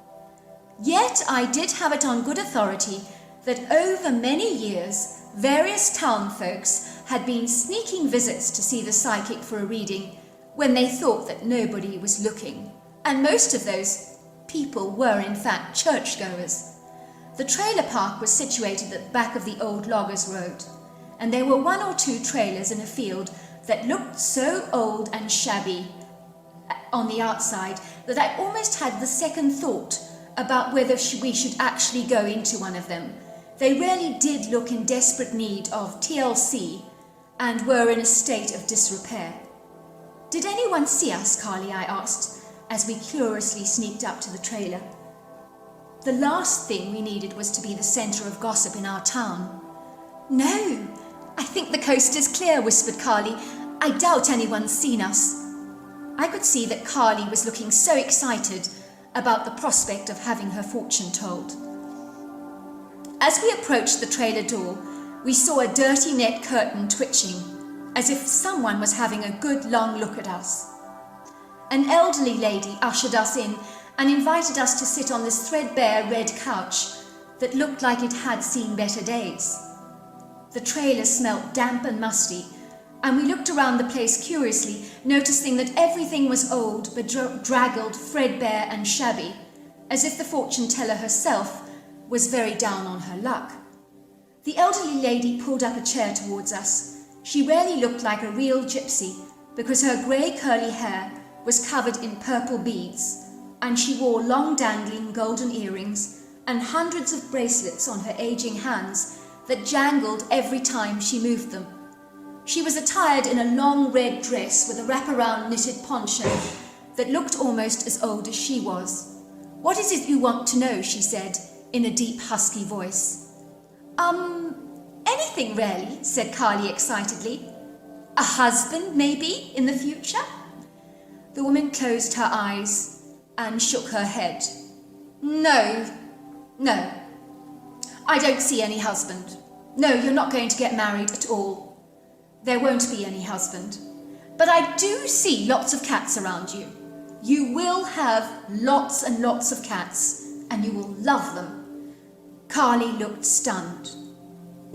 Yet I did have it on good authority that over many years, various town folks had been sneaking visits to see the psychic for a reading when they thought that nobody was looking. And most of those people were in fact churchgoers. The trailer park was situated at the back of the old loggers' road, and there were one or two trailers in a field that looked so old and shabby on the outside that I almost had the second thought about whether we should actually go into one of them, They really did look in desperate need of TLC and were in a state of disrepair. Did anyone see us, Carly? I asked, as we curiously sneaked up to the trailer. The last thing we needed was to be the centre of gossip in our town. No, I think the coast is clear, whispered Carly. I doubt anyone's seen us. I could see that Carly was looking so excited about the prospect of having her fortune told. As we approached the trailer door, we saw a dirty net curtain twitching, as if someone was having a good long look at us. An elderly lady ushered us in and invited us to sit on this threadbare red couch that looked like it had seen better days. The trailer smelt damp and musty, and we looked around the place curiously, noticing that everything was old, bedraggled, threadbare and shabby, as if the fortune teller herself was very down on her luck. The elderly lady pulled up a chair towards us. She rarely looked like a real gypsy because her grey curly hair was covered in purple beads, and she wore long dangling golden earrings and hundreds of bracelets on her aging hands that jangled every time she moved them. She was attired in a long red dress with a wraparound knitted poncho that looked almost as old as she was. "What is it you want to know?" she said, in a deep husky voice. Anything really, said Carly excitedly. A husband, maybe, in the future? The woman closed her eyes and shook her head. No, I don't see any husband. No, you're not going to get married at all. There won't be any husband. But I do see lots of cats around you. You will have lots and lots of cats, and you will love them. Carly looked stunned.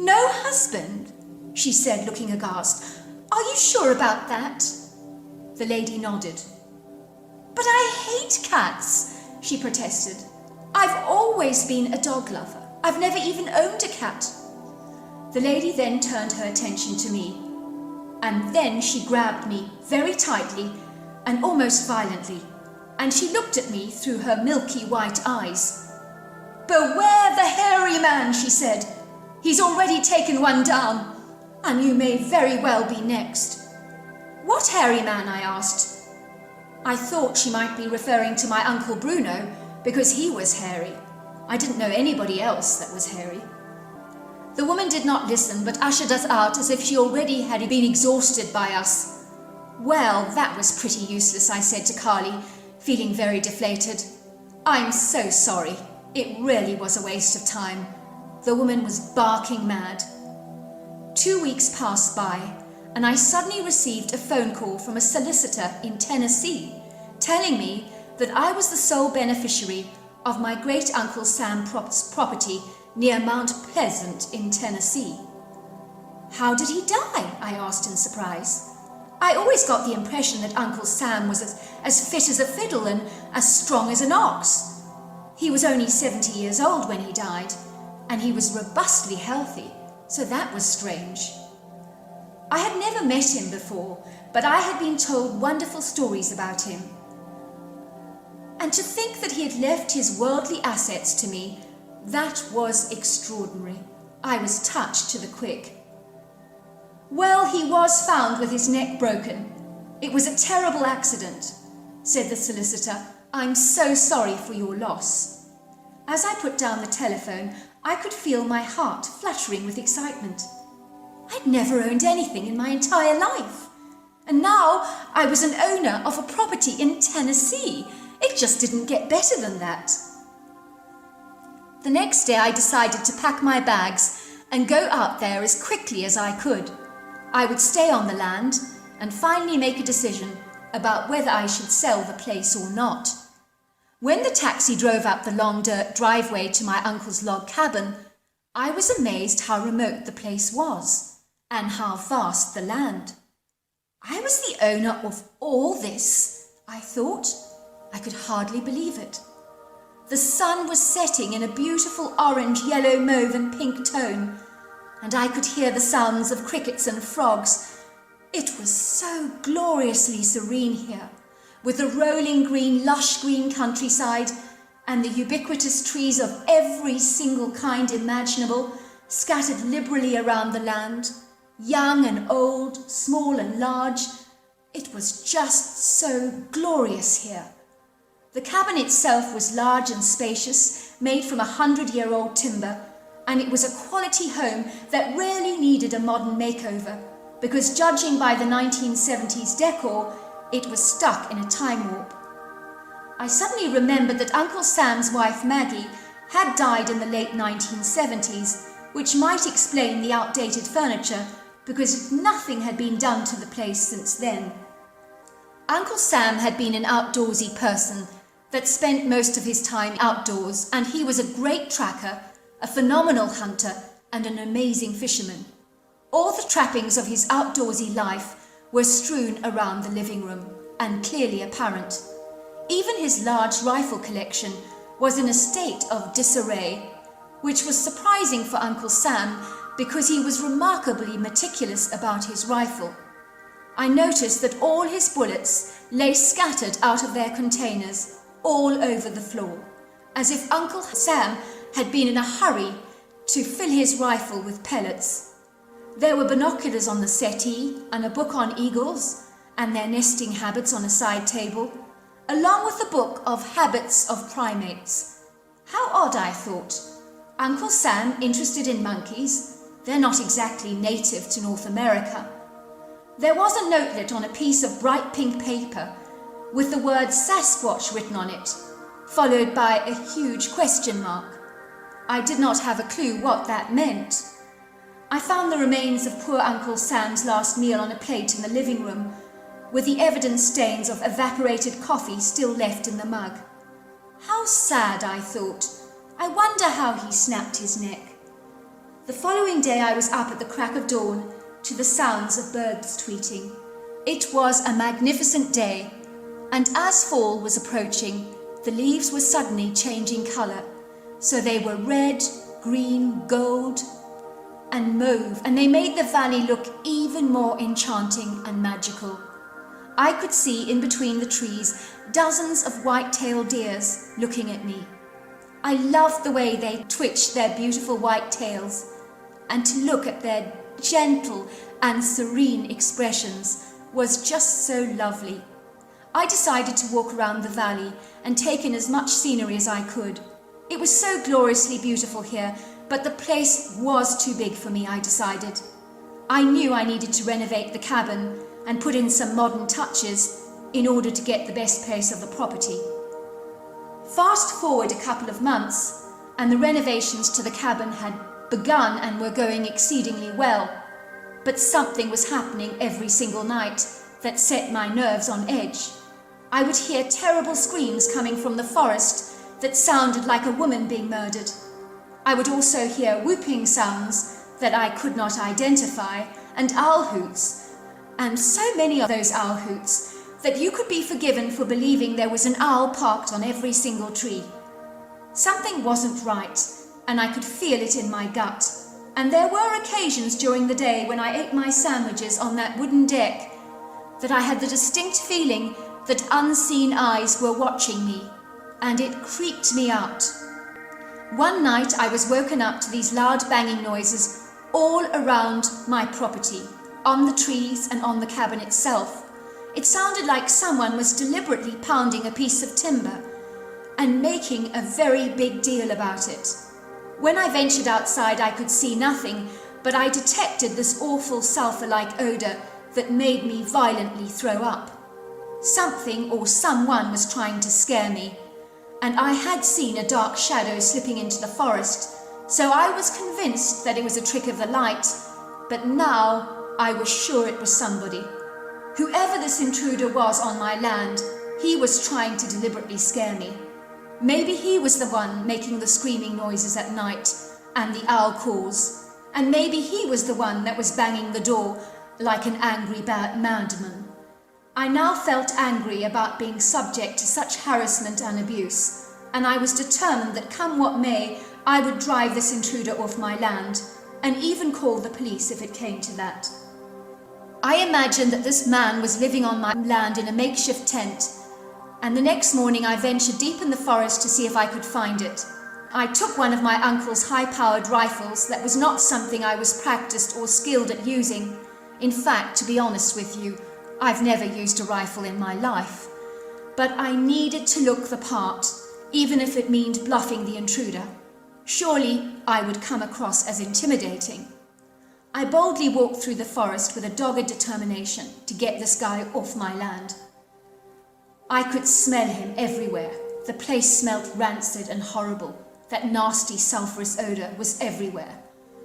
No husband? She said, looking aghast. Are you sure about that? The lady nodded. But I hate cats, she protested. I've always been a dog lover. I've never even owned a cat. The lady then turned her attention to me, and then she grabbed me very tightly and almost violently, and she looked at me through her milky white eyes. Beware the hairy man, she said. He's already taken one down, and you may very well be next. What hairy man? I asked. I thought she might be referring to my Uncle Bruno, because he was hairy. I didn't know anybody else that was hairy. The woman did not listen, but ushered us out as if she already had been exhausted by us. Well, that was pretty useless, I said to Carly, feeling very deflated. I'm so sorry. It really was a waste of time. The woman was barking mad. 2 weeks passed by, and I suddenly received a phone call from a solicitor in Tennessee, telling me that I was the sole beneficiary of my great-uncle Sam's property near Mount Pleasant in Tennessee. How did he die? I asked in surprise. I always got the impression that Uncle Sam was as fit as a fiddle and as strong as an ox. He was only 70 years old when he died, and he was robustly healthy, so that was strange. I had never met him before, but I had been told wonderful stories about him. And to think that he had left his worldly assets to me, that was extraordinary. I was touched to the quick. Well, he was found with his neck broken. It was a terrible accident, said the solicitor. I'm so sorry for your loss. As I put down the telephone, I could feel my heart fluttering with excitement. I'd never owned anything in my entire life. And now I was an owner of a property in Tennessee. It just didn't get better than that. The next day I decided to pack my bags and go out there as quickly as I could. I would stay on the land and finally make a decision about whether I should sell the place or not. When the taxi drove up the long dirt driveway to my uncle's log cabin, I was amazed how remote the place was and how vast the land. I was the owner of all this, I thought. I could hardly believe it. The sun was setting in a beautiful orange, yellow, mauve and pink tone, and I could hear the sounds of crickets and frogs. It was so gloriously serene here, with the rolling green, lush green countryside and the ubiquitous trees of every single kind imaginable scattered liberally around the land, young and old, small and large. It was just so glorious here. The cabin itself was large and spacious, made from 100-year-old timber, and it was a quality home that rarely needed a modern makeover, because judging by the 1970s decor, it was stuck in a time warp. I suddenly remembered that Uncle Sam's wife Maggie had died in the late 1970s, which might explain the outdated furniture, because nothing had been done to the place since then. Uncle Sam had been an outdoorsy person that spent most of his time outdoors, and he was a great tracker, a phenomenal hunter, and an amazing fisherman. All the trappings of his outdoorsy life were strewn around the living room, and clearly apparent. Even his large rifle collection was in a state of disarray, which was surprising for Uncle Sam because he was remarkably meticulous about his rifle. I noticed that all his bullets lay scattered out of their containers all over the floor, as if Uncle Sam had been in a hurry to fill his rifle with pellets. There were binoculars on the settee and a book on eagles and their nesting habits on a side table, along with a book of habits of primates. How odd, I thought. Uncle Sam interested in monkeys. They're not exactly native to North America. There was a notelet on a piece of bright pink paper with the word Sasquatch written on it, followed by a huge question mark. I did not have a clue what that meant. I found the remains of poor Uncle Sam's last meal on a plate in the living room, with the evident stains of evaporated coffee still left in the mug. How sad, I thought. I wonder how he snapped his neck. The following day I was up at the crack of dawn to the sounds of birds tweeting. It was a magnificent day, and as fall was approaching, the leaves were suddenly changing colour, so they were red, green, gold, and mauve, and they made the valley look even more enchanting and magical. I could see in between the trees dozens of white-tailed deers looking at me. I loved the way they twitched their beautiful white tails, and to look at their gentle and serene expressions was just so lovely. I decided to walk around the valley and take in as much scenery as I could. It was so gloriously beautiful here, but the place was too big for me, I decided. I knew I needed to renovate the cabin and put in some modern touches in order to get the best place of the property. Fast forward a couple of months, and the renovations to the cabin had begun and were going exceedingly well, but something was happening every single night that set my nerves on edge. I would hear terrible screams coming from the forest that sounded like a woman being murdered. I would also hear whooping sounds that I could not identify, and owl hoots, and so many of those owl hoots that you could be forgiven for believing there was an owl parked on every single tree. Something wasn't right, and I could feel it in my gut. And there were occasions during the day when I ate my sandwiches on that wooden deck that I had the distinct feeling that unseen eyes were watching me, and it creeped me out. One night I was woken up to these loud banging noises all around my property, on the trees and on the cabin itself. It sounded like someone was deliberately pounding a piece of timber and making a very big deal about it. When I ventured outside, I could see nothing, but I detected this awful sulphur-like odour that made me violently throw up. Something or someone was trying to scare me, and I had seen a dark shadow slipping into the forest, so I was convinced that it was a trick of the light, but now I was sure it was somebody. Whoever this intruder was on my land, he was trying to deliberately scare me. Maybe he was the one making the screaming noises at night and the owl calls, and maybe he was the one that was banging the door like an angry madman. I now felt angry about being subject to such harassment and abuse, and I was determined that come what may, I would drive this intruder off my land, and even call the police if it came to that. I imagined that this man was living on my land in a makeshift tent, And the next morning I ventured deep in the forest to see if I could find it. I took one of my uncle's high-powered rifles that was not something I was practiced or skilled at using. In fact, to be honest with you, I've never used a rifle in my life. But I needed to look the part, even if it meant bluffing the intruder. Surely I would come across as intimidating. I boldly walked through the forest with a dogged determination to get this guy off my land. I could smell him everywhere. The place smelt rancid and horrible. That nasty sulphurous odour was everywhere.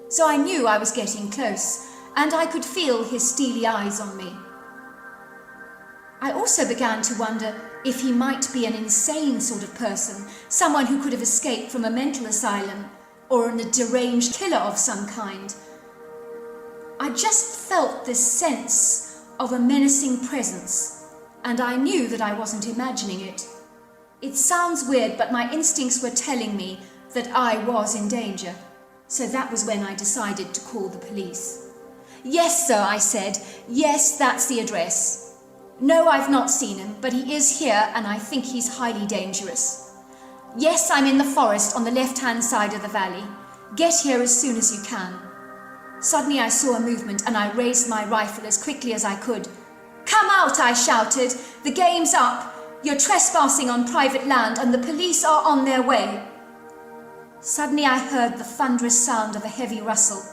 So I knew I was getting close, and I could feel his steely eyes on me. I also began to wonder if he might be an insane sort of person, someone who could have escaped from a mental asylum, or a deranged killer of some kind. I just felt this sense of a menacing presence, and I knew that I wasn't imagining it. It sounds weird, but my instincts were telling me that I was in danger, so that was when I decided to call the police. "Yes, sir," I said. "Yes, that's the address. No, I've not seen him, but he is here and I think he's highly dangerous. Yes, I'm in the forest on the left-hand side of the valley. Get here as soon as you can." Suddenly I saw a movement and I raised my rifle as quickly as I could. "Come out," I shouted. "The game's up. You're trespassing on private land and the police are on their way." Suddenly I heard the thunderous sound of a heavy rustle,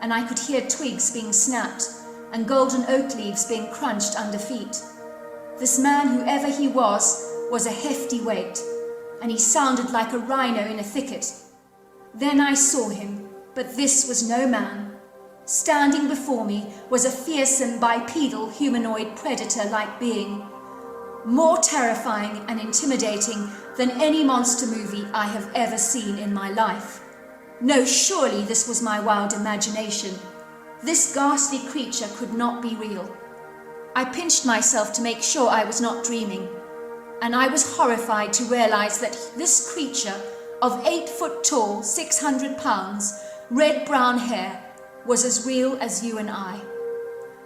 and I could hear twigs being snapped and golden oak leaves being crunched under feet. This man, whoever he was a hefty weight, and he sounded like a rhino in a thicket. Then I saw him, but this was no man. Standing before me was a fearsome bipedal humanoid predator-like being, more terrifying and intimidating than any monster movie I have ever seen in my life. No, surely this was my wild imagination. This ghastly creature could not be real. I pinched myself to make sure I was not dreaming, and I was horrified to realize that this creature of 8 foot tall, 600 pounds, red-brown hair, was as real as you and I.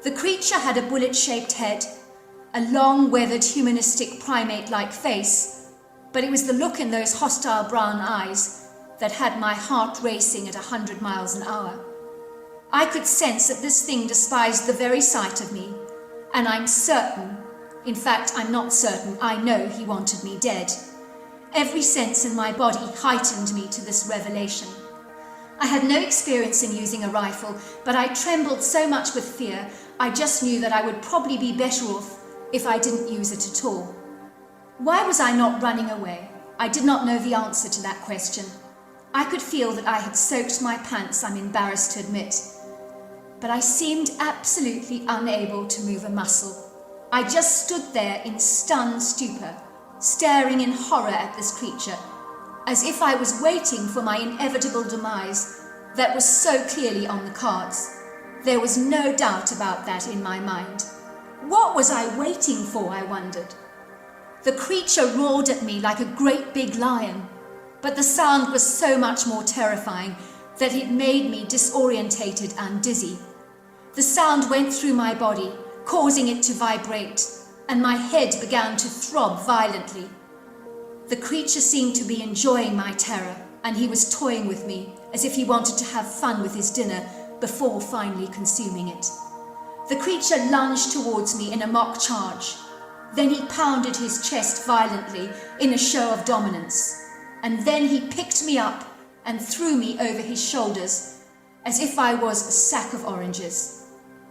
The creature had a bullet-shaped head, a long, weathered, humanistic, primate-like face, but it was the look in those hostile brown eyes that had my heart racing at 100 miles an hour. I could sense that this thing despised the very sight of me, and I'm certain, in fact, I'm not certain, I know he wanted me dead. Every sense in my body heightened me to this revelation. I had no experience in using a rifle, but I trembled so much with fear, I just knew that I would probably be better off if I didn't use it at all. Why was I not running away? I did not know the answer to that question. I could feel that I had soaked my pants, I'm embarrassed to admit. But I seemed absolutely unable to move a muscle. I just stood there in stunned stupor, staring in horror at this creature, as if I was waiting for my inevitable demise that was so clearly on the cards. There was no doubt about that in my mind. What was I waiting for, I wondered? The creature roared at me like a great big lion, but the sound was so much more terrifying that it made me disorientated and dizzy. The sound went through my body, causing it to vibrate, and my head began to throb violently. The creature seemed to be enjoying my terror, and he was toying with me as if he wanted to have fun with his dinner before finally consuming it. The creature lunged towards me in a mock charge. Then he pounded his chest violently in a show of dominance, and then he picked me up and threw me over his shoulders as if I was a sack of oranges.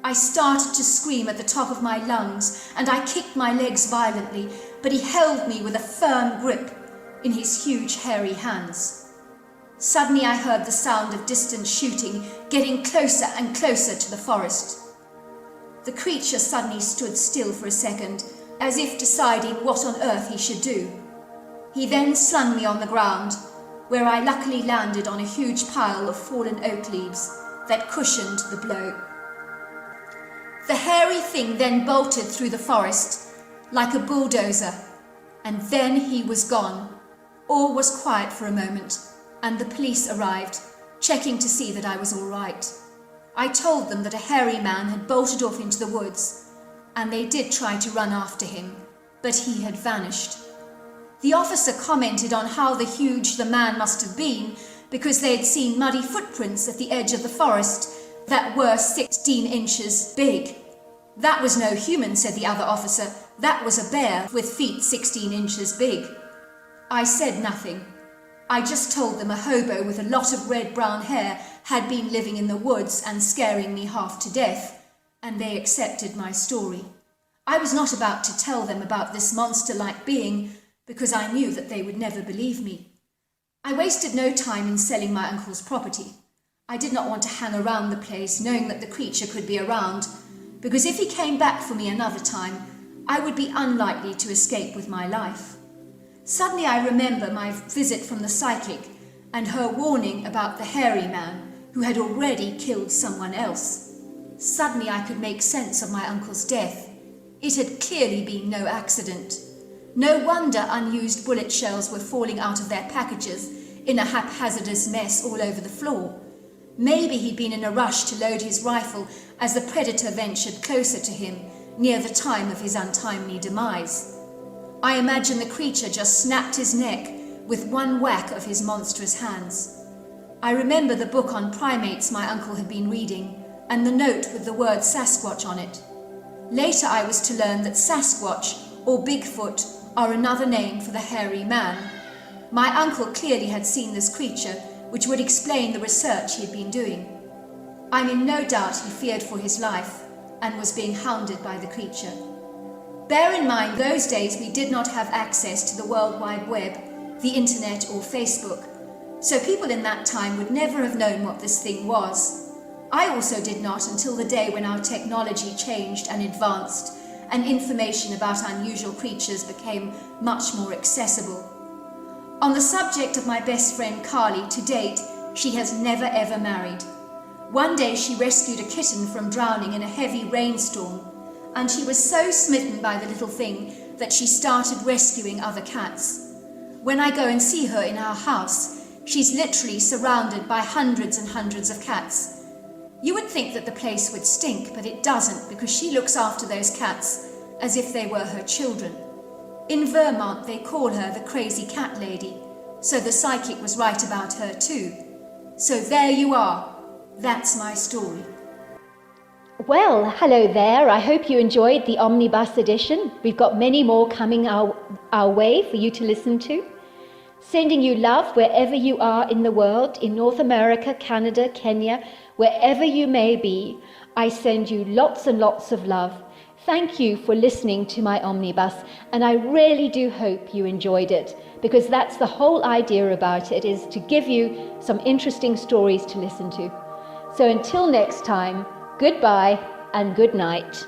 I started to scream at the top of my lungs, and I kicked my legs violently, but he held me with a firm grip in his huge hairy hands. Suddenly I heard the sound of distant shooting getting closer and closer to the forest. The creature suddenly stood still for a second, as if deciding what on earth he should do. He then slung me on the ground, where I luckily landed on a huge pile of fallen oak leaves that cushioned the blow. The hairy thing then bolted through the forest like a bulldozer, and then he was gone. All was quiet for a moment, and the police arrived, checking to see that I was all right. I told them that a hairy man had bolted off into the woods, and they did try to run after him, but he had vanished. The officer commented on how huge the man must have been because they had seen muddy footprints at the edge of the forest that were 16 inches big. That was no human, said the other officer. That was a bear with feet 16 inches big. I said nothing. I just told them a hobo with a lot of red-brown hair had been living in the woods and scaring me half to death, and they accepted my story. I was not about to tell them about this monster-like being because I knew that they would never believe me. I wasted no time in selling my uncle's property. I did not want to hang around the place knowing that the creature could be around, because if he came back for me another time, I would be unlikely to escape with my life. Suddenly I remember my visit from the psychic and her warning about the Hairyman who had already killed someone else. Suddenly I could make sense of my uncle's death. It had clearly been no accident. No wonder unused bullet shells were falling out of their packages in a haphazardous mess all over the floor. Maybe he'd been in a rush to load his rifle as the predator ventured closer to him near the time of his untimely demise. I imagine the creature just snapped his neck with one whack of his monstrous hands. I remember the book on primates my uncle had been reading and the note with the word Sasquatch on it. Later I was to learn that Sasquatch, or Bigfoot, are another name for the hairy man. My uncle clearly had seen this creature, which would explain the research he had been doing. I'm in no doubt he feared for his life and was being hounded by the creature. Bear in mind, those days we did not have access to the World Wide Web, the internet or Facebook, so people in that time would never have known what this thing was. I also did not until the day when our technology changed and advanced, and information about unusual creatures became much more accessible. On the subject of my best friend Carly, to date, she has never ever married. One day she rescued a kitten from drowning in a heavy rainstorm, and she was so smitten by the little thing that she started rescuing other cats. When I go and see her in our house, she's literally surrounded by hundreds and hundreds of cats. You would think that the place would stink, but it doesn't, because she looks after those cats as if they were her children. In Vermont, they call her the crazy cat lady, so the psychic was right about her too. So there you are. That's my story. Well, hello there. I hope you enjoyed the Omnibus edition. We've got many more coming our way for you to listen to. Sending you love wherever you are in the world, in North America, Canada, Kenya, wherever you may be. I send you lots and lots of love. Thank you for listening to my Omnibus, and I really do hope you enjoyed it, because that's the whole idea about it, is to give you some interesting stories to listen to. So until next time, goodbye and good night.